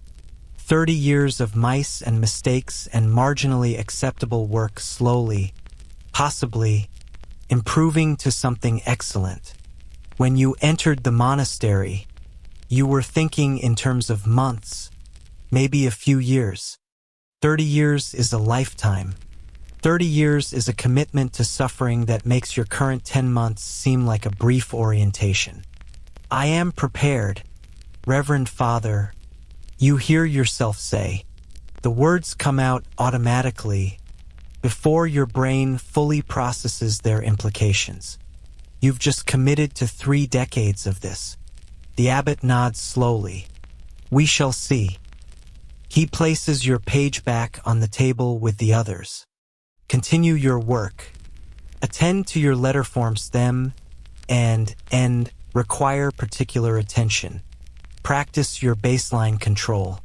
30 years of mice and mistakes and marginally acceptable work slowly, possibly, improving to something excellent. When you entered the monastery, you were thinking in terms of months, maybe a few years. 30 years is a lifetime. 30 years is a commitment to suffering that makes your current 10 months seem like a brief orientation. I am prepared, Reverend Father, you hear yourself say. The words come out automatically before your brain fully processes their implications. You've just committed to 3 decades of this. The abbot nods slowly. We shall see. He places your page back on the table with the others. Continue your work. Attend to your letter forms. Them and end require particular attention. Practice your baseline control.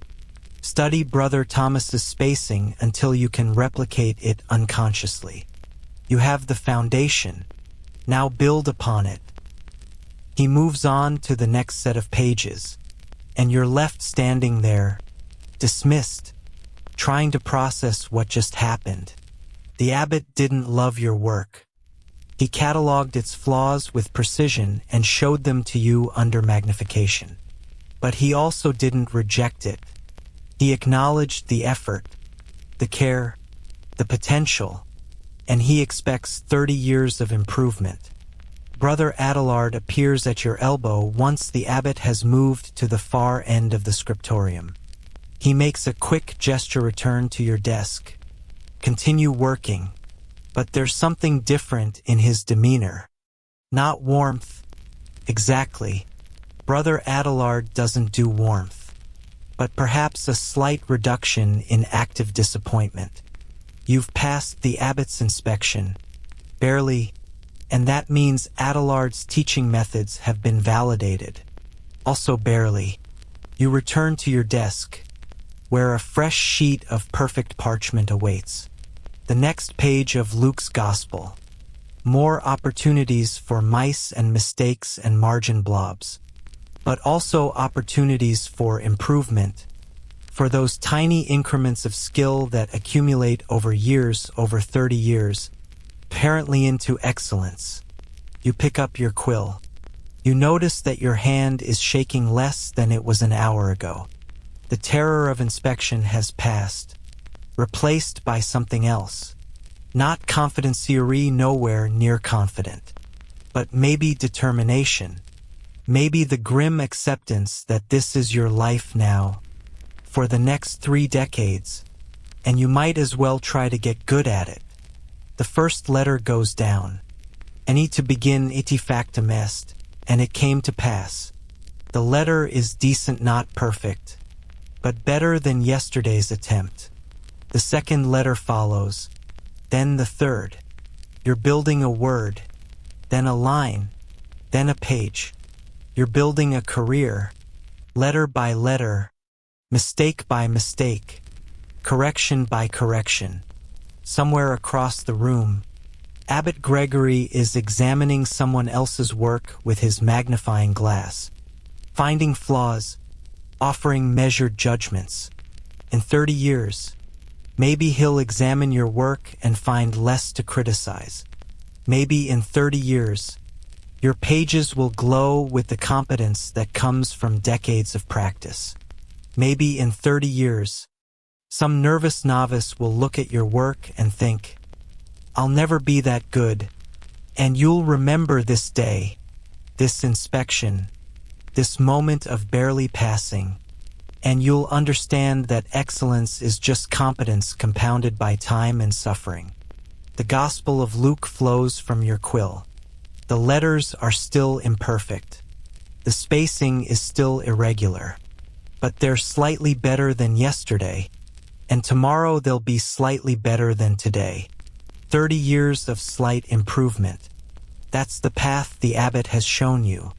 Study Brother Thomas's spacing until you can replicate it unconsciously. You have the foundation. Now build upon it. He moves on to the next set of pages, and you're left standing there, dismissed, trying to process what just happened. The abbot didn't love your work. He cataloged its flaws with precision and showed them to you under magnification. But he also didn't reject it. He acknowledged the effort, the care, the potential, and he expects 30 years of improvement. Brother Adelard appears at your elbow once the abbot has moved to the far end of the scriptorium. He makes a quick gesture return to your desk, continue working, but there's something different in his demeanor. Not warmth. Exactly. Brother Adelard doesn't do warmth, but perhaps a slight reduction in active disappointment. You've passed the abbot's inspection. Barely, and that means Adelard's teaching methods have been validated. Also barely. You return to your desk, where a fresh sheet of perfect parchment awaits. The next page of Luke's Gospel. More opportunities for mice and mistakes and margin blobs, but also opportunities for improvement, for those tiny increments of skill that accumulate over years, over 30 years, apparently into excellence. You pick up your quill. You notice that your hand is shaking less than it was an hour ago. The terror of inspection has passed, replaced by something else. Not confidencerie, nowhere near confident, but maybe determination, maybe the grim acceptance that this is your life now, for the next 3 decades, and you might as well try to get good at it. The first letter goes down. Any to begin iti factum est, and it came to pass. The letter is decent, not perfect, but better than yesterday's attempt. The second letter follows, then the third. You're building a word, then a line, then a page. You're building a career, letter by letter, mistake by mistake, correction by correction. Somewhere across the room, Abbot Gregory is examining someone else's work with his magnifying glass, finding flaws, offering measured judgments. In 30 years, maybe he'll examine your work and find less to criticize. Maybe in 30 years, your pages will glow with the competence that comes from decades of practice. Maybe in 30 years, some nervous novice will look at your work and think, I'll never be that good, and you'll remember this day, this inspection, this moment of barely passing, and you'll understand that excellence is just competence compounded by time and suffering. The Gospel of Luke flows from your quill. The letters are still imperfect. The spacing is still irregular, but they're slightly better than yesterday, and tomorrow they'll be slightly better than today. 30 years of slight improvement. That's the path the abbot has shown you.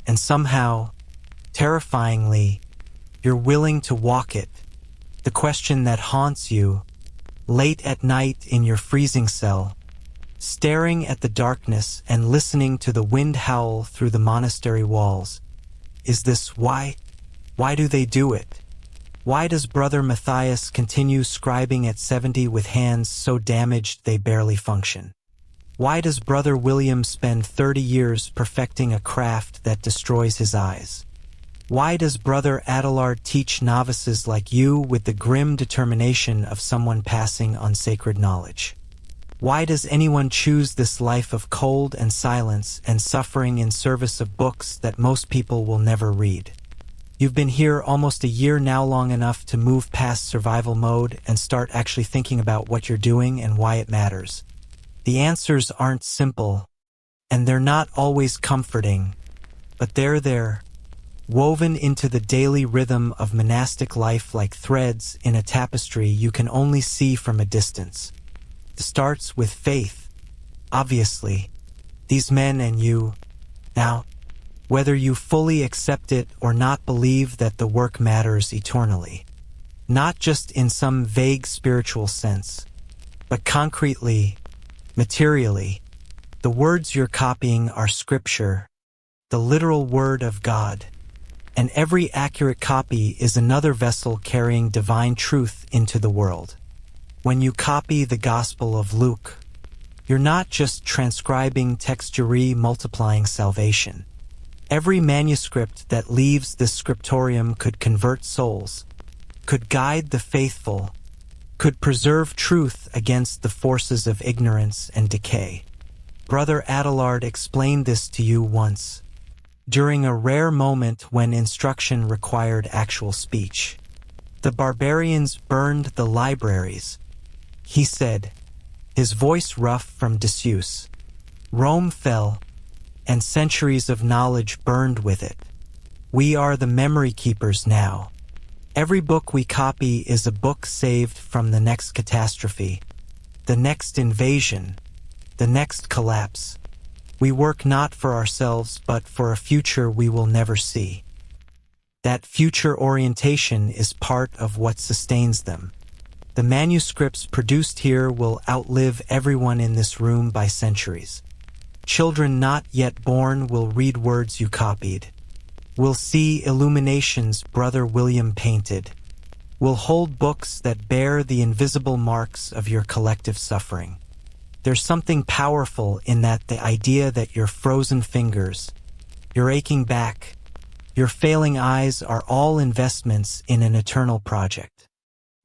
And somehow, terrifyingly, you're willing to walk it. The question that haunts you, late at night in your freezing cell, staring at the darkness and listening to the wind howl through the monastery walls, is this why? Why do they do it? Why does Brother Matthias continue scribing at 70 with hands so damaged they barely function? Why does Brother William spend 30 years perfecting a craft that destroys his eyes? Why does Brother Adelard teach novices like you with the grim determination of someone passing on sacred knowledge? Why does anyone choose this life of cold and silence and suffering in service of books that most people will never read? You've been here almost a year now, long enough to move past survival mode and start actually thinking about what you're doing and why it matters. The answers aren't simple, and they're not always comforting, but they're there, woven into the daily rhythm of monastic life like threads in a tapestry you can only see from a distance. It starts with faith, obviously. These men and you, now, whether you fully accept it or not, believe that the work matters eternally. Not just in some vague spiritual sense, but concretely, materially. The words you're copying are Scripture, the literal Word of God, and every accurate copy is another vessel carrying divine truth into the world. When you copy the Gospel of Luke, you're not just transcribing texture, multiplying salvation. Every manuscript that leaves this scriptorium could convert souls, could guide the faithful, could preserve truth against the forces of ignorance and decay. Brother Adelard explained this to you once, during a rare moment when instruction required actual speech. The barbarians burned the libraries. he said, his voice rough from disuse. Rome fell, and centuries of knowledge burned with it. We are the memory keepers now. Every book we copy is a book saved from the next catastrophe, the next invasion, the next collapse. We work not for ourselves, but for a future we will never see. That future orientation is part of what sustains them. The manuscripts produced here will outlive everyone in this room by centuries. Children not yet born will read words you copied. Will see illuminations Brother William painted. Will hold books that bear the invisible marks of your collective suffering. There's something powerful in that, the idea that your frozen fingers, your aching back, your failing eyes are all investments in an eternal project.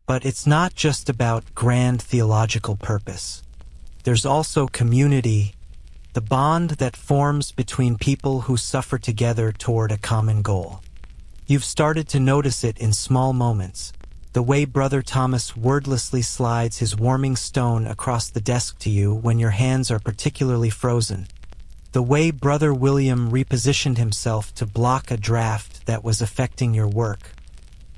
But it's not just about grand theological purpose. There's also community, the bond that forms between people who suffer together toward a common goal. You've started to notice it in small moments, the way Brother Thomas wordlessly slides his warming stone across the desk to you when your hands are particularly frozen, the way Brother William repositioned himself to block a draft that was affecting your work,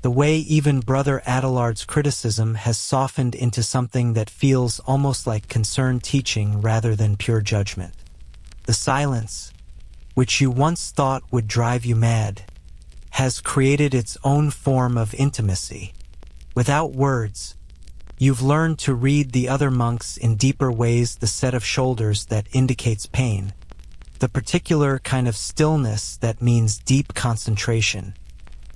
the way even Brother Adelard's criticism has softened into something that feels almost like concerned teaching rather than pure judgment. The silence, which you once thought would drive you mad, has created its own form of intimacy. Without words, you've learned to read the other monks in deeper ways, the set of shoulders that indicates pain, the particular kind of stillness that means deep concentration,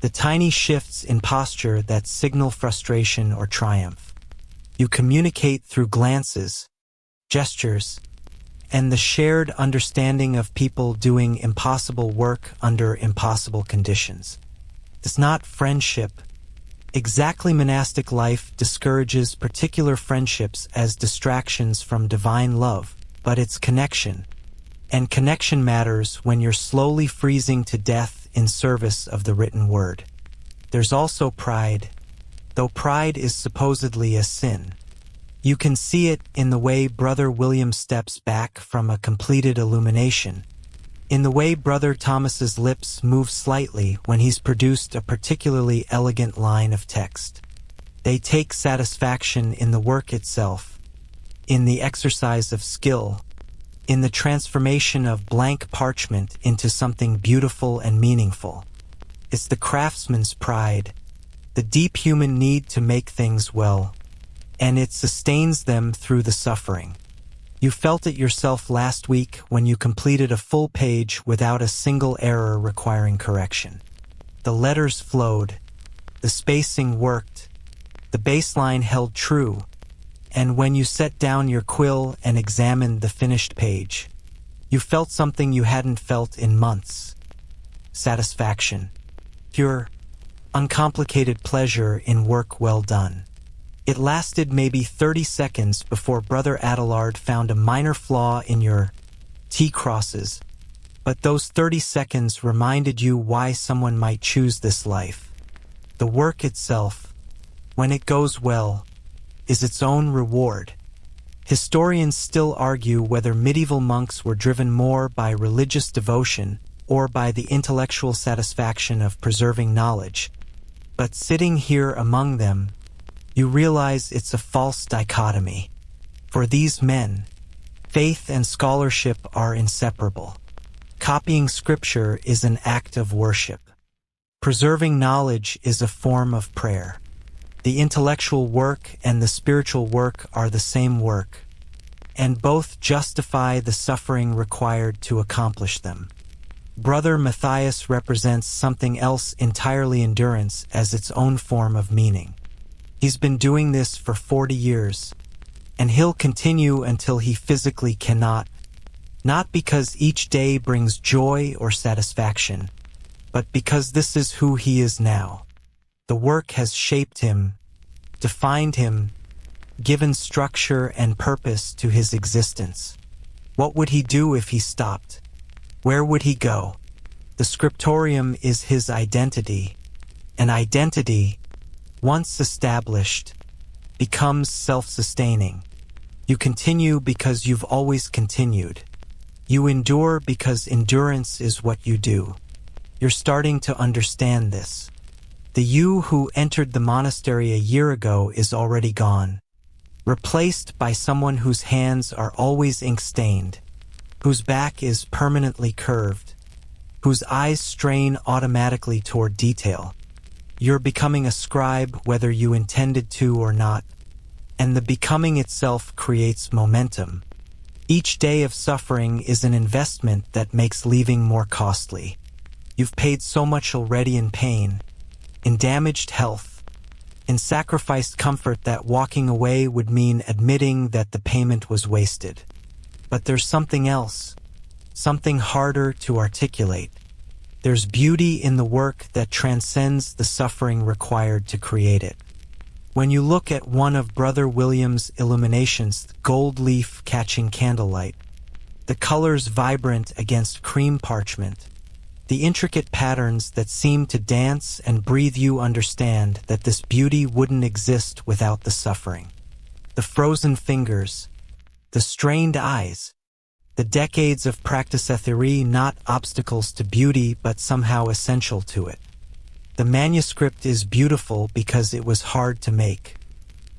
the tiny shifts in posture that signal frustration or triumph. You communicate through glances, gestures, and the shared understanding of people doing impossible work under impossible conditions. It's not friendship. Exactly, monastic life discourages particular friendships as distractions from divine love, but it's connection. And connection matters when you're slowly freezing to death in service of the written word. There's also pride, though pride is supposedly a sin. You can see it in the way Brother William steps back from a completed illumination, in the way Brother Thomas's lips move slightly when he's produced a particularly elegant line of text. They take satisfaction in the work itself, in the exercise of skill, in the transformation of blank parchment into something beautiful and meaningful. It's the craftsman's pride, the deep human need to make things well, and it sustains them through the suffering. You felt it yourself last week when you completed a full page without a single error requiring correction. The letters flowed, the spacing worked, the baseline held true, and when you set down your quill and examined the finished page, you felt something you hadn't felt in months. Satisfaction. Pure, uncomplicated pleasure in work well done. It lasted maybe 30 seconds before Brother Adelard found a minor flaw in your T-crosses, but those 30 seconds reminded you why someone might choose this life. The work itself, when it goes well, is its own reward. Historians still argue whether medieval monks were driven more by religious devotion or by the intellectual satisfaction of preserving knowledge. But sitting here among them, you realize it's a false dichotomy. For these men, faith and scholarship are inseparable. Copying scripture is an act of worship. Preserving knowledge is a form of prayer. The intellectual work and the spiritual work are the same work, and both justify the suffering required to accomplish them. Brother Matthias represents something else entirely, endurance as its own form of meaning. He's been doing this for 40 years, and he'll continue until he physically cannot, not because each day brings joy or satisfaction, but because this is who he is now. The work has shaped him, defined him, given structure and purpose to his existence. What would he do if he stopped? Where would he go? The Scriptorium is his identity, an identity, once established, becomes self-sustaining. You continue because you've always continued. You endure because endurance is what you do. You're starting to understand this. The you who entered the monastery a year ago is already gone, replaced by someone whose hands are always ink-stained, whose back is permanently curved, whose eyes strain automatically toward detail. You're becoming a scribe whether you intended to or not, and the becoming itself creates momentum. Each day of suffering is an investment that makes leaving more costly. You've paid so much already in pain, in damaged health, in sacrificed comfort that walking away would mean admitting that the payment was wasted. But there's something else, something harder to articulate. There's beauty in the work that transcends the suffering required to create it. When you look at one of Brother William's illuminations, gold leaf catching candlelight, the colors vibrant against cream parchment, the intricate patterns that seem to dance and breathe, you understand that this beauty wouldn't exist without the suffering. The frozen fingers, the strained eyes, the decades of practice theory, not obstacles to beauty but somehow essential to it. The manuscript is beautiful because it was hard to make.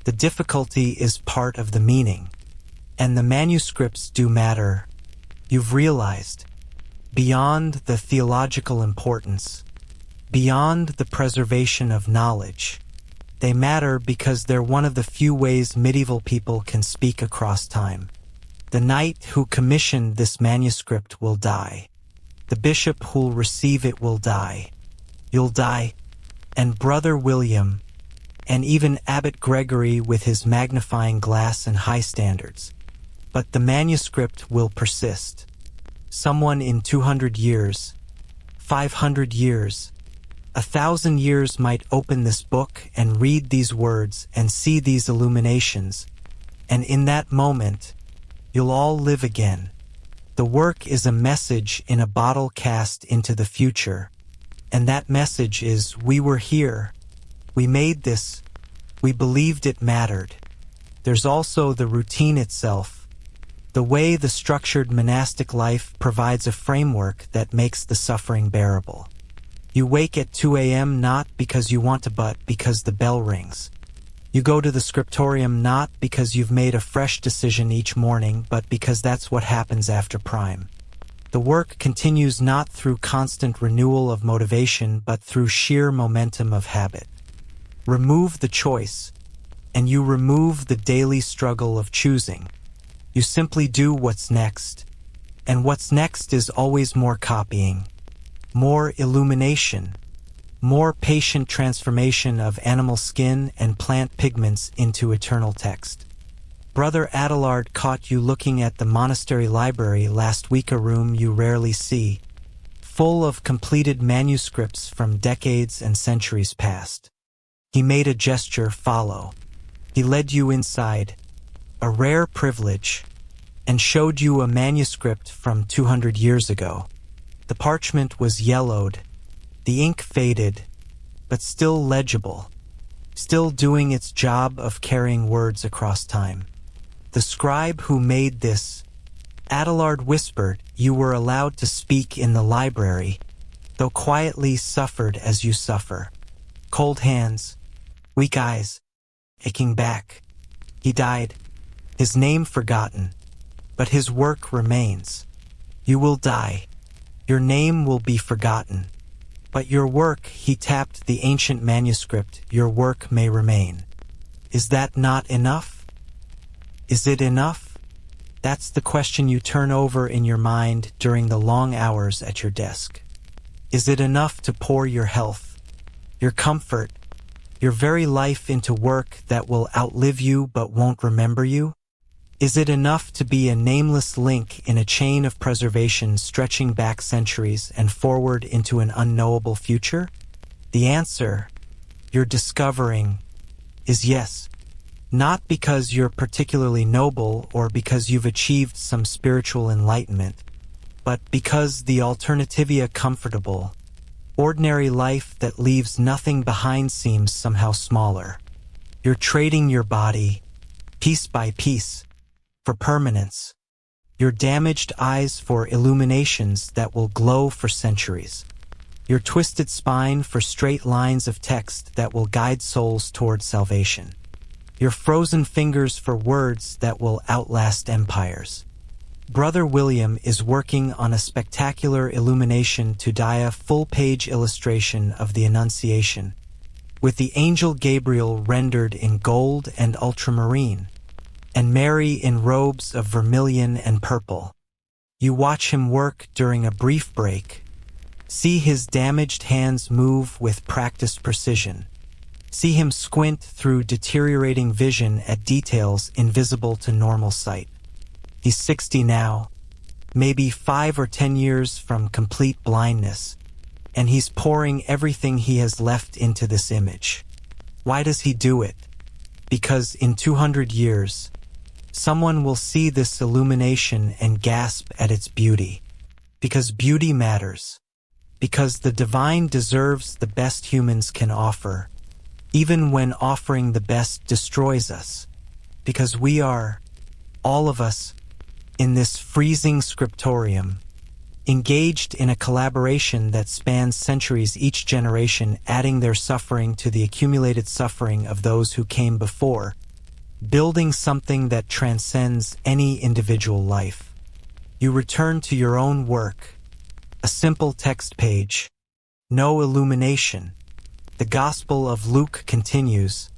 The difficulty is part of the meaning. And the manuscripts do matter. You've realized, beyond the theological importance, beyond the preservation of knowledge, they matter because they're one of the few ways medieval people can speak across time. The knight who commissioned this manuscript will die. The bishop who'll receive it will die. You'll die, and Brother William, and even Abbot Gregory with his magnifying glass and high standards. But the manuscript will persist. Someone in 200 years, 500 years, 1,000 years might open this book and read these words and see these illuminations, and in that moment, you'll all live again. The work is a message in a bottle cast into the future. And that message is, we were here, we made this, we believed it mattered. There's also the routine itself, the way the structured monastic life provides a framework that makes the suffering bearable. You wake at 2 a.m. not because you want to but because the bell rings. You go to the Scriptorium not because you've made a fresh decision each morning but because that's what happens after prime. The work continues not through constant renewal of motivation but through sheer momentum of habit. Remove the choice, and you remove the daily struggle of choosing. You simply do what's next, and what's next is always more copying, more illumination, more patient transformation of animal skin and plant pigments into eternal text. Brother Adelard caught you looking at the monastery library last week, a room you rarely see, full of completed manuscripts from decades and centuries past. He made a gesture follow. He led you inside, a rare privilege, and showed you a manuscript from 200 years ago. The parchment was yellowed, the ink faded, but still legible, still doing its job of carrying words across time. The scribe who made this, Adelard whispered, you were allowed to speak in the library, though quietly suffered as you suffer. Cold hands, weak eyes, aching back. He died, his name forgotten, but his work remains. You will die. Your name will be forgotten. But your work, he tapped the ancient manuscript, your work may remain. Is that not enough? Is it enough? That's the question you turn over in your mind during the long hours at your desk. Is it enough to pour your health, your comfort, your very life into work that will outlive you but won't remember you? Is it enough to be a nameless link in a chain of preservation stretching back centuries and forward into an unknowable future? The answer, you're discovering, is yes. Not because you're particularly noble or because you've achieved some spiritual enlightenment, but because the alternativia comfortable, ordinary life that leaves nothing behind seems somehow smaller. You're trading your body, piece by piece, for permanence. Your damaged eyes for illuminations that will glow for centuries. Your twisted spine for straight lines of text that will guide souls toward salvation. Your frozen fingers for words that will outlast empires. Brother William is working on a spectacular illumination to dye a full-page illustration of the Annunciation, with the angel Gabriel rendered in gold and ultramarine, and Mary in robes of vermilion and purple. You watch him work during a brief break. See his damaged hands move with practiced precision. See him squint through deteriorating vision at details invisible to normal sight. He's 60 now, maybe 5 or 10 years from complete blindness, and he's pouring everything he has left into this image. Why does he do it? Because in 200 years, someone will see this illumination and gasp at its beauty. Because beauty matters. Because the divine deserves the best humans can offer, even when offering the best destroys us. Because we are, all of us, in this freezing scriptorium, engaged in a collaboration that spans centuries, each generation adding their suffering to the accumulated suffering of those who came before, building something that transcends any individual life. You return to your own work, a simple text page, no illumination. The Gospel of Luke continues,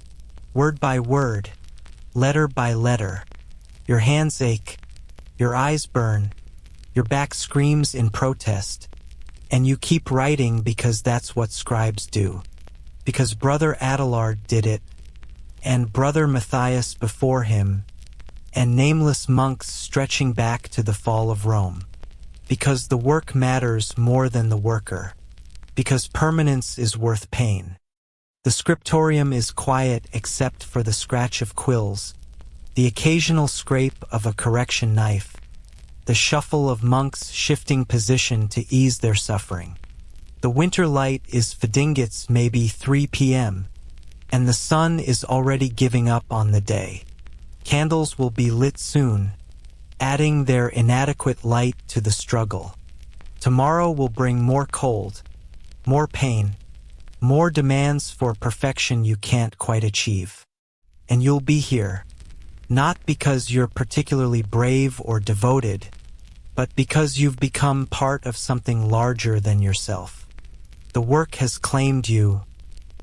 word by word, letter by letter. Your hands ache, your eyes burn, your back screams in protest, and you keep writing because that's what scribes do. Because Brother Adelard did it, and Brother Matthias before him, and nameless monks stretching back to the fall of Rome. Because the work matters more than the worker. Because permanence is worth pain. The scriptorium is quiet except for the scratch of quills, the occasional scrape of a correction knife, the shuffle of monks shifting position to ease their suffering. The winter light is Fadingits, maybe 3 p.m., and the sun is already giving up on the day. Candles will be lit soon, adding their inadequate light to the struggle. Tomorrow will bring more cold, more pain, more demands for perfection you can't quite achieve. And you'll be here, not because you're particularly brave or devoted, but because you've become part of something larger than yourself. The work has claimed you,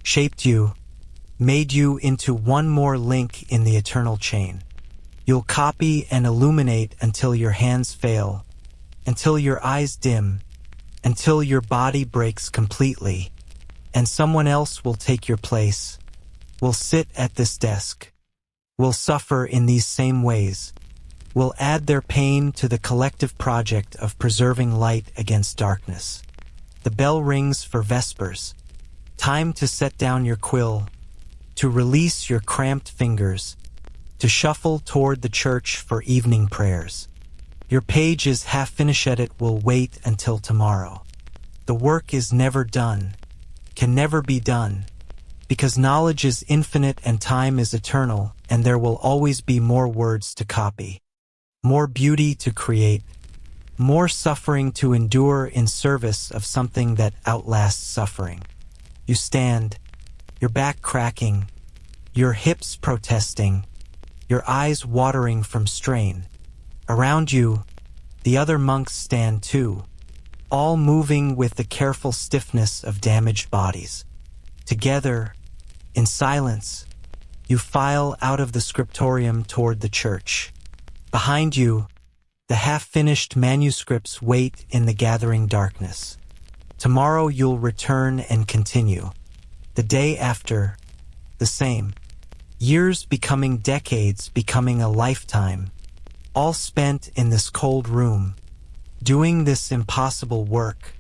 shaped you, made you into one more link in the eternal chain. You'll copy and illuminate until your hands fail, until your eyes dim, until your body breaks completely, and someone else will take your place, will sit at this desk, will suffer in these same ways, will add their pain to the collective project of preserving light against darkness. The bell rings for vespers. Time to set down your quill, to release your cramped fingers, to shuffle toward the church for evening prayers. Your page is half finished, it will wait until tomorrow. The work is never done, can never be done, because knowledge is infinite and time is eternal, and there will always be more words to copy, more beauty to create, more suffering to endure in service of something that outlasts suffering. You stand, your back cracking, your hips protesting, your eyes watering from strain. Around you, the other monks stand too, all moving with the careful stiffness of damaged bodies. Together, in silence, you file out of the scriptorium toward the church. Behind you, the half-finished manuscripts wait in the gathering darkness. Tomorrow you'll return and continue. The day after, the same. Years becoming decades, becoming a lifetime, all spent in this cold room, doing this impossible work,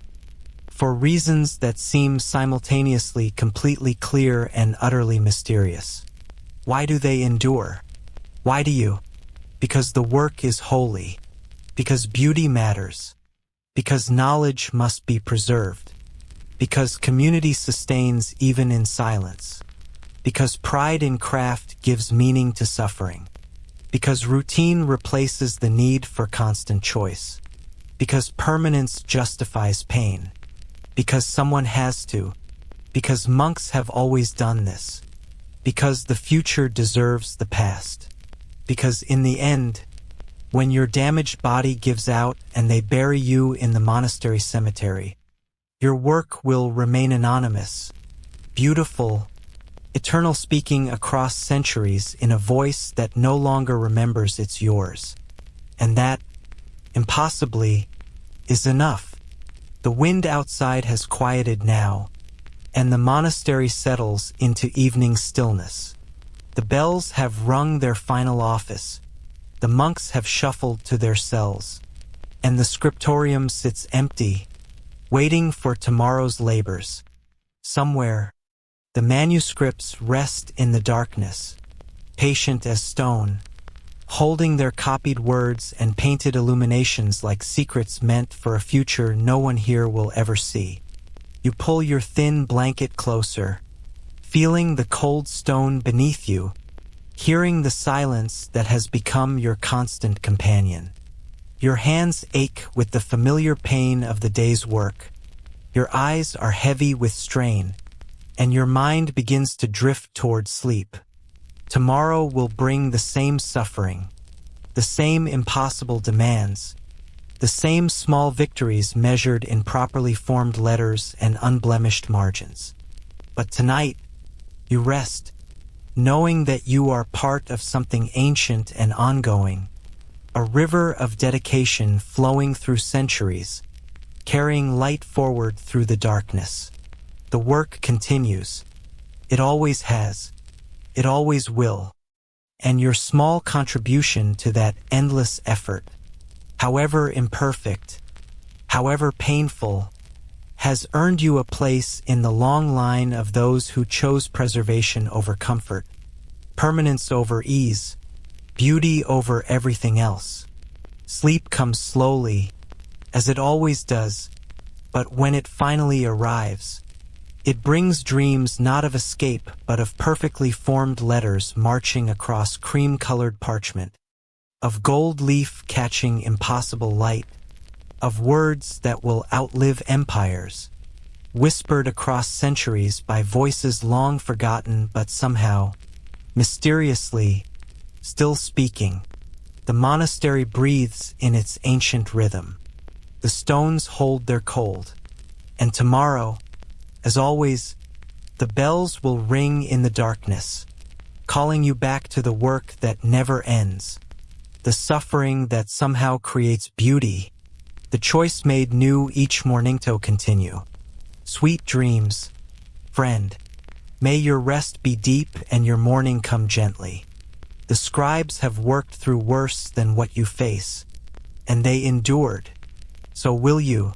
for reasons that seem simultaneously completely clear and utterly mysterious. Why do they endure? Why do you? Because the work is holy, because beauty matters, because knowledge must be preserved, because community sustains even in silence. because pride in craft gives meaning to suffering, because routine replaces the need for constant choice, because permanence justifies pain, because someone has to, because monks have always done this, because the future deserves the past, because in the end, when your damaged body gives out and they bury you in the monastery cemetery, your work will remain anonymous, beautiful, eternal, speaking across centuries in a voice that no longer remembers it's yours. And that, impossibly, is enough. The wind outside has quieted now, and the monastery settles into evening stillness. The bells have rung their final office, the monks have shuffled to their cells, and the scriptorium sits empty, waiting for tomorrow's labors. Somewhere, the manuscripts rest in the darkness, patient as stone, holding their copied words and painted illuminations like secrets meant for a future no one here will ever see. You pull your thin blanket closer, feeling the cold stone beneath you, hearing the silence that has become your constant companion. Your hands ache with the familiar pain of the day's work. Your eyes are heavy with strain, and your mind begins to drift toward sleep. Tomorrow will bring the same suffering, the same impossible demands, the same small victories measured in properly formed letters and unblemished margins. But tonight, you rest, knowing that you are part of something ancient and ongoing, a river of dedication flowing through centuries, carrying light forward through the darkness. The work continues. It always has. It always will. And your small contribution to that endless effort, however imperfect, however painful, has earned you a place in the long line of those who chose preservation over comfort, permanence over ease, beauty over everything else. Sleep comes slowly, as it always does, but when it finally arrives, it brings dreams not of escape but of perfectly formed letters marching across cream-colored parchment, of gold leaf catching impossible light, of words that will outlive empires, whispered across centuries by voices long forgotten but somehow, mysteriously, still speaking. The monastery breathes in its ancient rhythm. The stones hold their cold, and tomorrow, as always, the bells will ring in the darkness, calling you back to the work that never ends, the suffering that somehow creates beauty, the choice made new each morning to continue. Sweet dreams, friend. May your rest be deep and your morning come gently. The scribes have worked through worse than what you face, and they endured. So will you,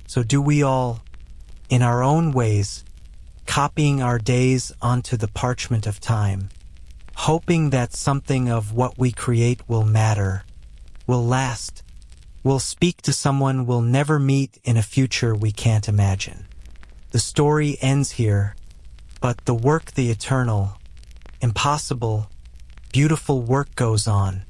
so do we all, in our own ways, copying our days onto the parchment of time, hoping that something of what we create will matter, will last, will speak to someone we'll never meet in a future we can't imagine. The story ends here, but the work, the eternal, impossible, beautiful work goes on.